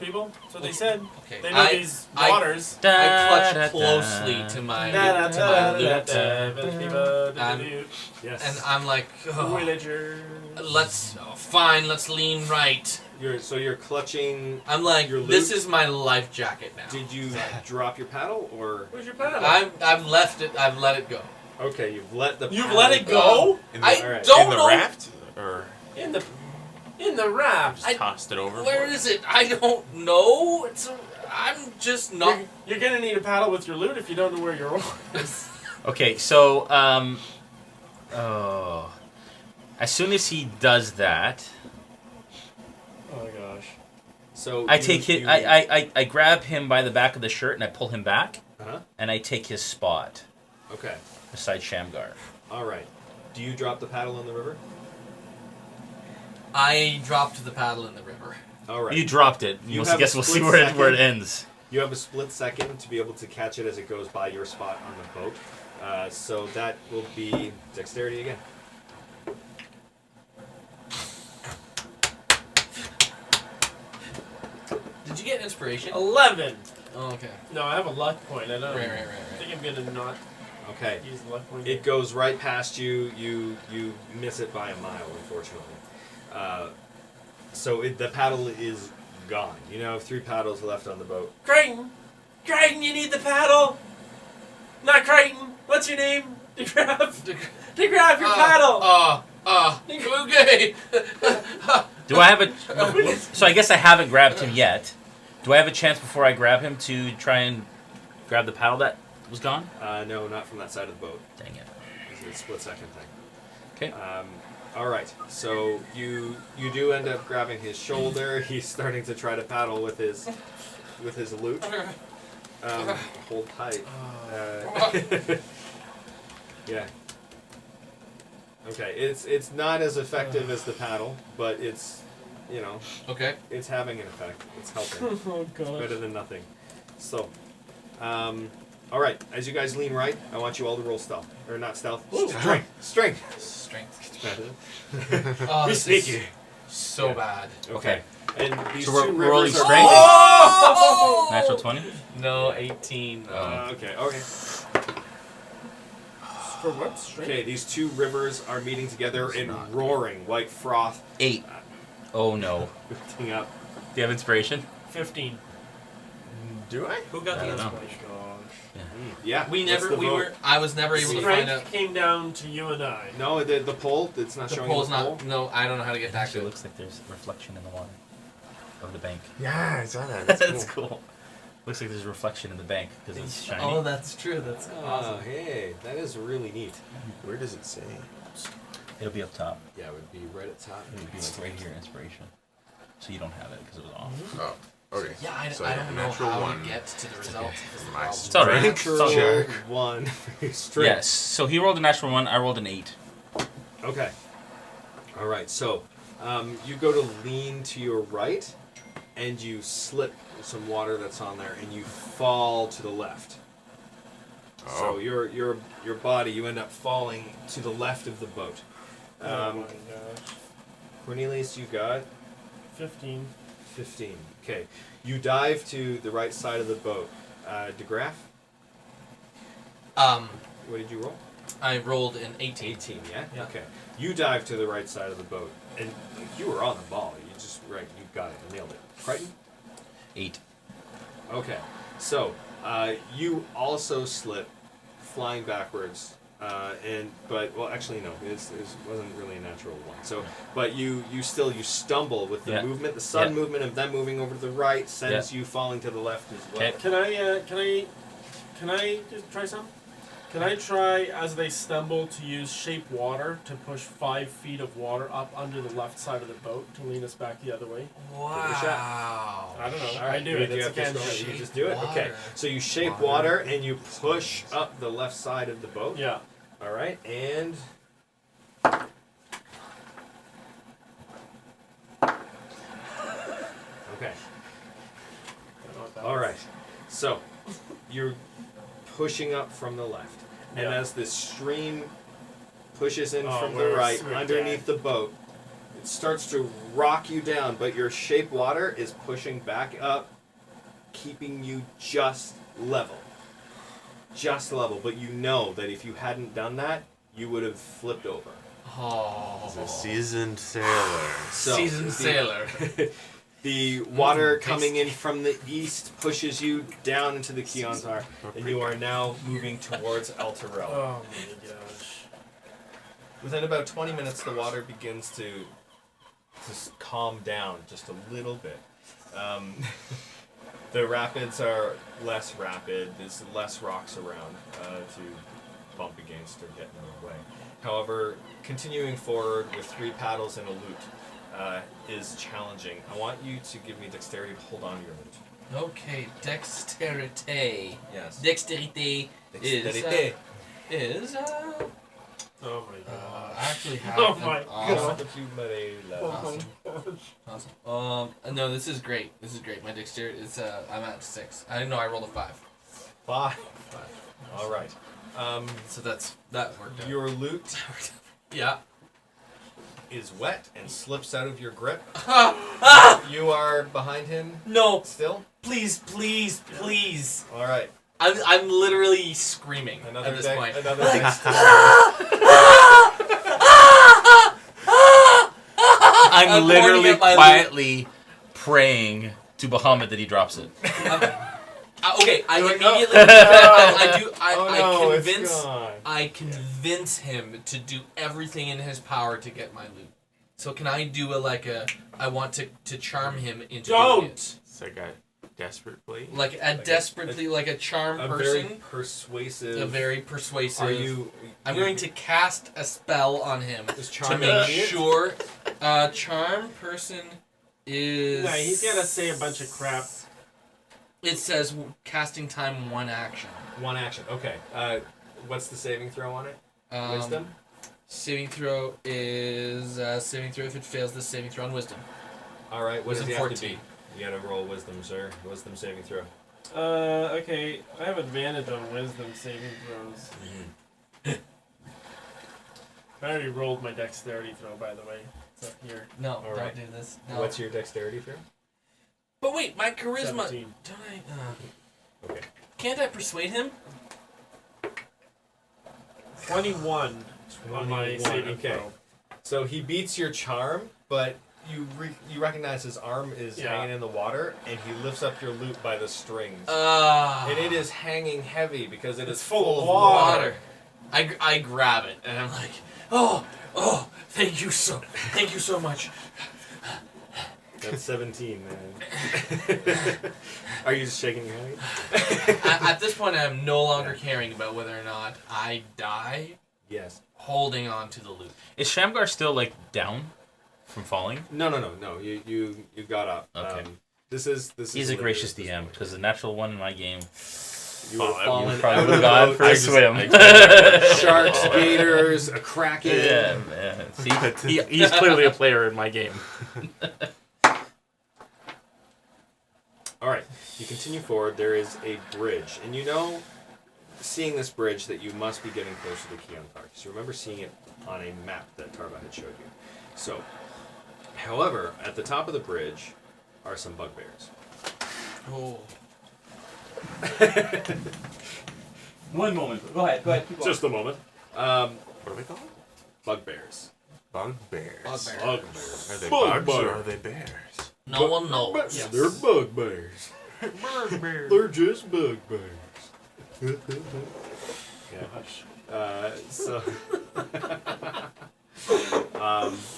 S5: people. That's what they said.
S4: Okay.
S5: They know these waters.
S4: I clutch closely to my loot.
S2: Yes.
S4: And I'm like, oh,
S5: Villagers.
S4: let's lean right.
S2: You're clutching.
S4: I'm like,
S2: Your loot?
S4: this is my life jacket now.
S2: Did you drop your paddle or?
S5: Where's your paddle?
S4: I've left it. I've let it go.
S2: Okay, you've let the.
S5: You've
S2: paddle
S5: let it go?
S4: I
S2: alright.
S4: don't
S6: In the
S4: know.
S6: raft? Or
S5: In the raft.
S6: just tossed it over?
S4: Where is it? I don't know. I'm just not.
S5: You're gonna need a paddle with your loot if you don't know where your oar is.
S3: Okay, so as soon as he does that,
S5: Oh my gosh.
S2: So
S3: I take hit. I grab him by the back of the shirt and I pull him back,
S2: Uh-huh.
S3: and I take his spot
S2: Okay.
S3: beside Shamgar.
S2: All right. Do you drop the paddle in the river?
S4: I dropped the paddle in the river.
S2: All right.
S3: You dropped it.
S2: You
S3: I
S2: have
S3: guess
S2: a
S3: we'll see
S2: split
S3: where it
S2: second.
S3: ends.
S2: You have a split second to be able to catch it as it goes by your spot on the boat. So that will be dexterity again.
S4: Did you get inspiration?
S5: 11.
S4: Oh, okay.
S5: No, I have a luck point. I don't.
S4: Right.
S5: I think I'm gonna not
S2: Okay.
S5: use the luck point.
S2: It goes right past you. You miss it by a mile, unfortunately. So the paddle is gone. You now have 3 paddles left on the boat.
S5: Crichton, you need the paddle. Not Crichton. What's your name? DeGraff your paddle.
S4: Okay.
S3: Do I have a? So I guess I haven't grabbed him yet. Do I have a chance before I grab him to try and grab the paddle that was gone?
S2: No, not from that side of the boat.
S3: Dang it.
S2: It's a split second thing.
S3: Okay.
S2: All right. So you do end up grabbing his shoulder. He's starting to try to paddle with his loot. Hold tight. Yeah. Okay. It's not as effective as the paddle, but it's
S4: Okay.
S2: it's having an effect. It's helping.
S5: Oh god.
S2: Better than nothing. So, all right. As you guys lean right, I want you all to roll stealth, or not stealth. Strength.
S4: Strength. Oh, this
S2: sneaky.
S4: is so bad.
S2: Okay. And these
S3: So we're
S2: two
S3: rolling
S2: rivers are.
S3: strength?
S4: Oh!
S3: Natural 20?
S4: No, 18.
S2: Okay.
S5: For what? Strength?
S2: Okay. These two rivers are meeting together in roaring white froth,
S3: 8. Oh no.
S2: lifting up.
S3: Do you have inspiration?
S5: 15.
S6: Do I?
S5: Who got
S3: I
S5: the
S3: don't know.
S5: inspiration?
S2: Yeah.
S4: We
S2: what's
S4: never.
S2: the
S4: We
S2: vote?
S4: were. I was never able to find out.
S5: Strength came down to you and I.
S2: No, the poll. It's not
S4: The
S2: showing.
S4: poll's
S2: the poll.
S4: not. No, I don't know how to get
S3: It
S4: back
S3: actually
S4: to it.
S3: looks like there's a reflection in the water of the bank.
S6: Yeah, I saw that.
S3: That's cool. Looks like there's a reflection in the bank because it's shiny.
S4: Oh, that's true. That's
S2: Oh,
S4: awesome.
S2: hey, that is really neat.
S6: Where does it say?
S3: It'll be up top.
S2: Yeah, it would be right at top.
S3: It would be like right here, inspiration. So you don't have it because it was off.
S6: Oh, okay.
S4: Yeah, I
S6: So
S4: don't
S6: have
S4: know
S6: natural
S4: how
S6: one.
S4: to get to the result. is the
S6: My
S4: problem.
S3: It's all right.
S2: Natural
S3: It's all
S6: good.
S2: 1. Strength.
S3: Yes. So he rolled a natural 1. I rolled an 8.
S2: Okay. All right. So, you go to lean to your right, and you slip some water that's on there, and you fall to the left. So
S6: Oh.
S2: your body, you end up falling to the left of the boat.
S5: Oh my gosh.
S2: Cornelius, you got
S5: 15.
S2: 15. Okay. You dive to the right side of the boat. DeGraff, what did you roll?
S4: I rolled an 18.
S2: 18, yeah?
S4: Yeah.
S2: Okay. You dive to the right side of the boat, and you were on the ball. You just, you got it, nailed it. Crichton?
S3: 8.
S2: Okay. So, you also slip, flying backwards, actually no, it wasn't really a natural one. So, but you stumble with the
S3: Yeah.
S2: movement, the sudden
S3: Yeah.
S2: movement of them moving over to the right sends you falling to the left as well.
S3: Okay.
S5: Can I just try some? Can I try, as they stumble, to use shape water to push 5 feet of water up under the left side of the boat to lean us back the other way?
S4: Wow.
S5: I don't know.
S2: All right,
S5: I do it.
S2: You
S5: It's
S2: have to
S5: again.
S2: start- you
S4: shape
S2: can just do it. Okay.
S4: water.
S2: So you shape water and you push up the left side of the boat.
S5: Yeah.
S2: All right, and okay.
S5: I don't know what that
S2: All
S5: was.
S2: right. So you're pushing up from the left, and
S5: Yeah.
S2: as this stream pushes in from the
S5: we're
S2: right
S5: dead.
S2: underneath the boat, it starts to rock you down, but your shape water is pushing back up, keeping you just level. Just level, but you know that if you hadn't done that, you would have flipped over.
S6: He's a seasoned sailor.
S2: So,
S4: Seasoned sailor.
S2: The water coming in from the east pushes you down into the Keontar, and you are now moving towards El Terrell.
S5: Oh my gosh.
S2: Within about 20 minutes, the water begins to just calm down just a little bit. The rapids are less rapid. There's less rocks around to bump against or get in the way. However, continuing forward with 3 paddles and a lute is challenging. I want you to give me dexterity to hold on to your lute.
S4: Okay, dexterity.
S2: Yes.
S4: Dexterity
S2: Dexterity.
S4: is
S5: Oh my god.
S4: I actually have
S5: Oh
S4: an
S5: my
S4: awesome.
S5: God.
S4: Awesome. No, this is great. This is great. My dexterity is I'm at 6. I didn't know I rolled a 5.
S2: 5. All right.
S4: So that worked out.
S2: Your lute
S4: Yeah.
S2: is wet and slips out of your grip. You are behind him
S4: No,
S2: still?
S4: please, please, please.
S2: All right.
S4: I'm literally screaming
S2: Another
S4: at this
S2: deck,
S4: point.
S2: another dexterity.
S3: I'm
S4: I'm
S3: literally
S4: pointing at my
S3: quietly praying to Bahamut that he drops it.
S4: Okay, I
S2: You're like,
S4: immediately
S2: Oh no, it's
S4: convince
S2: gone.
S4: I convince him to do everything in his power to get my loot. So can I do I want to charm him into doing it.
S6: It's like a desperate plea.
S4: Like a desperately like a charm
S2: A
S4: person.
S2: very persuasive.
S4: A very persuasive.
S2: Are you?
S4: I'm going to cast a spell on him
S2: Is
S4: to
S2: charm
S4: make
S2: immediate?
S4: sure charm person is
S5: Yeah, he's gotta say a bunch of crap.
S4: It says casting time 1 action.
S2: One action. Okay. What's the saving throw on it? Wisdom.
S4: Saving throw is saving throw if it fails this saving throw on wisdom.
S2: All right. What
S4: Wisdom
S2: does he have to
S4: 14.
S2: be? You gotta roll wisdom, sir. Wisdom saving throw.
S5: Okay, I have advantage on wisdom saving throws. I already rolled my dexterity throw, by the way. It's up here.
S4: No,
S2: All right.
S4: don't do this. No.
S2: What's your dexterity throw?
S4: But wait, my charisma.
S5: 17.
S4: Don't I?
S2: Okay.
S4: Can't I persuade him?
S5: 21 on my
S2: 21,
S5: saving
S2: okay.
S5: throw.
S2: So he beats your charm, but you recognize his arm is
S5: Yeah.
S2: hanging in the water, and he lifts up your lute by the strings.
S4: And
S2: And it is hanging heavy because it is
S5: It's full of
S4: water. I grab it and I'm like, oh, thank you so much.
S2: That's 17, man. Are you just shaking your head?
S4: At this point, I am no longer caring about whether or not I die
S2: Yes.
S4: holding on to the loot.
S3: Is Shamgar still like down from falling?
S2: No. You got up.
S3: Okay.
S2: This is.
S3: He's a gracious DM because the natural one in my game.
S2: You would have
S3: You
S2: fallen
S3: probably
S2: out
S3: would
S2: of
S3: have
S2: the
S3: gone
S2: boat.
S3: for a swim.
S2: Sharks, gators, a kraken.
S3: Yeah, man. See, he's clearly a player in my game.
S2: All right, you continue forward. There is a bridge, and you know, seeing this bridge, that you must be getting closer to Keontar, because you remember seeing it on a map that Tarva had showed you. So, however, at the top of the bridge are some bugbears.
S4: Oh.
S3: One moment. Go ahead. Keep going.
S2: Just a moment.
S6: What are they called?
S2: Bugbears.
S6: Bugbears.
S2: Bugbears.
S6: Are they
S2: Bug
S6: bugs or
S2: bear.
S6: are they bears?
S4: No one knows.
S2: Yeah, they're bugbears.
S6: Bugbears.
S2: They're just bugbears. So,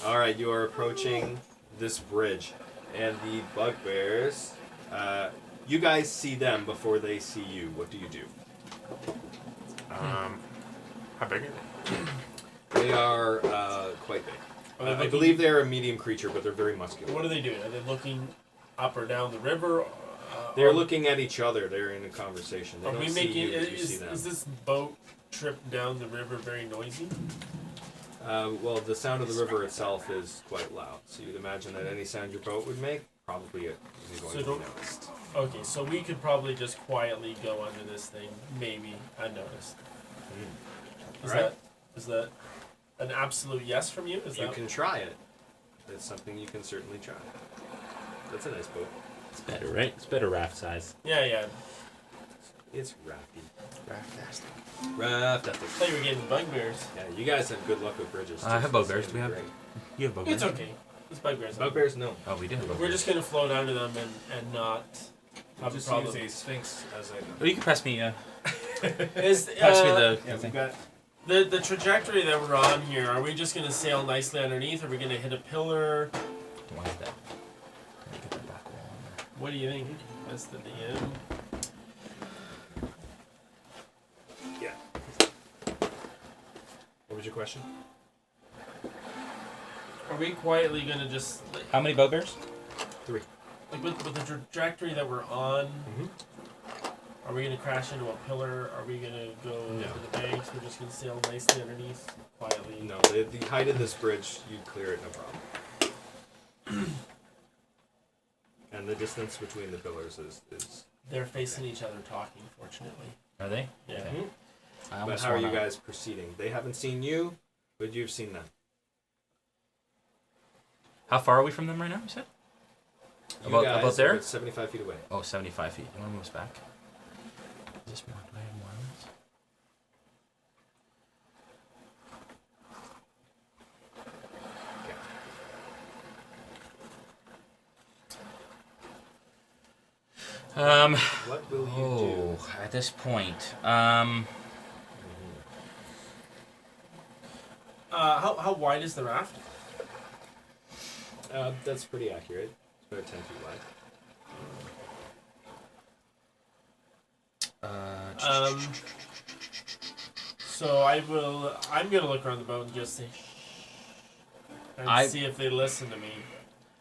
S2: all right, you are approaching this bridge, and the bugbears. You guys see them before they see you. What do you do?
S6: How big are they?
S2: They are quite big.
S5: Are they
S2: I
S5: looking-
S2: believe they're a medium creature, but they're very muscular.
S5: What are they doing? Are they looking up or down the river?
S2: They're looking at each other. They're in a conversation. They
S5: Are
S2: don't
S5: we
S2: see
S5: making?
S2: you, but you see them.
S5: Is this boat trip down the river very noisy?
S2: Well, the sound of the river itself is quite loud, so you'd imagine that any sound your boat would make probably is going
S5: So
S2: to be
S5: don't-
S2: noticed.
S5: Okay, so we could probably just quietly go under this thing, maybe unnoticed. Is that an absolute yes from you? Is
S2: You
S5: that
S2: can try it. It's something you can certainly try. That's a nice boat.
S3: It's better, right? It's better raft size.
S5: Yeah.
S2: It's rafty.
S6: Fantastic.
S2: Raft.
S5: I thought you were getting bugbears.
S2: Yeah, you guys have good luck with bridges.
S3: I have
S2: too, so
S3: bugbears.
S2: it's
S3: Do we
S2: gonna
S3: have?
S2: be great.
S3: You have bugbears.
S5: It's okay. It's bugbears.
S2: Bugbears? No.
S3: Oh, we do have
S5: We're
S3: bugbears.
S5: just gonna float under them and not have a
S8: Just
S5: problem.
S8: use a sphinx as a...
S3: Oh, you can pass me.
S5: Is
S3: Pass me the.
S8: Yeah,
S3: thing.
S8: we've got...
S5: the trajectory that we're on here? Are we just gonna sail nicely underneath? Are we gonna hit a pillar?
S3: Why is that? Let me get the back wall on there.
S5: What do you think? That's the DM.
S2: Yeah. What was your question?
S5: Are we quietly gonna just
S3: How many bugbears?
S2: 3.
S5: like with the trajectory that we're on? Are we gonna crash into a pillar? Are we gonna go
S2: No.
S5: to the banks? We're just gonna sail nicely underneath, quietly.
S2: No, the height of this bridge, you clear it, no problem. And the distance between the pillars is
S5: They're facing each other, talking. Fortunately.
S3: Are they?
S5: Yeah.
S3: Okay. I
S2: But
S3: almost
S2: how are you
S3: wanna-
S2: guys proceeding? They haven't seen you, but you've seen them.
S3: How far are we from them right now? You said.
S2: You
S3: About
S2: guys
S3: there?
S2: are 75 feet away.
S3: Oh, 75 feet. You want to move us back? Is this more? Do I have more islands?
S2: What will you do?
S3: At this point,
S5: How wide is the raft?
S2: That's pretty accurate. It's about 10 feet wide.
S5: So I'm gonna look around the boat and just say, and see if they listen to me.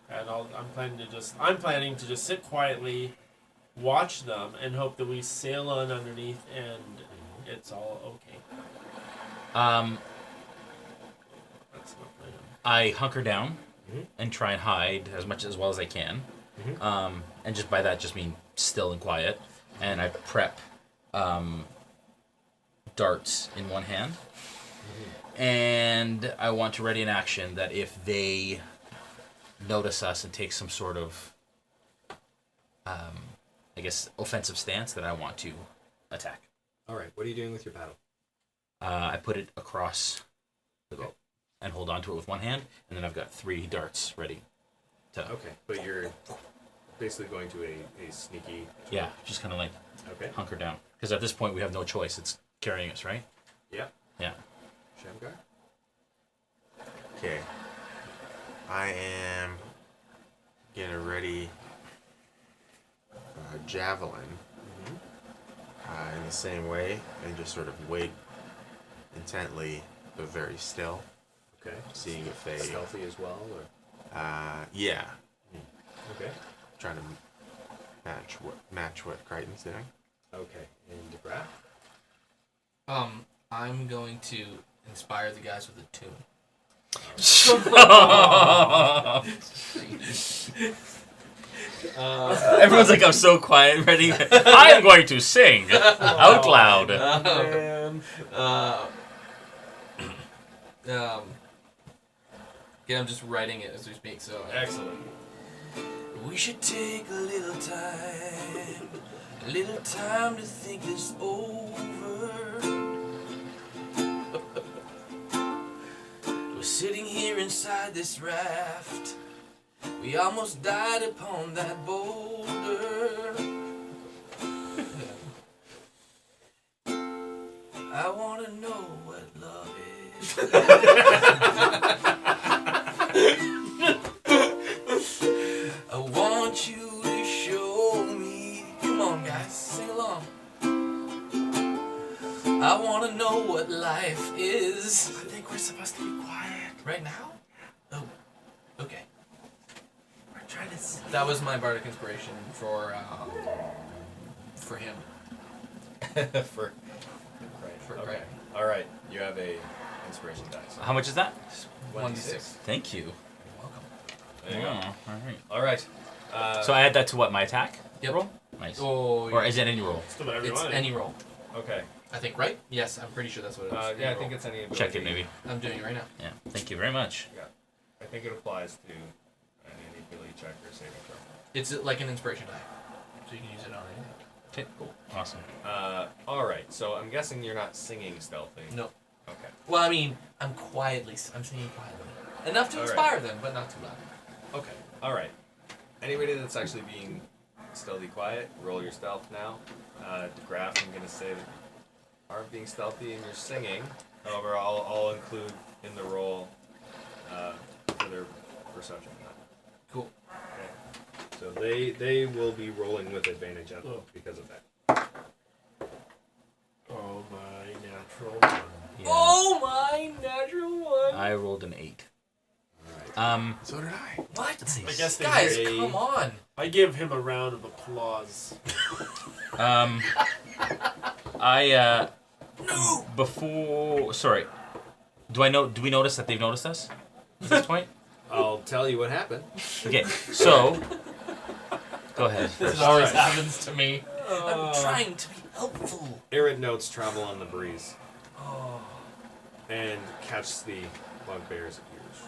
S5: And I'm planning to just sit quietly, watch them, and hope that we sail on underneath and it's all okay. That's my plan.
S3: I hunker down
S2: Mhm.
S3: and try and hide as well as I can.
S2: Mhm.
S3: And just by that, just mean still and quiet. And I prep darts in one hand. And I want to ready an action that if they notice us and take some sort of, I guess, offensive stance, that I want to attack.
S2: All right. What are you doing with your paddle?
S3: I put it across the boat and hold on to it with one hand, and then I've got 3 darts ready to.
S2: Okay, but you're basically going to a sneaky.
S3: Yeah, just kind of like
S2: Okay.
S3: hunker down. Because at this point, we have no choice. It's carrying us, right?
S2: Yeah.
S3: Yeah.
S2: Shamgar.
S6: Okay. I am getting ready javelin in the same way and just sort of wait intently but very still,
S2: Okay.
S6: seeing if they
S2: Stealthy as well, or
S6: yeah,
S2: okay.
S6: trying to match what Crichton's doing.
S2: Okay. And DeGraff?
S4: I'm going to inspire the guys with a tune.
S3: Everyone's like, I'm so quiet and ready. I'm going to sing out loud.
S4: Yeah, I'm just writing it as we speak, so.
S2: Excellent.
S4: We should take a little time to think this over. We're sitting here inside this raft. We almost died upon that boulder. I wanna know what love is. I want you to show me. Come on, guys, sing along. I want to know what life is.
S5: I think we're supposed to be quiet.
S4: Right now? Oh, okay.
S5: We're trying to see.
S4: That was my bardic inspiration for him.
S2: For
S4: For
S2: okay.
S4: Craig.
S2: All right. You have a inspiration dice.
S3: How much is that?
S4: 1d6.
S3: Thank you.
S4: You're welcome.
S2: There you
S3: Oh,
S2: go.
S3: all right.
S2: All right.
S3: So I add that to what, my attack
S4: Yep.
S3: roll? Nice.
S4: Oh,
S3: Or is it any roll?
S5: Just do whatever you
S4: it's
S5: want.
S4: any roll.
S2: Okay.
S4: I think, right? Yes, I'm pretty sure that's what it is.
S2: Yeah, I think it's any ability.
S3: Check it, maybe.
S4: I'm doing it right now.
S3: Yeah. Thank you very much.
S2: Yeah. I think it applies to any ability check or saving throw.
S4: It's like an inspiration die, so you can use it on anything.
S3: Okay, cool. Awesome.
S2: Alright, so I'm guessing you're not singing stealthy.
S4: No.
S2: Okay.
S4: Well, I mean, I'm singing quietly. Enough to
S2: All right.
S4: inspire them, but not too loud.
S2: Okay. Alright. Anybody that's actually being stealthy quiet, roll your stealth now. DeGraff, I'm going to say that you aren't being stealthy and you're singing. However, I'll include in the roll for their perception.
S4: Cool.
S2: Okay. So they will be rolling with advantage because of that.
S5: Oh, my natural one.
S3: Yeah.
S4: Oh my natural one!
S3: I rolled an 8.
S6: So did I.
S4: What?
S5: I guess they
S4: Guys,
S5: hear-
S4: come on!
S5: I give him a round of applause.
S3: I
S4: No!
S3: before. Sorry. Do we notice that they've noticed us at this point?
S2: I'll tell you what happened.
S3: Okay. So. Go ahead.
S4: This
S3: first.
S4: always happens to me. I'm trying to be helpful.
S2: Arid notes travel on the breeze and catch the bugbear's ears.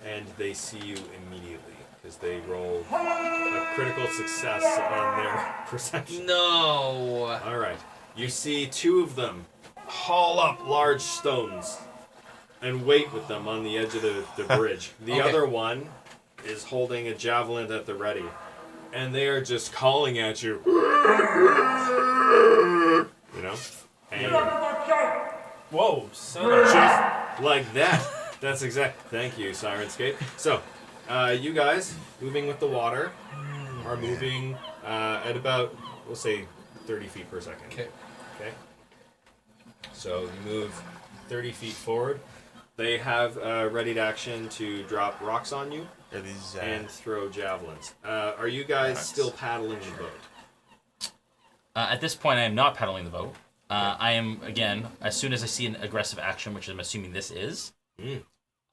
S2: And they see you immediately because they roll a critical success on their perception.
S4: No!
S2: Alright. You see two of them haul up large stones and wait with them on the edge of the bridge. The
S4: Okay.
S2: other one is holding a javelin at the ready. And they are just calling at you. You know? And
S5: Whoa, son of a...
S2: like that. That's exact. Thank you, Sirenscape. So, you guys, moving with the water, are moving at about, we'll say, 30 feet per second.
S4: Okay.
S2: Okay. So you move 30 feet forward. They have readied action to drop rocks on you
S6: Are these
S2: and throw javelins. Are you guys
S6: Rocks.
S2: still paddling the boat?
S3: At this point, I am not paddling the boat. I am, again, as soon as I see an aggressive action, which I'm assuming this is,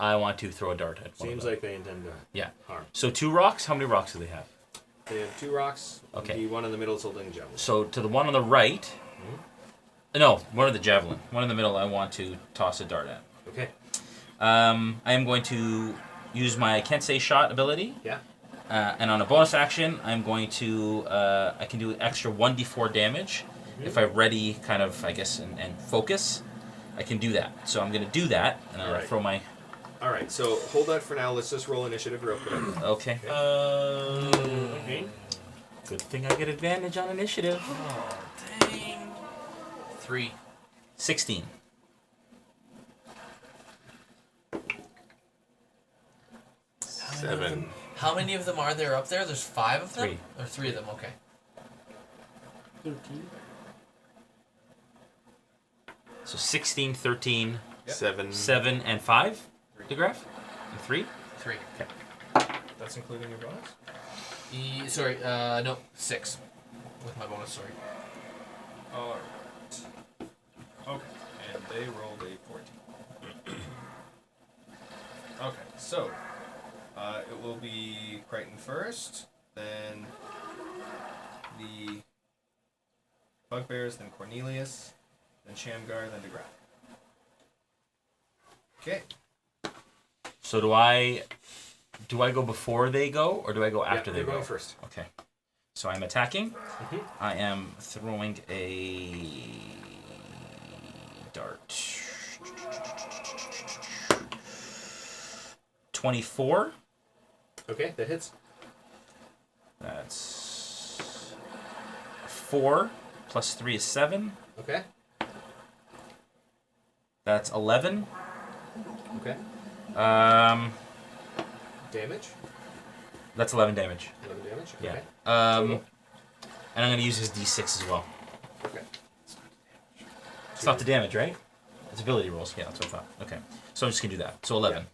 S3: I want to throw a dart at one of
S2: Seems
S3: them.
S2: like they intend to
S3: Yeah.
S2: harm.
S3: So 2 rocks. How many rocks do they have?
S2: They have 2 rocks.
S3: Okay.
S2: The one in the middle is holding a javelin.
S3: So to the one on the right. No, one of the javelin. One in the middle I want to toss a dart at.
S2: Okay.
S3: I am going to use my Kensei shot ability.
S2: Yeah.
S3: And on a bonus action, I'm going to, I can do an extra 1d4 damage. If I ready, kind of, I guess, and focus, I can do that. So I'm going to do that, and I'm going
S2: Alright.
S3: to throw my...
S2: All right. So hold that for now. Let's just roll initiative real quick.
S3: Okay.
S5: Okay.
S3: Good thing I get advantage on initiative.
S4: Oh, dang. 3.
S3: 16.
S6: Seven.
S4: How many of them are there up there? There's 5 of them?
S3: 3.
S4: Or 3 of them, okay.
S5: 13.
S3: So 16, 13,
S2: Yep.
S6: 7.
S3: 7, and 5? DeGraff? And 3?
S4: 3.
S2: That's including your bonus.
S4: Sorry, no, 6. With my bonus, sorry.
S2: All right. Okay. And they rolled a 14. Okay. So it will be Crichton first, then the Bugbears, then Cornelius, then Shamgar, then DeGraff. Okay.
S3: So do I go before they go, or do I go after
S2: Yeah,
S3: they
S2: you're
S3: go?
S2: going first.
S3: Okay. So I'm attacking.
S2: Mhm.
S3: I am throwing a dart. 24.
S2: Okay, that hits.
S3: That's 4 plus 3 is 7.
S2: Okay.
S3: That's 11.
S2: Okay. Damage.
S3: That's 11 damage.
S2: 11 damage.
S3: Yeah.
S2: Okay.
S3: And I'm gonna use his d6 as well.
S2: Okay.
S3: It's not the damage, right? It's ability rolls. Yeah, that's what I thought. Okay. So I'm just gonna do that. So 11.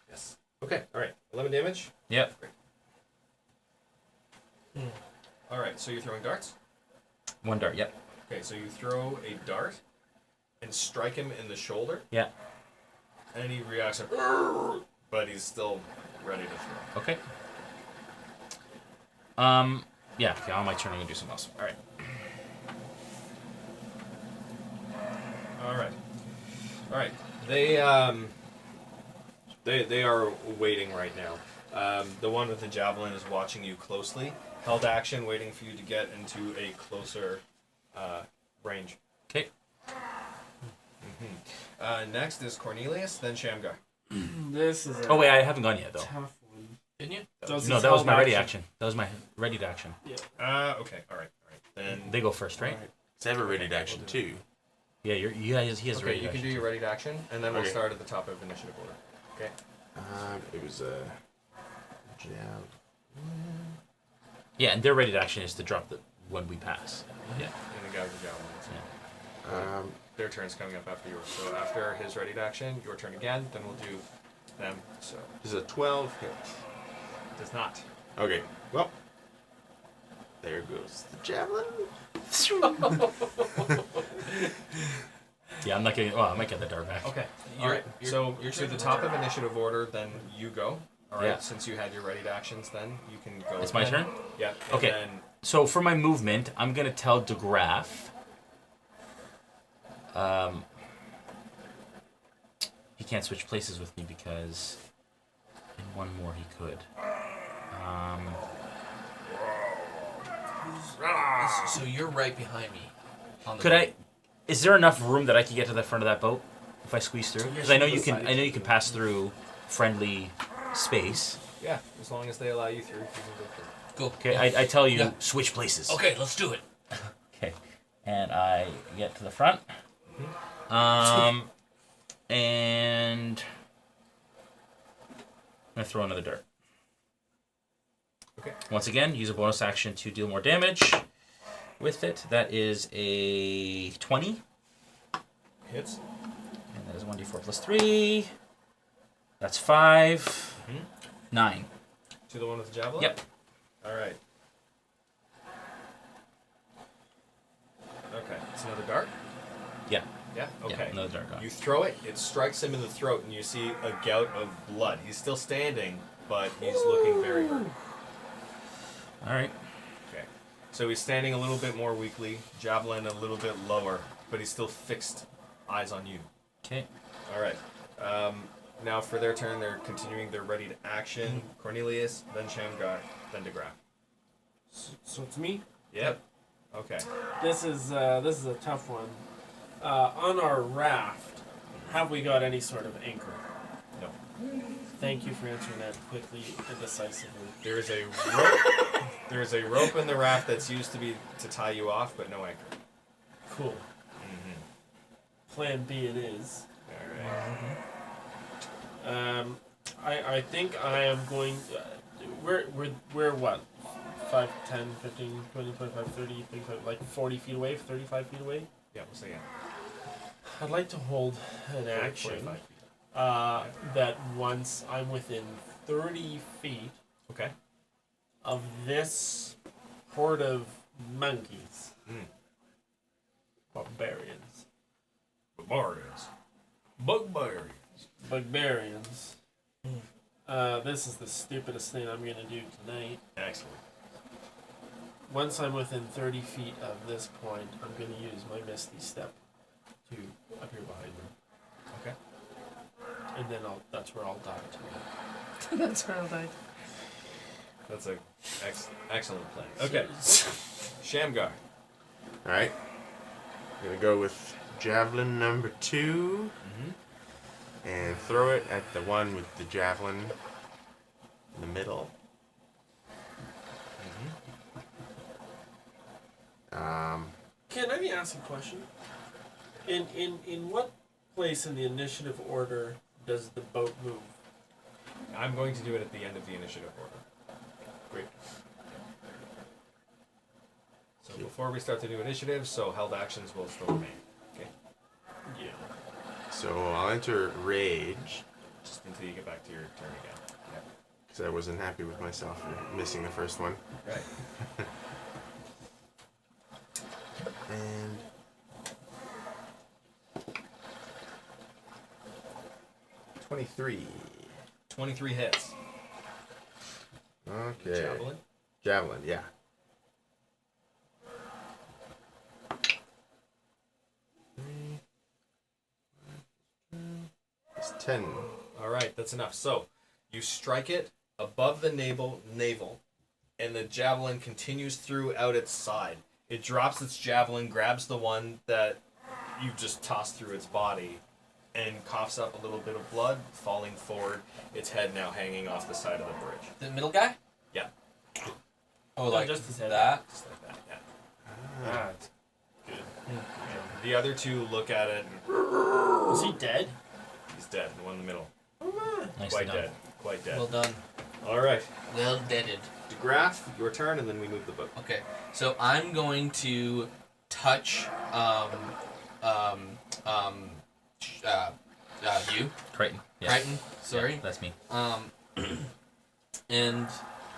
S2: Yes. Okay. All right. 11 damage.
S3: Yep.
S2: All right. So you're throwing darts.
S3: 1 dart. Yep.
S2: Okay. So you throw a dart and strike him in the shoulder,
S3: Yeah.
S2: and he reacts, like, but he's still ready to throw.
S3: Okay. Yeah. Okay. On my turn, I'm gonna do something else. All right.
S2: All right. They are waiting right now. The one with the javelin is watching you closely. Held action, waiting for you to get into a closer range.
S3: Okay.
S2: Next is Cornelius, then Shamgar.
S5: This is a
S3: Oh wait, I haven't gone yet though.
S5: tough one.
S4: Didn't you?
S5: Does
S3: No,
S5: his
S3: that was
S5: held
S3: my ready action. That was my ready to action.
S2: Okay, all right. Then
S3: They go first, right?
S6: It's ever ready to action too.
S3: Yeah, you guys. He has
S2: okay,
S3: ready
S2: you
S3: to
S2: can
S3: action.
S2: do your ready to action, and then we'll
S6: Okay.
S2: start at the top of initiative order. Okay.
S6: It was jab.
S3: Yeah, and their ready to action is to drop the when we pass. Yeah.
S2: And the guy with the javelins. Their turn's coming up after yours. So after his ready to action, your turn again. Then we'll do them. So
S6: This is a 12 hit.
S2: does not.
S6: Okay, well, there goes the javelin.
S3: Yeah, I'm not getting. Well, I might get the dart back.
S2: Okay.
S4: You're-
S2: All right.
S4: you're-
S2: So
S4: you're
S2: to the
S4: taking
S2: top
S4: the
S2: of initiative order, then you go. All right.
S3: Yeah.
S2: Since you had your ready to actions, then you can go.
S3: It's my
S2: again.
S3: turn?
S2: Yeah. And
S3: Okay.
S2: Then
S3: So for my movement, I'm gonna tell DeGraff. He can't switch places with me because in one more he could.
S4: So you're right behind me. On the
S3: Could
S4: boat.
S3: I? Is there enough room that I could get to the front of that boat if I squeeze through? Because I know you can. I know you can pass through friendly space.
S2: yeah, as long as they allow you through, you can go through.
S4: Go.
S3: Okay, I tell you,
S4: Yeah.
S3: switch places.
S4: Okay, let's do it.
S3: Okay, and I get to the front. And I'm gonna throw another dart.
S2: Okay.
S3: Once again, use a bonus action to deal more damage with it. That is a 20.
S2: Hits.
S3: And that is 1d4 plus 3. That's 5. 9.
S2: To the one with the javelin.
S3: Yep.
S2: All right. Okay. It's another dart.
S3: Yeah.
S2: Yeah. Okay.
S3: Yeah, another dart gone.
S2: You throw it. It strikes him in the throat, and you see a gout of blood. He's still standing, but he's looking very hurt.
S3: All right.
S2: Okay. So he's standing a little bit more weakly, javelin a little bit lower, but he's still fixed eyes on you.
S3: Okay.
S2: All right. Now for their turn, they're continuing their ready to action. Cornelius, then Shamgar, then DeGraff.
S5: So it's me.
S2: Yep. Okay.
S5: This is a tough one. On our raft, have we got any sort of anchor?
S2: No.
S5: Thank you for answering that quickly and decisively.
S2: There is a rope. There is a rope in the raft that's used to tie you off, but no anchor.
S5: Cool. Plan B it is.
S2: All right.
S5: I think I am going. We're what? 5, 10, 15, 20, 25, 30, 35, like 40 feet away, 35 feet away.
S2: Yeah, we'll say yeah.
S5: I'd like to hold an action
S2: 45 feet.
S5: that once I'm within 30 feet
S2: Okay.
S5: of this horde of monkeys, barbarians, barbarians. This is the stupidest thing I'm gonna do tonight.
S2: Excellent.
S5: Once I'm within 30 feet of this point, I'm gonna use my Misty Step to appear behind them.
S2: Okay.
S5: And then that's where I'll die tonight.
S10: That's where I'll die.
S2: That's a excellent plan. Okay. Shamgar.
S6: All right. I'm gonna go with javelin number 2 and throw it at the one with the javelin in the middle.
S5: Can I ask a question? In what place in the initiative order does the boat move?
S2: I'm going to do it at the end of the initiative order. Great. So before we start the new initiative, so held actions will still remain. Okay.
S5: Yeah.
S6: So I'll enter rage
S2: Just until you get back to your turn again.
S6: because I wasn't happy with myself for missing the first one.
S2: Right.
S6: And 23.
S2: 23 hits.
S6: Okay.
S2: Javelin.
S6: Javelin, yeah. 10.
S2: All right, that's enough. So you strike it above the navel, and the javelin continues throughout its side. It drops its javelin, grabs the one that you just tossed through its body, and coughs up a little bit of blood, falling forward. Its head now hanging off the side of the bridge.
S4: The middle guy?
S2: Yeah,
S4: Oh, like
S5: just his head.
S4: that?
S2: just like that. Yeah.
S5: Ah, it's good.
S2: The other two look at it. And
S5: Is he dead?
S2: he's dead. The one in the middle,
S3: Nicely
S2: quite
S3: done.
S2: dead. Quite dead.
S4: Well done.
S2: All right,
S4: Well deaded.
S2: DeGraff, your turn, and then we move the book.
S4: Okay, so I'm going to touch you,
S3: Crichton. Yeah.
S4: Crichton. Sorry.
S3: Yeah, that's me.
S4: And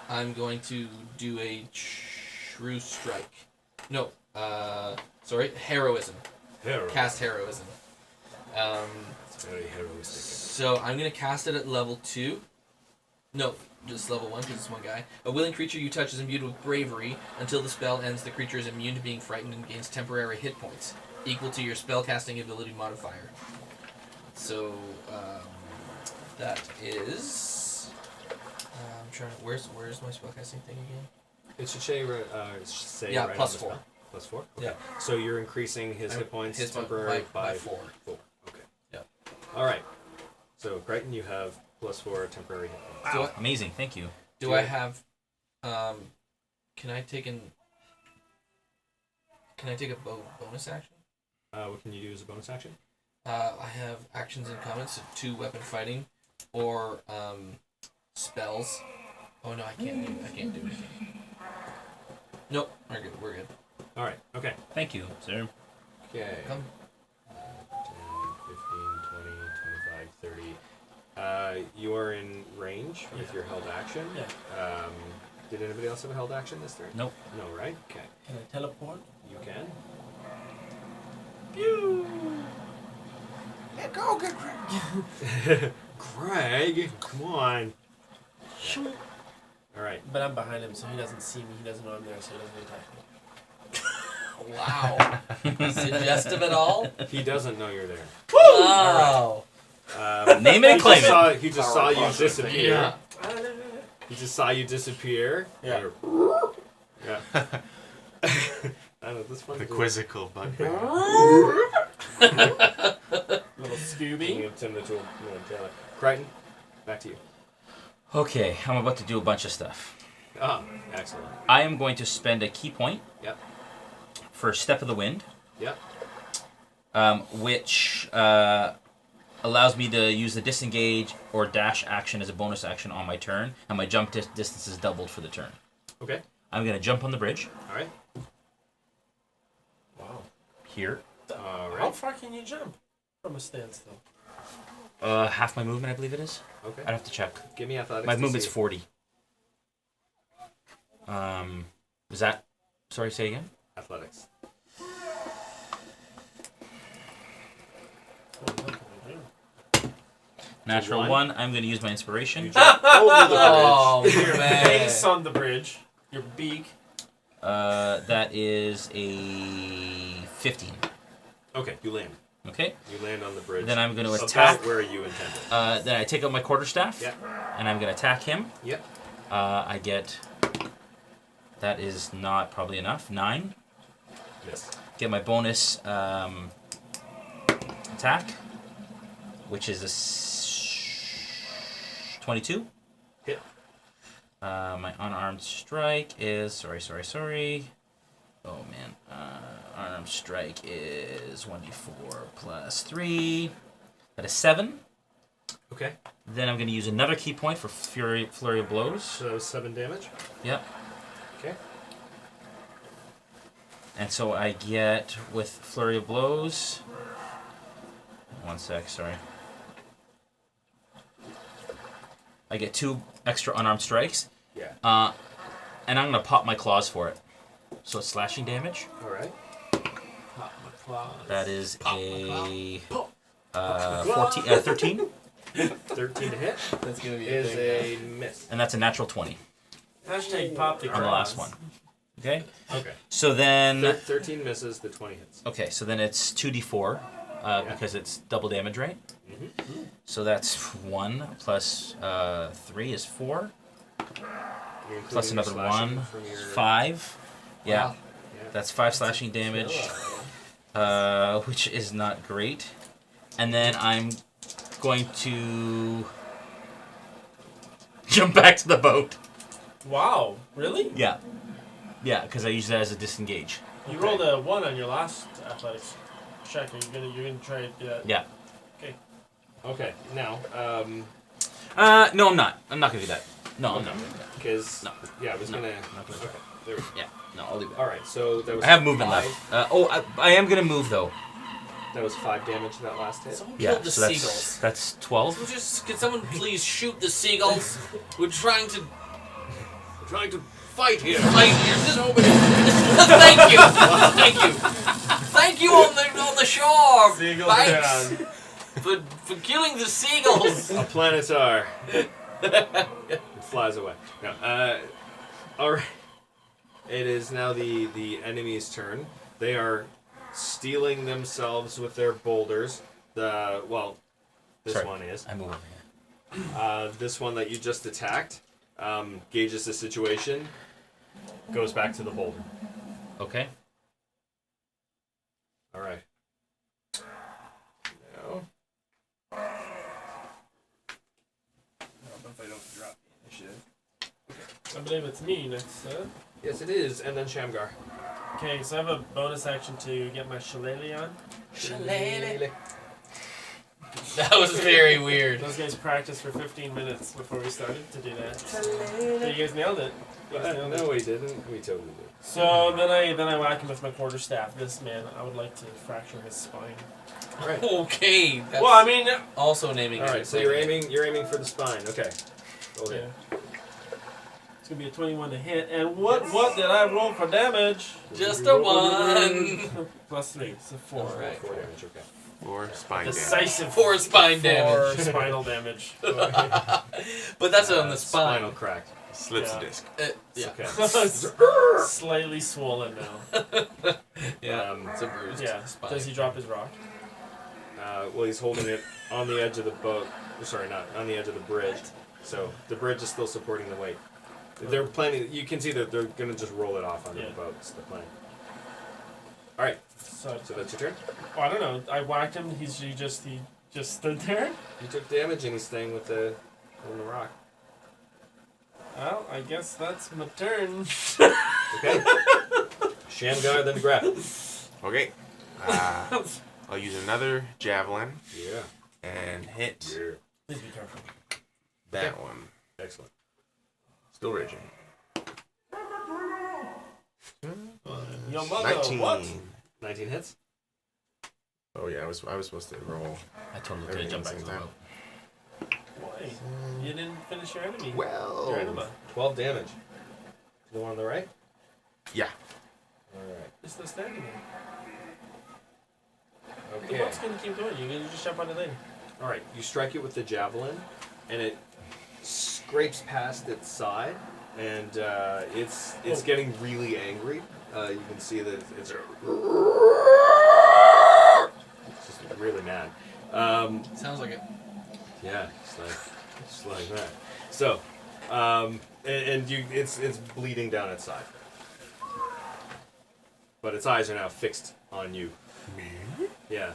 S4: I'm going to do a true strike. No, sorry, heroism. Cast heroism.
S2: It's very heroistic.
S4: So I'm gonna cast it at level 2. No, just level 1 because it's one guy. A willing creature you touch is imbued with bravery. Until the spell ends, the creature is immune to being frightened and gains temporary hit points equal to your spellcasting ability modifier. So that is. I'm trying to. Where's my spellcasting thing again?
S2: It should say, right
S4: Yeah,
S2: right
S4: plus
S2: on the
S4: 4.
S2: spell. Plus 4? Okay.
S4: Yeah.
S2: So you're increasing his hit points
S4: his
S2: temporary
S4: by 4.
S2: 4. Okay.
S4: Yeah.
S2: All right. So, Crichton, you have plus 4 temporary hit points.
S4: Wow.
S3: Amazing. Thank you.
S4: Do I have? Can I take a bonus action?
S2: What can you do as a bonus action?
S4: I have actions and comments, 2 weapon fighting, or spells. Oh no, I can't do anything. Nope, we're good. We're good.
S2: All right. Okay.
S3: Thank you, sir.
S2: Okay.
S4: Come.
S2: 10, 15, 20, 25, 30. You are in range with your held action.
S5: Yeah.
S2: Did anybody else have a held action this turn?
S3: Nope.
S2: No, right? Okay.
S5: Can I teleport?
S2: You can.
S5: Pew!
S2: Let go, good Greg, come on. All right.
S5: But I'm behind him, so he doesn't see me. He doesn't know I'm there, so he doesn't attack me.
S4: Wow. Suggestive at all?
S2: He doesn't know you're there.
S4: Wow.
S3: Name it and claim it.
S2: He just saw you disappear.
S4: Yeah.
S2: He just saw you disappear.
S5: Yeah.
S2: Yeah. I know this one.
S6: The quizzical bugbear.
S5: Little Scooby.
S2: Crichton, back to you.
S3: Okay, I'm about to do a bunch of stuff.
S2: Ah, excellent.
S3: I am going to spend a key point
S2: Yep.
S3: for Step of the Wind,
S2: Yep.
S3: which allows me to use the disengage or dash action as a bonus action on my turn, and my jump distance is doubled for the turn.
S2: Okay.
S3: I'm going to jump on the bridge
S2: All right.
S5: Wow.
S3: here.
S2: All
S5: How
S2: right.
S5: far can you jump from a standstill?
S3: Half my movement, I believe it is.
S2: Okay.
S3: I'd have to check.
S2: Give me athletics.
S3: My
S2: to
S3: movement's
S2: see.
S3: 40. Is that... Sorry, say again?
S2: Athletics.
S3: Natural
S2: one.
S3: 1. I'm going to use my inspiration.
S2: Over the
S4: Oh, man.
S5: Face on the bridge. Your beak.
S3: That is a 15.
S2: Okay, you land.
S3: Okay.
S2: You land on the bridge.
S3: Then I'm going to
S2: About
S3: attack.
S2: where you intended.
S3: Then I take out my quarterstaff.
S2: Yep.
S3: And I'm going to attack him.
S2: Yep.
S3: I get... That is not probably enough. 9.
S2: Miss.
S3: Get my bonus attack, which is a 22.
S2: Hit.
S3: My unarmed strike is... Sorry. Oh, man. Unarmed strike is 1d4 plus 3. That is 7.
S2: Okay.
S3: Then I'm going to use another key point for flurry of blows.
S2: So 7 damage.
S3: Yep.
S2: Okay.
S3: And so I get, with flurry of blows... One sec, sorry. I get 2 extra unarmed strikes.
S2: Yeah.
S3: And I'm going to pop my claws for it. So it's slashing damage.
S2: All right.
S3: That is a 13.
S2: 13 to hit
S4: That's going to be
S2: is
S4: a
S2: a miss.
S3: And that's a natural 20
S5: Hashtag pop the
S3: on the last one. Okay?
S2: Okay.
S3: So then...
S2: 13 misses, the 20 hits.
S3: Okay, so then it's 2d4 because it's double damage, right? So that's 1 plus 3 is 4. Plus
S2: Including your
S3: another
S2: slashing
S3: 1.
S2: from your-
S3: 5. Yeah.
S4: Wow.
S3: That's 5 slashing damage. Which is not great. And then I'm going to jump back to the boat.
S5: Wow, really?
S3: Yeah. Yeah, because I use that as a disengage.
S5: You rolled a 1 on your last athletics check. You're gonna try to do that.
S3: Yeah.
S2: Okay, now,
S3: No, I'm not. I'm not going to do that. No, I'm not.
S2: because,
S3: No.
S2: yeah, I was
S3: No,
S2: gonna...
S3: not gonna-
S2: Okay, there we go.
S3: Yeah. No, I'll leave it.
S2: Alright, so that was
S3: I have movement
S2: 5.
S3: left. I am going to move, though.
S2: That was 5 damage that last hit.
S4: Someone
S3: Yeah,
S4: killed the
S3: so
S4: seagulls.
S3: that's 12.
S4: Can someone please shoot the seagulls? We're trying to
S2: Fight here!
S4: fight here. Thank you. Thank you. Thank you on the shore.
S2: Seagulls
S4: Thanks
S2: down.
S4: for killing the seagulls.
S2: A planetar. It flies away. No, alright. It is now the enemy's turn. They are stealing themselves with their boulders. This
S3: Sorry.
S2: one is.
S3: I move over here.
S2: This one that you just attacked gauges the situation, goes back to the boulder.
S3: Okay.
S2: Alright. Now.
S5: I believe it's me next.
S2: Yes, it is, and then Shamgar.
S5: Okay, so I have a bonus action to get my shillelagh on.
S4: That was very weird.
S5: Those guys practiced for 15 minutes before we started to do that. So you guys nailed it. You guys nailed it.
S2: No, we didn't. We totally did.
S5: So then I whack him with my quarterstaff. This man, I would like to fracture his spine.
S2: Alright.
S4: Okay. That's
S5: Well, I mean,
S4: also naming.
S2: Alright,
S4: it.
S2: so you're aiming for the spine. Okay. Roll
S5: yeah.
S2: it.
S5: It's gonna be a 21 to hit. And what did I roll for damage?
S4: Just a 1.
S5: Plus 3, so 4.
S4: All right.
S2: 4 damage, okay.
S6: 4 spine damage.
S5: Decisive
S4: 4 spine
S5: 4
S4: damage.
S5: spinal damage.
S4: But that's on the
S2: Spinal
S4: spine.
S2: crack.
S6: Slips
S5: Yeah.
S6: the disc.
S4: Yeah.
S2: Okay.
S5: Slightly swollen now.
S4: Yeah. It's a bruised
S5: Yeah.
S4: spine.
S5: Does he drop his rock?
S2: Well, he's holding it on the edge of the boat. Sorry, not on the edge of the bridge. So the bridge is still supporting the weight. They're planning. You can see that they're gonna just roll it off onto
S5: Yeah.
S2: the boat. It's the plan. All right.
S5: So
S2: So that's your turn.
S5: oh, I don't know. I whacked him. He just stood there.
S2: You took damage and he's staying with the on the rock.
S5: Well, I guess that's my turn.
S2: Okay. Shamgar, then grab.
S6: Okay. I'll use another javelin
S2: Yeah.
S6: and hit
S5: Please be careful.
S6: that one.
S2: Excellent.
S6: Still raging.
S5: Your mother,
S6: 19.
S5: what?
S2: 19 hits.
S6: Oh yeah, I was supposed to roll.
S3: I totally could have jumped back to the
S6: Everything
S3: boat.
S5: Why? You didn't finish your enemy. Your
S6: Well.
S5: enema.
S2: 12 damage. The one on the right.
S6: Yeah.
S2: All right.
S5: It's still standing there. The
S2: Okay.
S5: boat's gonna keep going. You can just jump on it later.
S2: All right. You strike it with the javelin, and it scrapes past its side, and it's getting really angry. You can see that it's just really mad.
S4: Sounds like it.
S2: Yeah, just like that. So, it's bleeding down its side, but its eyes are now fixed on you. Yeah,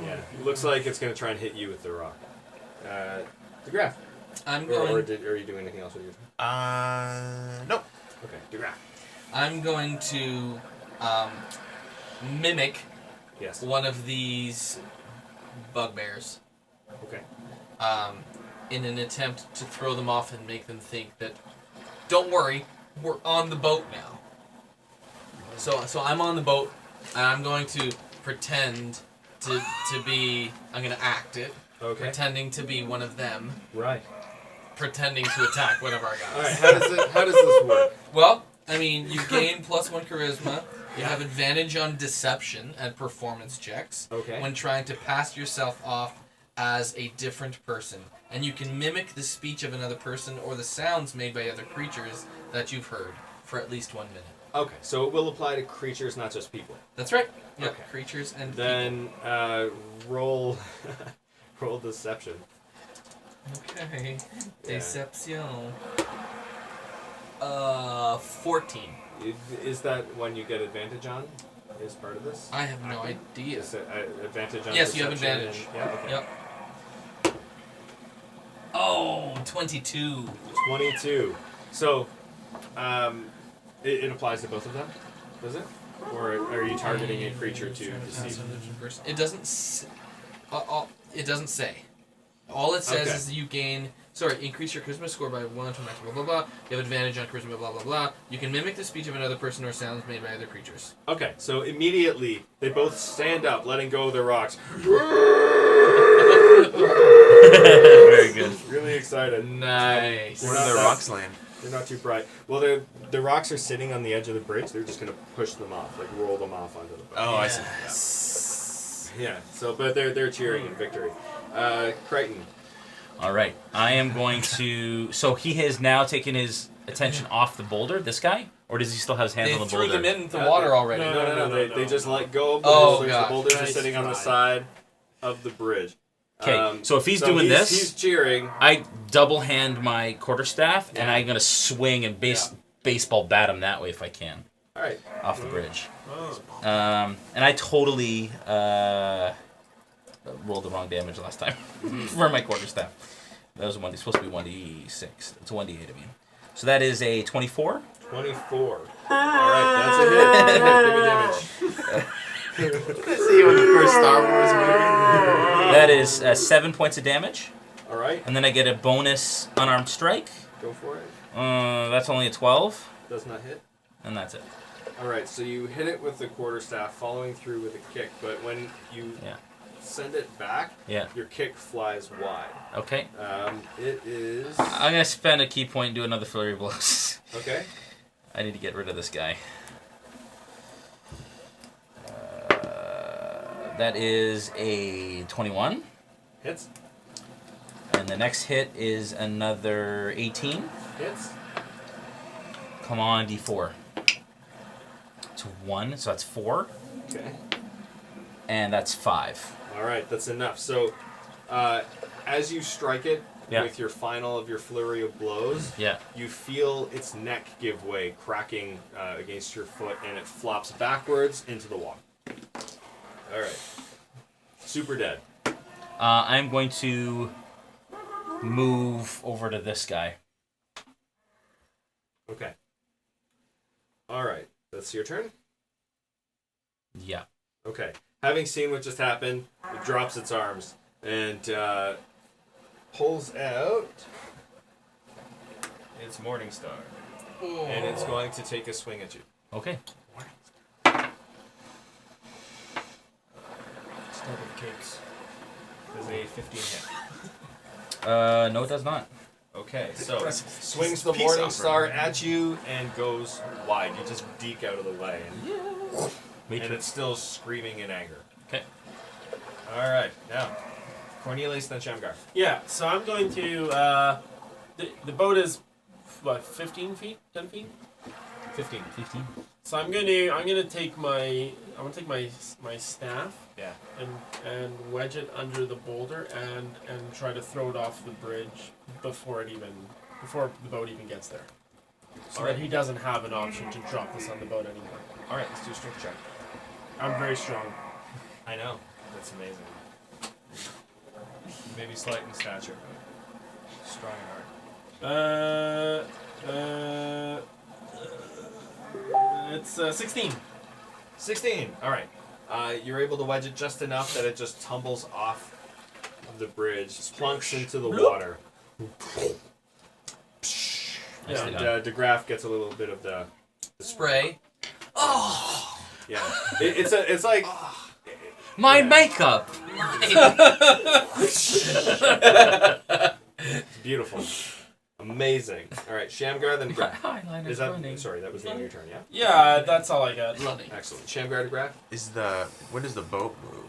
S2: yeah. It looks like it's gonna try and hit you with the rock. DeGraff.
S4: I'm
S2: Or
S4: going.
S2: are you doing anything else with your turn?
S6: Nope.
S2: Okay, DeGraff.
S4: I'm going to mimic
S2: Yes.
S4: one of these bugbears
S2: Okay.
S4: in an attempt to throw them off and make them think that, don't worry, we're on the boat now. So I'm on the boat, and I'm going to pretend to be. I'm going to act it,
S2: Okay.
S4: pretending to be one of them,
S2: Right.
S4: pretending to attack one of our
S2: All
S4: guys.
S2: right. How does this work?
S4: Well, I mean, you gain +1 charisma. You have advantage on deception and performance checks
S2: Okay.
S4: when trying to pass yourself off as a different person. And you can mimic the speech of another person or the sounds made by other creatures that you've heard for at least 1 minute.
S2: Okay, so it will apply to creatures, not just people.
S4: That's right. Yep,
S2: Okay.
S4: creatures and people.
S2: Then roll Roll deception.
S4: Okay.
S2: Yeah.
S4: Deception. 14.
S2: Is that one you get advantage on? Is part of this?
S4: I have no idea.
S2: Is it, advantage on
S4: Yes, you have
S2: deception
S4: advantage.
S2: yeah, okay.
S4: Yep. Oh, 22.
S2: 22. So, it applies to both of them, does it? Or are you targeting a creature to deceive?
S4: It doesn't. It doesn't say. All it says
S2: Okay.
S4: is that you gain. Sorry, increase your charisma score by 1 to max. Blah blah blah. You have advantage on charisma. Blah blah blah. You can mimic the speech of another person or sounds made by other creatures.
S2: Okay, so immediately they both stand up, letting go of their rocks.
S3: Very good.
S2: Really excited.
S4: Nice.
S6: Where do the rocks land?
S2: They're not too bright. Well, the rocks are sitting on the edge of the bridge. They're just gonna push them off, like roll them off onto the boat.
S6: Oh, I see.
S2: Yeah. So, but they're cheering in victory. Crichton.
S3: All right. I am going to. So he has now taken his attention off the boulder. This guy, or does he still have his hands
S4: They
S3: on the
S4: threw
S3: boulder?
S4: them into the water already.
S2: No. They just let go of the
S4: Oh,
S2: boulders.
S4: gosh.
S2: The boulders are
S5: Nice
S2: sitting on the
S5: try.
S2: side of the bridge.
S3: Okay. So if he's doing this,
S2: he's cheering.
S3: I double hand my quarterstaff, and I'm gonna swing and baseball bat him that way if I can
S2: All right.
S3: off the bridge.
S5: Oh.
S3: And I totally rolled the wrong damage last time for my quarterstaff. That was it's supposed to be 1d6. It's a 1d8, I mean. So that is a 24.
S2: 24. All right, that's a hit. Give me damage.
S6: See you in the first Star Wars movie.
S3: That is 7 points of damage.
S2: All right,
S3: And then I get a bonus unarmed strike.
S2: go for it.
S3: That's only a 12.
S2: Does not hit.
S3: And that's it.
S2: All right, so you hit it with the quarterstaff, following through with a kick, but when you send it back, your kick flies wide.
S3: Okay.
S2: It is...
S3: I'm going to spend a key point and do another flurry of blows.
S2: Okay.
S3: I need to get rid of this guy. That is a 21.
S2: Hits.
S3: And the next hit is another 18.
S2: Hits.
S3: Come on, D4. It's 1, so that's 4.
S2: Okay.
S3: And that's 5.
S2: All right, that's enough. So, as you strike it with your final of your flurry of blows, you feel its neck give way, cracking against your foot, and it flops backwards into the water. All right. Super dead.
S3: I'm going to move over to this guy.
S2: Okay. All right. That's your turn?
S3: Yeah.
S2: Okay. Having seen what just happened, it drops its arms and pulls out its Morningstar. And it's going to take a swing at you.
S3: Okay.
S2: Start with cakes. Does a 15 hit?
S3: No, it does not.
S2: Okay, so swings the
S6: Peace
S2: Morningstar at you and goes wide. You just deke out of the way. And it's still screaming in anger.
S3: Okay.
S2: All right, now Cornelius, then Shamgar.
S5: Yeah, so I'm going to. The boat is what, 15 feet, 10 feet?
S2: 15.
S5: So I'm gonna take my staff.
S2: Yeah.
S5: And wedge it under the boulder and try to throw it off the bridge before the boat even gets there. So that he doesn't have an option to drop this on the boat anymore.
S2: All right, let's do a strength check.
S5: I'm very strong.
S2: I know. That's amazing. Maybe slight in stature, but strong in heart.
S5: It's 16.
S2: 16. All right. You're able to wedge it just enough that it just tumbles off of the bridge, plunks into the water.
S3: Nicely done.
S2: And DeGraff gets a little bit of the
S4: Spray. Oh!
S2: yeah. It's like
S3: My makeup!
S2: beautiful, amazing. All right, Shamgar, then DeGraff.
S3: Eyeliner's
S2: Is that
S3: running.
S2: sorry? That was the end of your turn, yeah.
S5: Yeah, that's all I got.
S4: Running.
S2: Excellent. Shamgar, DeGraff.
S6: When does the boat move?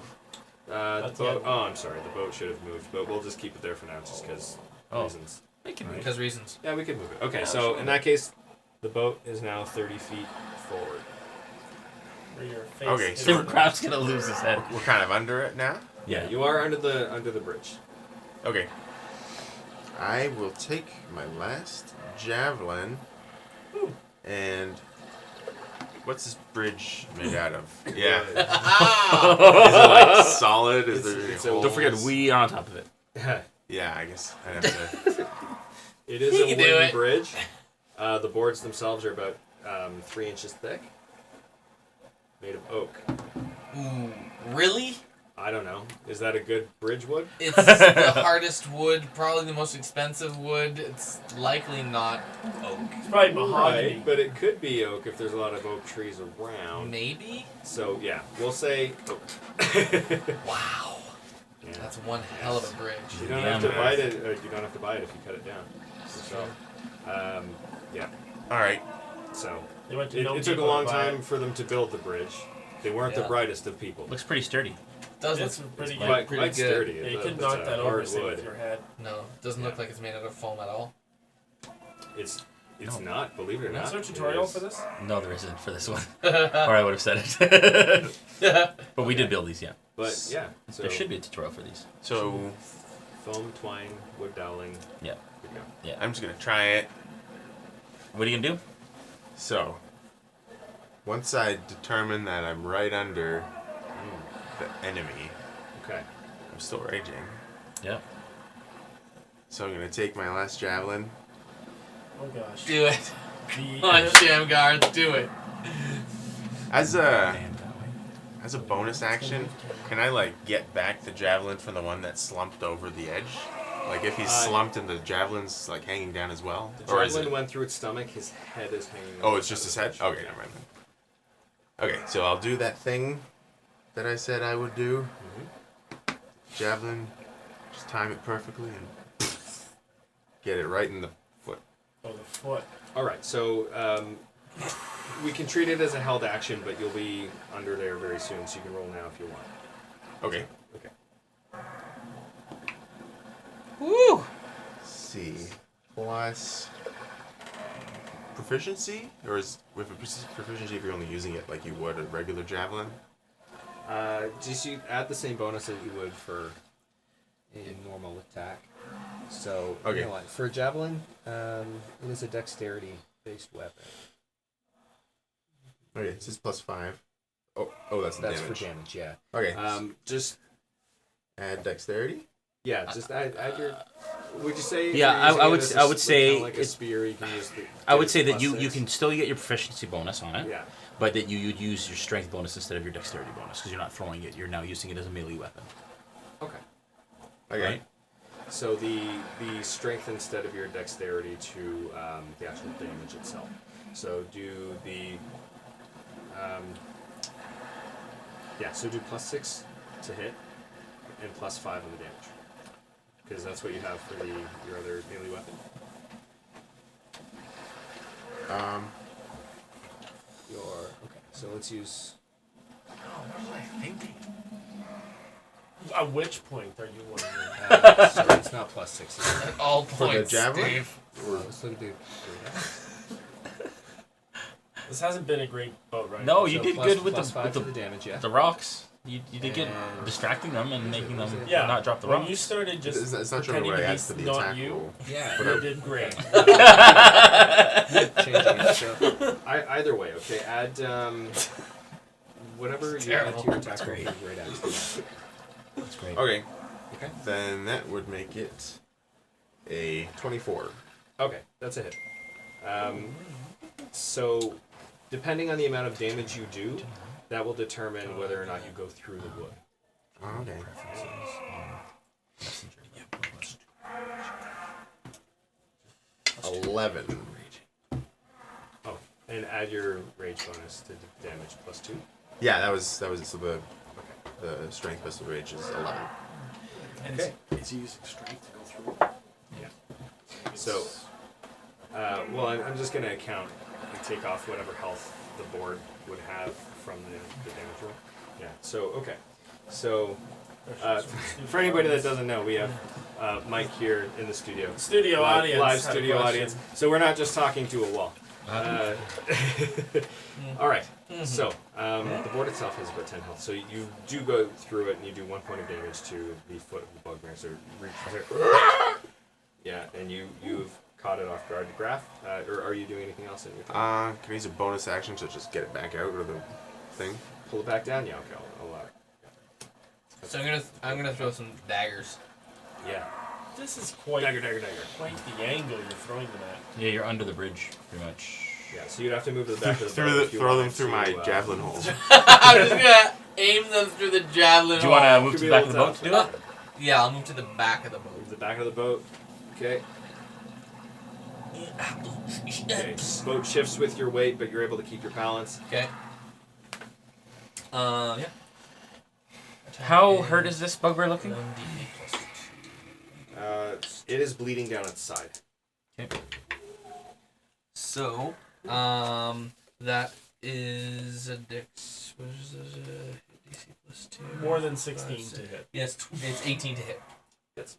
S2: The
S5: That's
S2: boat.
S5: it.
S2: Oh, I'm sorry. The boat should have moved, but we'll just keep it there for now, just because reasons.
S4: Because reasons.
S2: Yeah, we can move it. Okay, so in that case, the boat is now 30 feet forward.
S5: Where your face
S6: Okay,
S5: is.
S6: so
S3: Crab's gonna lose his head.
S6: We're kind of under it now?
S3: Yeah.
S2: You are under the bridge.
S6: Okay. I will take my last javelin. And what's this bridge made out of? Yeah. Is it like solid? Is there
S2: it's
S6: holes?
S3: Don't forget, we are on top of it.
S6: Yeah, I guess I'd have to.
S2: It is
S4: You
S2: a
S4: can do
S2: wooden
S4: it.
S2: bridge. The boards themselves are about 3 inches thick. Made of oak.
S4: Ooh, really?
S2: I don't know. Is that a good bridge wood?
S4: It's the hardest wood, probably the most expensive wood. It's likely not oak.
S5: It's probably mahogany.
S2: Right, but it could be oak if there's a lot of oak trees around.
S4: Maybe?
S2: So yeah, we'll say oak.
S4: Wow.
S2: Yeah.
S4: That's one hell of a bridge.
S2: You don't
S3: Yeah,
S2: have to
S3: man.
S2: buy it. You don't have to buy it if you cut it down. So, yeah.
S6: All right.
S2: So
S5: They went to
S2: it
S5: Gnome
S2: took a
S5: Depot
S2: long
S5: to buy
S2: time
S5: it.
S2: for them to build the bridge. They weren't the
S4: Yeah.
S2: brightest of people.
S3: Looks pretty sturdy.
S4: Does
S5: It's
S4: look
S5: pretty
S4: it's
S5: good.
S2: Quite,
S4: pretty
S2: quite
S4: good.
S2: sturdy.
S5: Yeah, you
S2: It's
S5: could
S2: a
S5: knock that over
S2: hard
S5: say,
S2: wood.
S5: with your head.
S4: No, doesn't look like it's made out of foam at all.
S2: It's not, believe it or not.
S5: Is there a tutorial
S2: It is.
S5: for this?
S3: No, there isn't for this one. Or I would have said it. But we did build these, yeah.
S2: But yeah, so
S3: There should be a tutorial for these.
S6: So
S2: foam, twine, wood doweling.
S3: Yeah.
S2: Good go.
S3: Yeah.
S6: I'm just gonna try it.
S3: What are you gonna do?
S6: So once I determine that I'm right under the enemy,
S2: Okay.
S6: I'm still raging.
S3: Yeah.
S6: So I'm gonna take my last javelin.
S5: Oh gosh.
S4: Do it.
S5: The,
S4: Come on, Shamgar, do it.
S6: As a
S3: Damn that way.
S6: as a bonus action, can I like get back the javelin from the one that slumped over the edge? Like if he's slumped and the javelin's like hanging down as well,
S2: The
S6: or is
S2: javelin
S6: it?
S2: went through its stomach. His head is hanging.
S6: Oh,
S2: over
S6: it's just
S2: the
S6: his head.
S2: edge.
S6: Okay, never mind then. Okay, so I'll do that thing that I said I would do. Javelin, just time it perfectly and get it right in the foot.
S5: Oh, the foot.
S2: All right. So we can treat it as a held action, but you'll be under there very soon, so you can roll now if you want.
S6: Okay.
S2: Okay.
S3: Woo!
S6: C plus proficiency, or is with a proficiency if you're only using it like you would a regular javelin?
S2: Just you add the same bonus that you would for a normal attack. So
S6: Okay.
S2: you know what? For a javelin, it is a dexterity-based weapon.
S6: Okay, this is plus 5. Oh, that's the
S2: That's
S6: damage.
S2: for damage. Yeah.
S6: Okay,
S2: Just
S6: add dexterity.
S2: yeah. Just add your. Would you say? if
S3: Yeah,
S2: you're using
S3: I
S2: it
S3: would-
S2: as
S3: I would
S2: like,
S3: say
S2: kinda like a
S3: it's-
S2: spear. You can use the.
S3: I would say that
S2: plus
S3: you
S2: 6.
S3: can still get your proficiency bonus on it,
S2: Yeah.
S3: but that you'd use your strength bonus instead of your dexterity bonus because you're not throwing it. You're now using it as a melee weapon.
S2: Okay.
S6: Okay.
S3: Right.
S2: So the strength instead of your dexterity to the actual damage itself. So do the so do plus 6 to hit and plus 5 on the damage because that's what you have for your other melee weapon. So let's use.
S4: Oh, what was I thinking?
S5: At which point are you wondering?
S2: Sorry, it's not plus 6. Is it?
S4: At all
S6: the
S4: points,
S6: javelin?
S4: Dave.
S2: Let's look at the.
S5: This hasn't been a great boat ride.
S3: No,
S2: So
S3: you did
S2: plus-
S3: good with
S2: plus
S3: the
S2: 5
S3: with
S2: to the damage. Yeah.
S3: the rocks. You did good
S2: And-
S3: distracting them and making them
S5: Yeah.
S3: not drop the
S5: When
S3: rocks.
S5: you started just
S6: It's not showing
S5: pretending
S6: what I
S5: that
S6: add
S5: he's
S6: for the
S5: not
S6: attack
S5: you,
S6: roll.
S2: Yeah.
S5: you did great.
S2: Changing it. So, either way, okay. Add whatever you add
S4: terrible.
S2: to your attack
S3: That's
S2: roll
S3: great.
S2: for great action.
S3: That's great.
S6: Okay.
S2: Okay.
S6: Then that would make it a 24.
S2: Okay, that's a hit. So, depending on the amount of damage you do, that will determine whether or not you go through the wood.
S6: Oh, okay. 11.
S2: Oh, and add your rage bonus to the damage plus 2.
S6: Yeah, that was so the strength plus the rage is 11.
S2: Okay.
S7: Is he using strength to go through?
S2: So, well, I'm just going to account and take off whatever health the board would have from the damage roll. Yeah, so, okay. So, for anybody that doesn't know, we have Mike here in the studio.
S5: Studio
S2: Live-
S5: audience.
S2: Live
S5: had a
S2: studio
S5: question.
S2: audience. So we're not just talking to a wall. All right. So the board itself has about 10 health. So you do go through it, and you do 1 point of damage to the foot of the bugbear. So yeah, and you've caught it off guard. Graph, or are you doing anything else in your turn?
S6: Can I use a bonus action to just get it back out of the thing?
S2: Pull it back down. Yeah, okay, I'll allow it.
S4: So I'm gonna throw some daggers.
S2: Yeah.
S5: This is quite
S2: Dagger.
S5: quite the angle you're throwing them at.
S3: Yeah, you're under the bridge, pretty much.
S2: Yeah, so you'd have to move to the back of the boat. if you
S6: Throw them
S2: wanted
S6: through
S2: to,
S6: my javelin hole.
S4: I'm just gonna aim them through the javelin.
S3: Do you want to
S4: hole.
S3: move
S2: Could
S3: to
S2: be
S3: the
S2: a
S3: back of the
S2: little
S3: boat to do
S2: tough.
S3: it?
S4: Yeah, I'll move to the back of the boat.
S2: Move to the back of the boat. Okay. Okay. Boat shifts with your weight, but you're able to keep your balance.
S4: Okay. Yeah.
S3: How hurt is this bugbear looking?
S4: 1d8 plus 2.
S2: It is bleeding down its side.
S3: Okay.
S4: So, that is a dex. What is this? DC plus 2.
S5: More than 16 to hit.
S4: Yes, it's 18 to hit.
S2: Yes.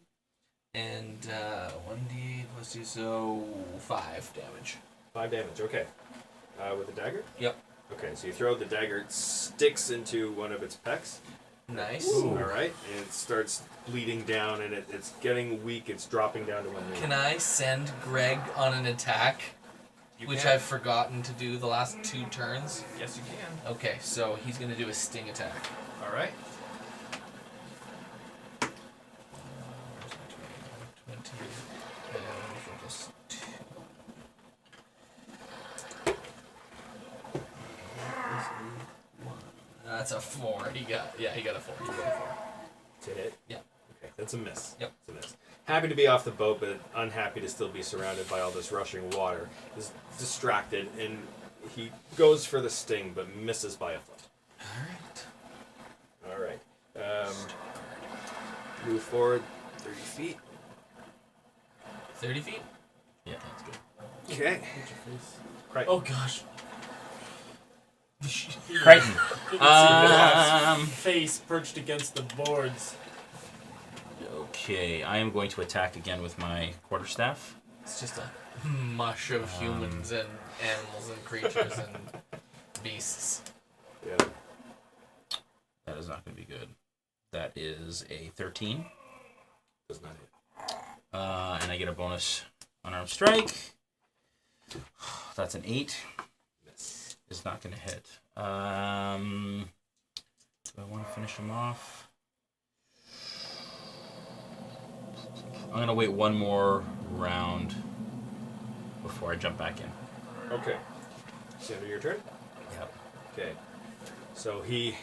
S4: And 1d8 plus 2, so 5 damage.
S2: 5 damage. Okay. With a dagger.
S4: Yep.
S2: Okay, so you throw the dagger. It sticks into one of its pecs.
S4: Nice.
S2: All right, and it starts bleeding down, and it's getting weak. It's dropping down to 1 minute.
S4: Can I send Greg on an attack, which
S2: can.
S4: I've forgotten to do the last 2 turns?
S2: Yes, you can.
S4: Okay, so he's gonna do a sting attack.
S2: All right.
S4: Where's my 20? 20 plus 2. That's a 4. He got a 4. He got a 4.
S2: To hit?
S4: Yeah.
S2: Okay, that's a miss.
S4: Yep.
S2: It's a miss. Happy to be off the boat, but unhappy to still be surrounded by all this rushing water. Is distracted, and he goes for the sting, but misses by a foot.
S4: Alright.
S2: All right. Move forward 30 feet.
S4: 30 feet?
S3: Yeah, that's good.
S2: Okay. Right.
S5: Oh gosh.
S3: Crichton.
S5: You can see his face perched against the boards.
S3: Okay, I am going to attack again with my quarterstaff.
S4: It's just a mush of humans and animals and creatures and beasts.
S2: Yeah.
S3: That is not going to be good. That is a 13.
S2: Does not hit.
S3: And I get a bonus unarmed strike. That's an 8.
S2: Miss.
S3: Is not going to hit. Do I want to finish him off? I'm going to wait one more round before I jump back in.
S2: Okay. Is the end of your turn?
S3: Yep.
S2: Okay. So he,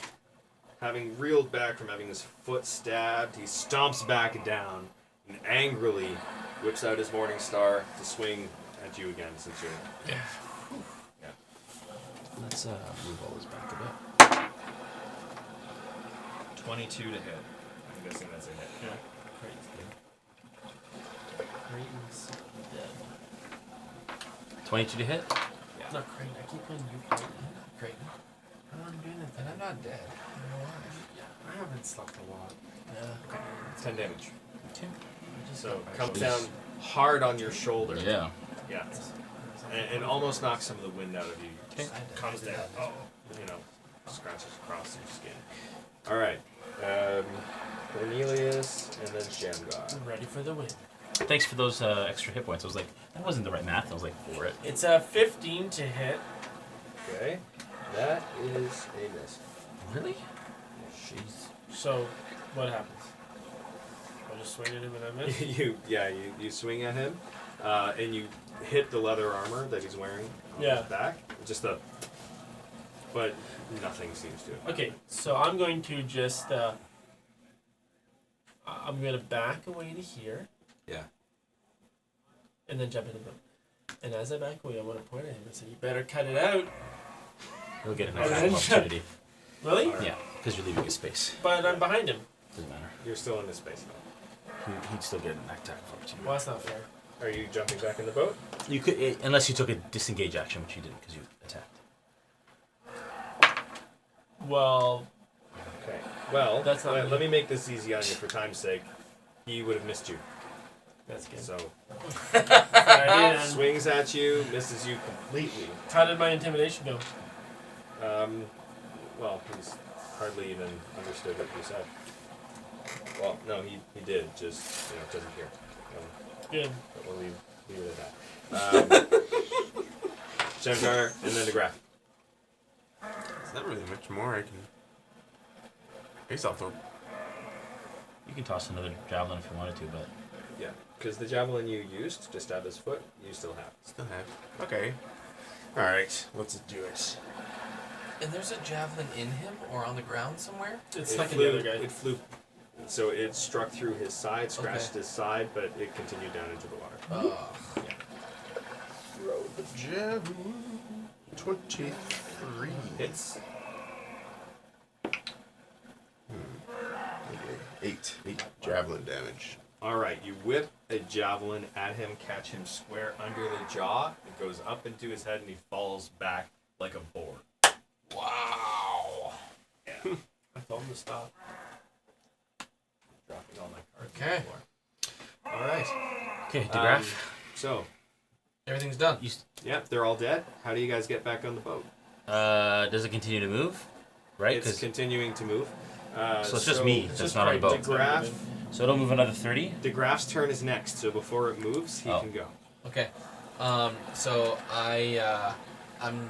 S2: having reeled back from having his foot stabbed, he stomps back down and angrily whips out his Morning Star to swing at you again, since you're...
S4: Yeah.
S3: Let's move all this back a bit.
S2: 22 to hit. I'm guessing that's a hit.
S5: Yeah. Creighton's dead.
S3: 22 to hit.
S5: Not Creighton. I keep calling you Creighton.
S4: Creighton.
S5: I'm not doing it.
S4: And I'm not dead.
S5: I haven't slept a lot.
S4: Yeah.
S2: 10 damage.
S5: I just
S2: So
S5: got back
S2: comes
S5: to
S2: down hard on your shoulder.
S3: Yeah.
S2: Yeah. And almost knocks some of the wind out of you.
S3: Okay.
S2: Comes down. Oh. You know, scratches across your skin. All right. Cornelius and then Shamgar.
S5: I'm ready for the win.
S3: Thanks for those extra hit points. I was like, that wasn't the right math. I was like, for it.
S5: It's a 15 to hit.
S2: Okay. That is a miss.
S3: Really?
S2: Jeez.
S5: So, what happens? I just swing at him and I miss?
S2: you swing at him, and you hit the leather armor that he's wearing on
S5: Yeah.
S2: his back. But nothing seems to.
S5: Okay, so I'm going to just, I'm going to back away to here.
S2: Yeah.
S5: And then jump in the boat. And as I back away, I want to point at him and say, "You better cut it out."
S3: He'll get an
S5: And
S3: attack
S5: then
S3: opportunity.
S5: Really?
S3: Yeah, because you're leaving a space.
S5: But I'm behind him.
S3: Doesn't matter.
S2: You're still in this space now.
S3: He'd still get an attack opportunity.
S5: Well, that's not fair.
S2: Are you jumping back in the boat?
S3: You could, unless you took a disengage action, which you didn't because you attacked.
S5: Well,
S2: Okay. Well,
S5: That's not me.
S2: let me make this easy on you for time's sake. He would have missed you.
S5: That's good.
S2: So
S5: Alright,
S2: swings at you, misses you completely.
S5: how did my intimidation go?
S2: Well, he's hardly even understood what you said. Well, no, he did, just, doesn't hear.
S5: Good.
S2: But we'll leave it at that. Shamgar, and then DeGraff.
S6: There's not really much more I can. Face off though.
S3: You can toss another javelin if you wanted to, but
S2: Yeah, because the javelin you used to stab his foot, you still have.
S6: Still have. Okay. Alright, let's do it.
S4: And there's a javelin in him or on the ground somewhere?
S5: It's
S2: It
S5: stuck in
S2: flew,
S5: the other guy.
S2: It flew, so it struck through his side, scratched
S4: Okay.
S2: his side, but it continued down into the water.
S6: Throw the javelin. 23.
S2: Hits.
S6: 8 javelin damage.
S2: Alright, you whip a javelin at him, catch him square under the jaw. It goes up into his head and he falls back like a board.
S4: Wow.
S2: Yeah.
S5: I told him to stop.
S2: Dropping all my cards
S4: Okay.
S2: on the floor. Alright.
S3: okay, DeGraff.
S2: So,
S4: Everything's done.
S2: yep, they're all dead. How do you guys get back on the boat?
S3: Does it continue to move? Right,
S2: It's
S3: because
S2: continuing to move.
S3: so it's just me
S5: It's
S3: that's
S5: just
S3: not on the boat.
S2: DeGraff,
S3: So it'll move another 30.
S2: DeGraff's turn is next, so before it moves, he
S3: Oh.
S2: can go.
S4: Okay. So I'm.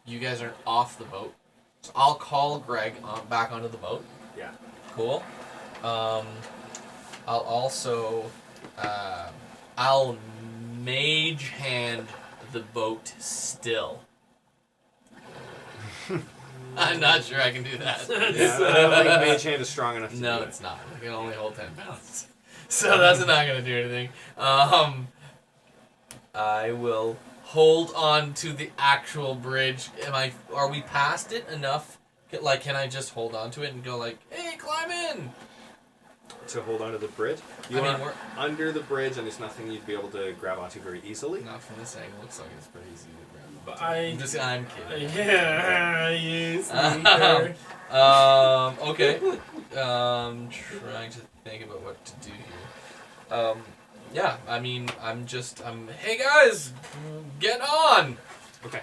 S4: You guys are off the boat. So I'll call Greg back onto the boat.
S2: Yeah.
S4: Cool. I'll also. I'll mage hand the boat still. I'm not sure I can do that.
S2: Yeah, I don't think Mage Hand is strong enough to
S4: No,
S2: do it.
S4: it's not. I can only hold 10 pounds. So that's not going to do anything. I will hold on to the actual bridge. Are we past it enough? Like, can I just hold on to it and go like, hey, climb in?
S2: To hold onto the bridge. You
S4: I mean,
S2: are
S4: we're-
S2: under the bridge, and there's nothing you'd be able to grab onto very easily.
S4: Not from this angle. Looks like it's pretty easy to grab.
S5: But
S4: I'm kidding.
S5: Yeah, you sneaker.
S4: Okay. Trying to think about what to do here. Yeah, I mean, hey guys, get on!
S2: Okay.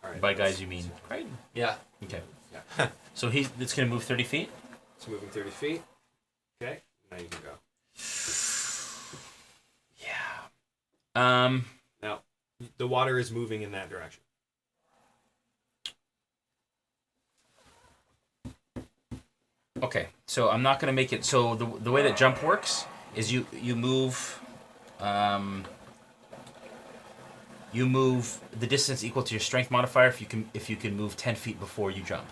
S2: All right.
S3: By guys, you mean? Right.
S4: Yeah.
S3: Okay.
S2: Yeah.
S3: So it's going to move 30 feet?
S2: It's moving 30 feet. Okay. Now you can go.
S3: Yeah.
S2: Now, the water is moving in that direction.
S3: Okay, so I'm not going to make it. So the way that jump works is you move the distance equal to your strength modifier if you can move 10 feet before you jump.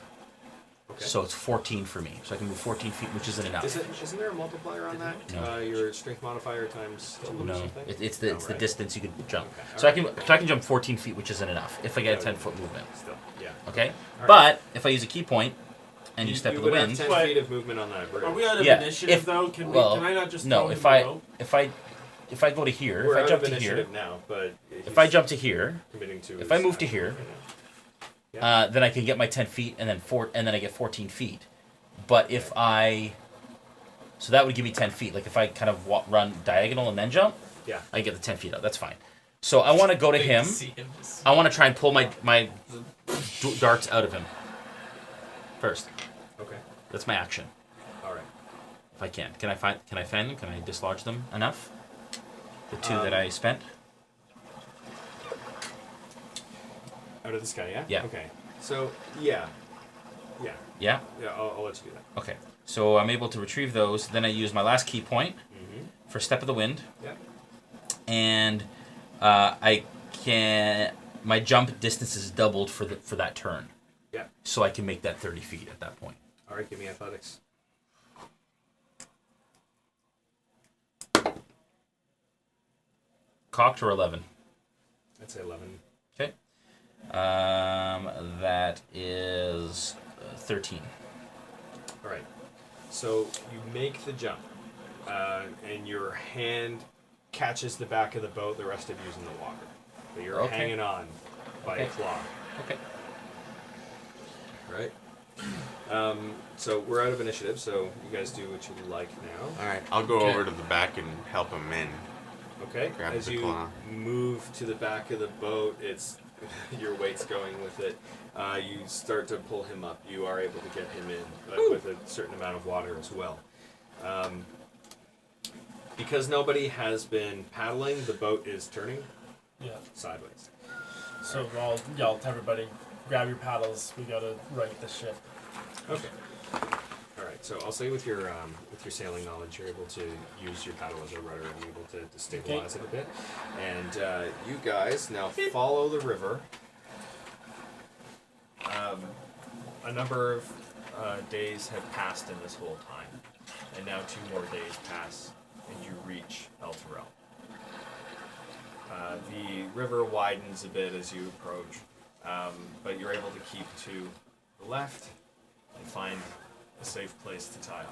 S2: Okay.
S3: So it's 14 for me. So I can move 14 feet, which isn't enough.
S2: Isn't there a multiplier on that?
S3: No.
S2: Your strength modifier times 2 or
S3: No,
S2: something?
S3: it's the
S2: No, right?
S3: distance you can jump.
S2: Okay,
S3: So
S2: alright.
S3: I can jump 14 feet, which isn't enough if I get a
S2: Yeah,
S3: 10-foot movement.
S2: Still, yeah.
S3: Okay,
S2: Alright.
S3: but if I use a key point and you step
S2: you
S3: of the
S2: would
S3: wind,
S2: have 10
S5: But-
S2: feet of movement on that bridge.
S5: Are we out of
S3: Yeah,
S5: initiative
S3: if-
S5: though? Can
S3: well,
S5: I not just
S3: no.
S5: throw
S3: If
S5: him in
S3: I
S5: the boat?
S3: if I go to here,
S2: We're
S3: if I
S2: out
S3: jump
S2: of
S3: to
S2: initiative
S3: here,
S2: now, but
S3: if I jump to here,
S2: committing to
S3: if
S2: his
S3: I move to
S2: action
S3: here,
S2: right now.
S3: then I can get my 10 feet and then I get 14 feet. But if so that would give me 10 feet. Like if I kind of run diagonal and then jump,
S2: Yeah.
S3: I get the 10 feet out. That's fine. So I want to go to him. I want to try and pull my darts out of him first.
S2: Okay.
S3: That's my action.
S2: All right.
S3: If I can. Can I find them? Can I dislodge them enough? The 2 that I spent?
S2: Out of the sky, yeah?
S3: Yeah.
S2: Okay. So, yeah.
S3: Yeah?
S2: Yeah, I'll let you do that.
S3: Okay. So I'm able to retrieve those. Then I use my last key point
S2: Mm-hmm.
S3: for Step of the Wind.
S2: Yeah.
S3: And my jump distance is doubled for that turn.
S2: Yeah.
S3: So I can make that 30 feet at that point.
S2: All right, give me athletics.
S3: Cocked or 11?
S2: I'd say 11.
S3: Okay. That is 13.
S2: All right. So you make the jump, and your hand catches the back of the boat. The rest of you's in the water, but you're
S3: Okay.
S2: hanging on by a
S3: Okay.
S2: claw.
S3: Okay.
S2: Right. So we're out of initiative, so you guys do what you like now.
S6: Alright, I'll go
S4: Okay.
S6: over to the back and help him in.
S2: Okay.
S6: Grab
S2: As
S6: the
S2: you
S6: claw.
S2: move to the back of the boat, it's your weight's going with it. You start to pull him up. You are able to get him in, but with a certain amount of water as well. Because nobody has been paddling, the boat is turning
S5: Yeah.
S2: sideways.
S5: So I'll yell to everybody, grab your paddles. We gotta right the ship.
S2: Okay. All right. So I'll say with your sailing knowledge, you're able to use your paddle as a rudder and able to stabilize it a bit. And you guys now follow the river. A number of days have passed in this whole time, and now 2 more days pass, and you reach El Terrell. The river widens a bit as you approach, but you're able to keep to the left and find a safe place to tie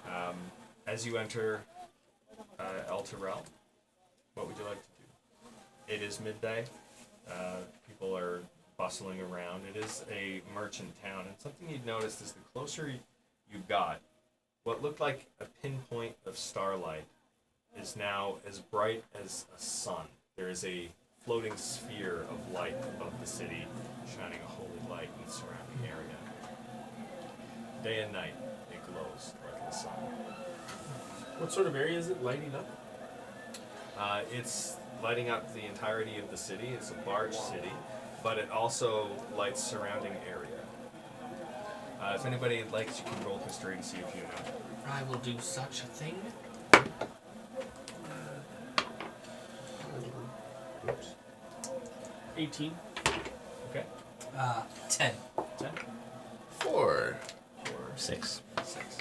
S2: off. As you enter El Terrell, what would you like to do? It is midday. People are bustling around. It is a merchant town, and something you'd noticed is the closer you got, what looked like a pinpoint of starlight is now as bright as a sun. There is a floating sphere of light above the city, shining a holy light in the surrounding area. Day and night, it glows like the sun.
S5: What sort of area is it lighting up?
S2: It's lighting up the entirety of the city. It's a large city, but it also lights surrounding area. If anybody likes, you can roll history to see if you know.
S4: I will do such a thing.
S2: Oops.
S5: 18.
S2: Okay.
S4: 10.
S2: 10.
S6: 4.
S3: 6.
S2: 6.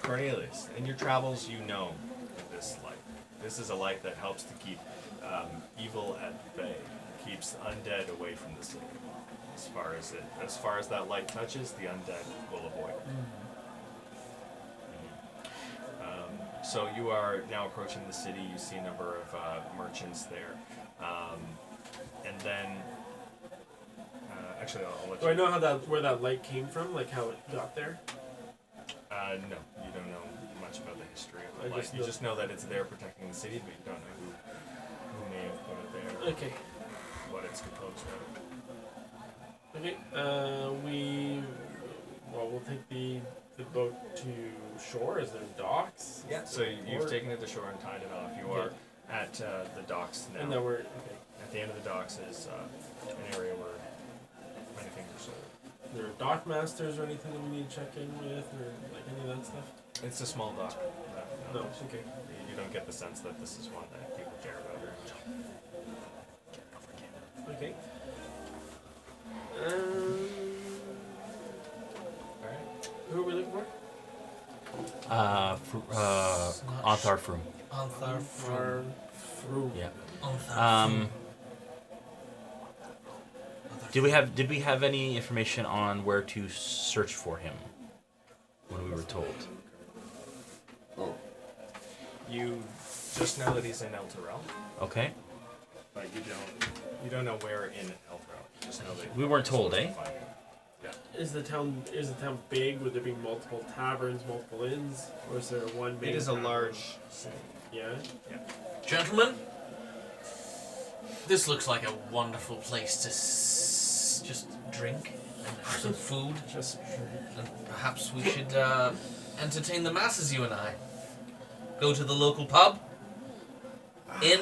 S2: Cornelius, in your travels, you know of this light. This is a light that helps to keep evil at bay, keeps undead away from the city. As far as that light touches, the undead will avoid it. So you are now approaching the city. You see a number of merchants there, and then actually, I'll let
S5: Do
S2: you.
S5: I know where that light came from? Like how it got there?
S2: No, you don't know much about the history of the
S5: I
S2: light.
S5: just
S2: You
S5: know-
S2: just know that it's there protecting the city, but you don't know who may have put it there,
S5: Okay.
S2: what it's composed of.
S5: Okay. We'll take the boat to shore. Is there docks?
S2: Yeah. So you've
S5: Or-
S2: taken it to shore and tied it off. You are at the docks now.
S5: And then we're okay.
S2: At the end of the docks is an area where many things are sold.
S5: There are dock masters or anything that we need to check in with, or like any of that stuff?
S2: It's a small dock.
S5: No. Okay.
S2: You don't get the sense that this is one that people care about very much.
S5: Okay.
S2: Alright.
S5: Who are we looking for?
S3: Anthar Froom.
S4: Anthar
S5: Far through.
S3: Yeah.
S4: Anthar
S3: Did we have any information on where to search for him when we were told?
S2: You just know that he's in El Terrell,
S3: Okay.
S2: but you don't know where in El Terrell. You just know that
S3: We weren't told,
S2: you're
S3: eh?
S2: supposed to find him. Yeah.
S5: Is the town big? Would there be multiple taverns, multiple inns, or is there one main?
S2: It is a
S5: tavern?
S2: large city.
S5: Yeah.
S4: Gentlemen, this looks like a wonderful place to just drink and have some food.
S5: Just
S4: And perhaps we should entertain the masses, you and I. Go to the local pub. Inn.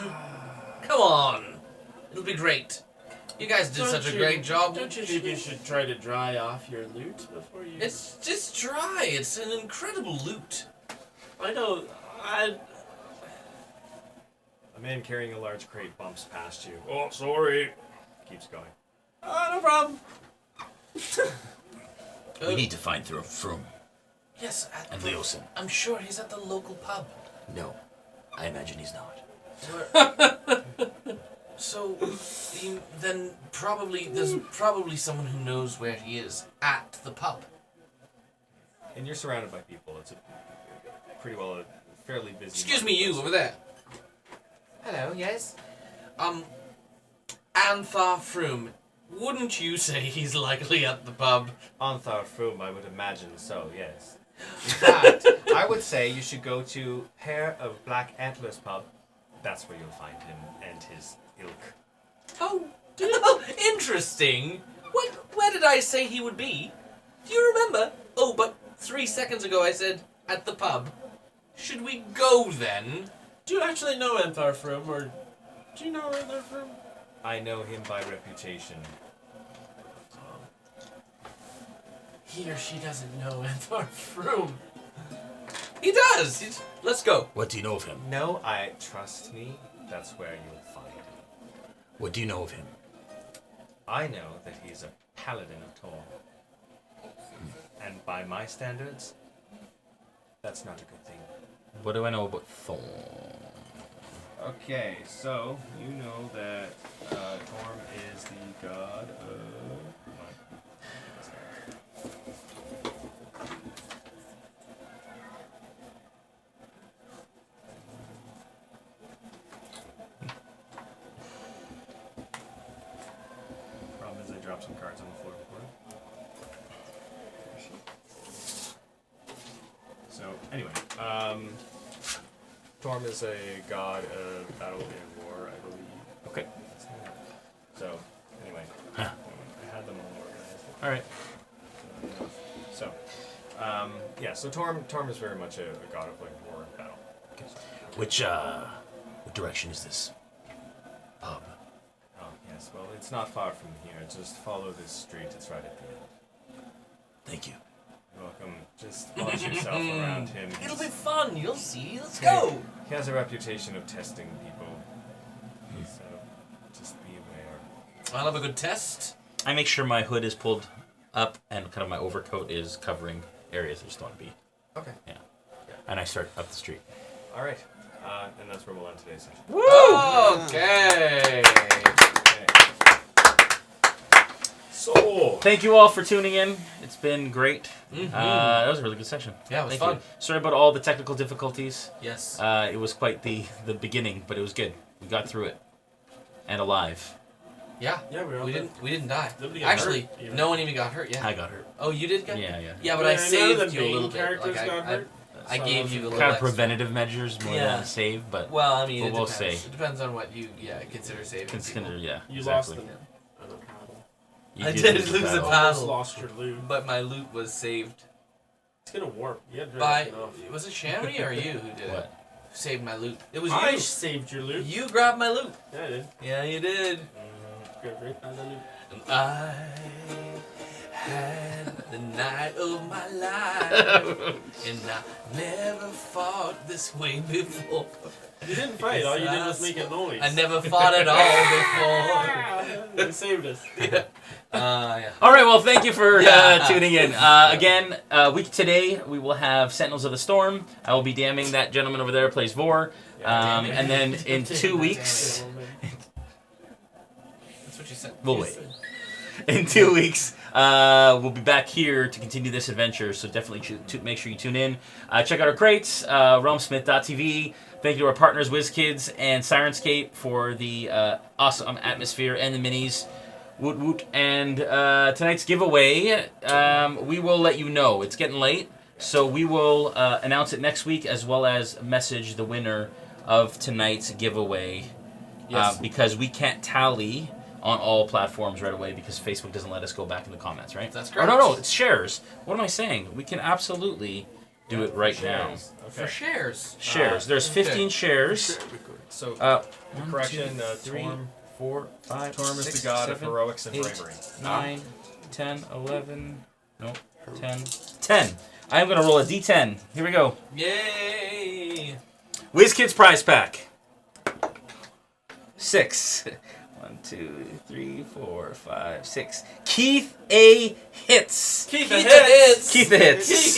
S4: Come on. It'll be great. You guys did such a great job.
S5: Don't you think you should try to dry off your loot before you?
S4: It's just dry. It's an incredible loot.
S5: I know.
S2: A man carrying a large crate bumps past you. Oh, sorry. Keeps going.
S5: No problem.
S3: We need to find Froom
S4: Yes,
S3: and Leosin.
S4: I'm sure he's at the local pub.
S3: No, I imagine he's not.
S4: So, then there's probably someone who knows where he is at the pub.
S2: And you're surrounded by people. It's a fairly busy.
S4: Excuse me, you over there.
S1: Hello, yes?
S4: Anthar Froom, Wouldn't you say he's likely at the pub?
S2: Anther Froom, I would imagine so, yes. In fact, I would say you should go to Pair of Black Antlers pub. That's where you'll find him and his ilk.
S4: Oh, interesting. Where did I say he would be? Do you remember? Oh, but 3 seconds ago I said at the pub. Should we go then?
S5: Do you actually know Antharfrum, or do you know Antharfrum?
S2: I know him by reputation.
S5: He or she doesn't know Antharfrum.
S4: He does. Let's go.
S9: What do you know of him?
S2: No, trust me, that's where you'll find him.
S9: What do you know of him?
S2: I know that he's a paladin of Tor. And by my standards, that's not a good thing.
S3: What do I know about Thorn?
S2: Okay, so you know that Torm is the god of... Problem is I dropped some cards on the floor before. So, anyway, Torm is a god of battle and war, I believe.
S3: Okay.
S2: So, anyway,
S3: Huh.
S2: I had them all organized.
S3: All right.
S2: So, yeah, so Torm is very much a god of like war and battle.
S9: Which direction is this pub?
S2: Oh, yes, well, it's not far from here. Just follow this street, it's right at the end.
S9: Thank you.
S2: You're welcome. Just watch yourself around him.
S4: It'll be fun. You'll see. Let's go.
S2: He has a reputation of testing people. So, just be aware.
S4: I'll have a good test.
S3: I make sure my hood is pulled up and kind of my overcoat is covering areas I just don't want to be.
S2: Okay.
S3: Yeah. And I start up the street.
S2: All right. And that's where we'll end today's session.
S4: Okay.
S2: So,
S3: Thank you all for tuning in. It's been great.
S4: Mhm.
S3: That was a really good session.
S4: Yeah, it was
S3: Thank
S4: fun.
S3: you. Sorry about all the technical difficulties.
S4: Yes.
S3: It was quite the beginning, but it was good. We got through it. And alive.
S4: Yeah.
S5: Yeah,
S4: We didn't die.
S5: Nobody got
S4: Actually,
S5: hurt, even.
S4: no one even got hurt. Yeah.
S3: I got hurt.
S4: Oh, you did get?
S3: Yeah, yeah.
S4: Yeah, but I
S5: none of
S4: saved
S5: the
S4: you a
S5: main
S4: little bit.
S5: characters
S4: Like,
S5: got hurt.
S4: I gave you a little
S3: Kind of
S4: extra.
S3: preventative measures more
S4: Yeah.
S3: than a save, but
S4: Well, I mean,
S3: But
S4: it
S3: we'll
S4: depends.
S3: see.
S4: It depends on what you consider saving.
S3: consider,
S4: people.
S3: yeah.
S5: You
S3: exactly.
S5: lost them on a paddle.
S3: You
S4: I did lose a
S3: battle.
S4: battle.
S5: Almost lost your loot.
S4: But my loot was saved
S5: It's gonna warp. You had to
S4: by.
S5: drag it off.
S4: Was it Shammy or you who did it?
S3: What?
S4: Who saved my loot? It was
S5: I
S4: you.
S5: saved your loot.
S4: You grabbed my loot.
S5: Yeah, I did.
S4: Yeah, you did.
S5: Good, right? I love you.
S4: And I had the night of my life, and I never fought this way before.
S5: You didn't fight. All you did was make a noise.
S4: I never fought at all before.
S5: You saved us.
S4: Yeah.
S3: All right, well, thank you for
S4: Yeah.
S3: tuning in. Again, week today, we will have Sentinels of the Storm. I will be damning that gentleman over there plays Vor. And then in 2 weeks,
S4: That's what you said.
S3: we'll wait. In 2 weeks, we'll be back here to continue this adventure, so definitely make sure you tune in. Check out our crates, realmsmith.tv. Thank you to our partners, WizKids and Sirenscape, for the awesome atmosphere and the minis. Woot woot. And tonight's giveaway, we will let you know. It's getting late, so we will announce it next week, as well as message the winner of tonight's giveaway.
S4: Yes.
S3: Because we can't tally on all platforms right away because Facebook doesn't let us go back in the comments, right?
S4: That's
S3: Or
S4: correct.
S3: no, it's shares. What am I saying? We can absolutely do it right now.
S4: For shares.
S3: Shares. There's 15 shares.
S2: So,
S3: One,
S2: correction,
S3: 2, 3,
S2: Torm
S3: 4, 5,
S2: Torm is
S3: 6,
S2: the god
S3: 7,
S2: of heroics and
S3: 8,
S2: bravery.
S3: 9, 10, 11, no, 10. 10. I'm going to roll a d10. Here we go.
S4: Yay!
S3: WizKids prize pack. 6. 1, 2, 3, 4, 5, 6. Keith A. Hits.
S5: Keith
S4: Keith
S5: hits.
S3: Keith A. Hits.
S5: Keith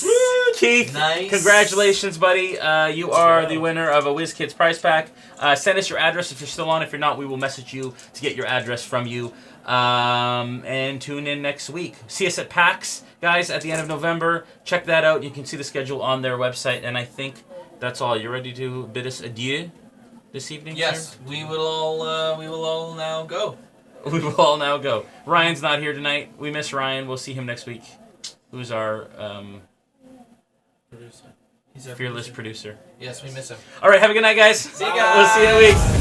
S4: hits.
S3: Keith,
S4: Nice.
S3: congratulations, buddy. You are the winner of a WizKids prize pack. Send us your address if you're still on. If you're not, we will message you to get your address from you. And tune in next week. See us at PAX, guys, at the end of November. Check that out. You can see the schedule on their website. And I think that's all. You ready to bid us adieu this evening,
S4: Yes,
S3: sir?
S4: we will all now go.
S3: We will all now go. Ryan's not here tonight. We miss Ryan. We'll see him next week. Who's our
S5: Producer. He's our
S3: fearless producer.
S4: Yes, we miss him.
S3: All right, have a good night, guys.
S4: See you
S3: We'll see you in a week.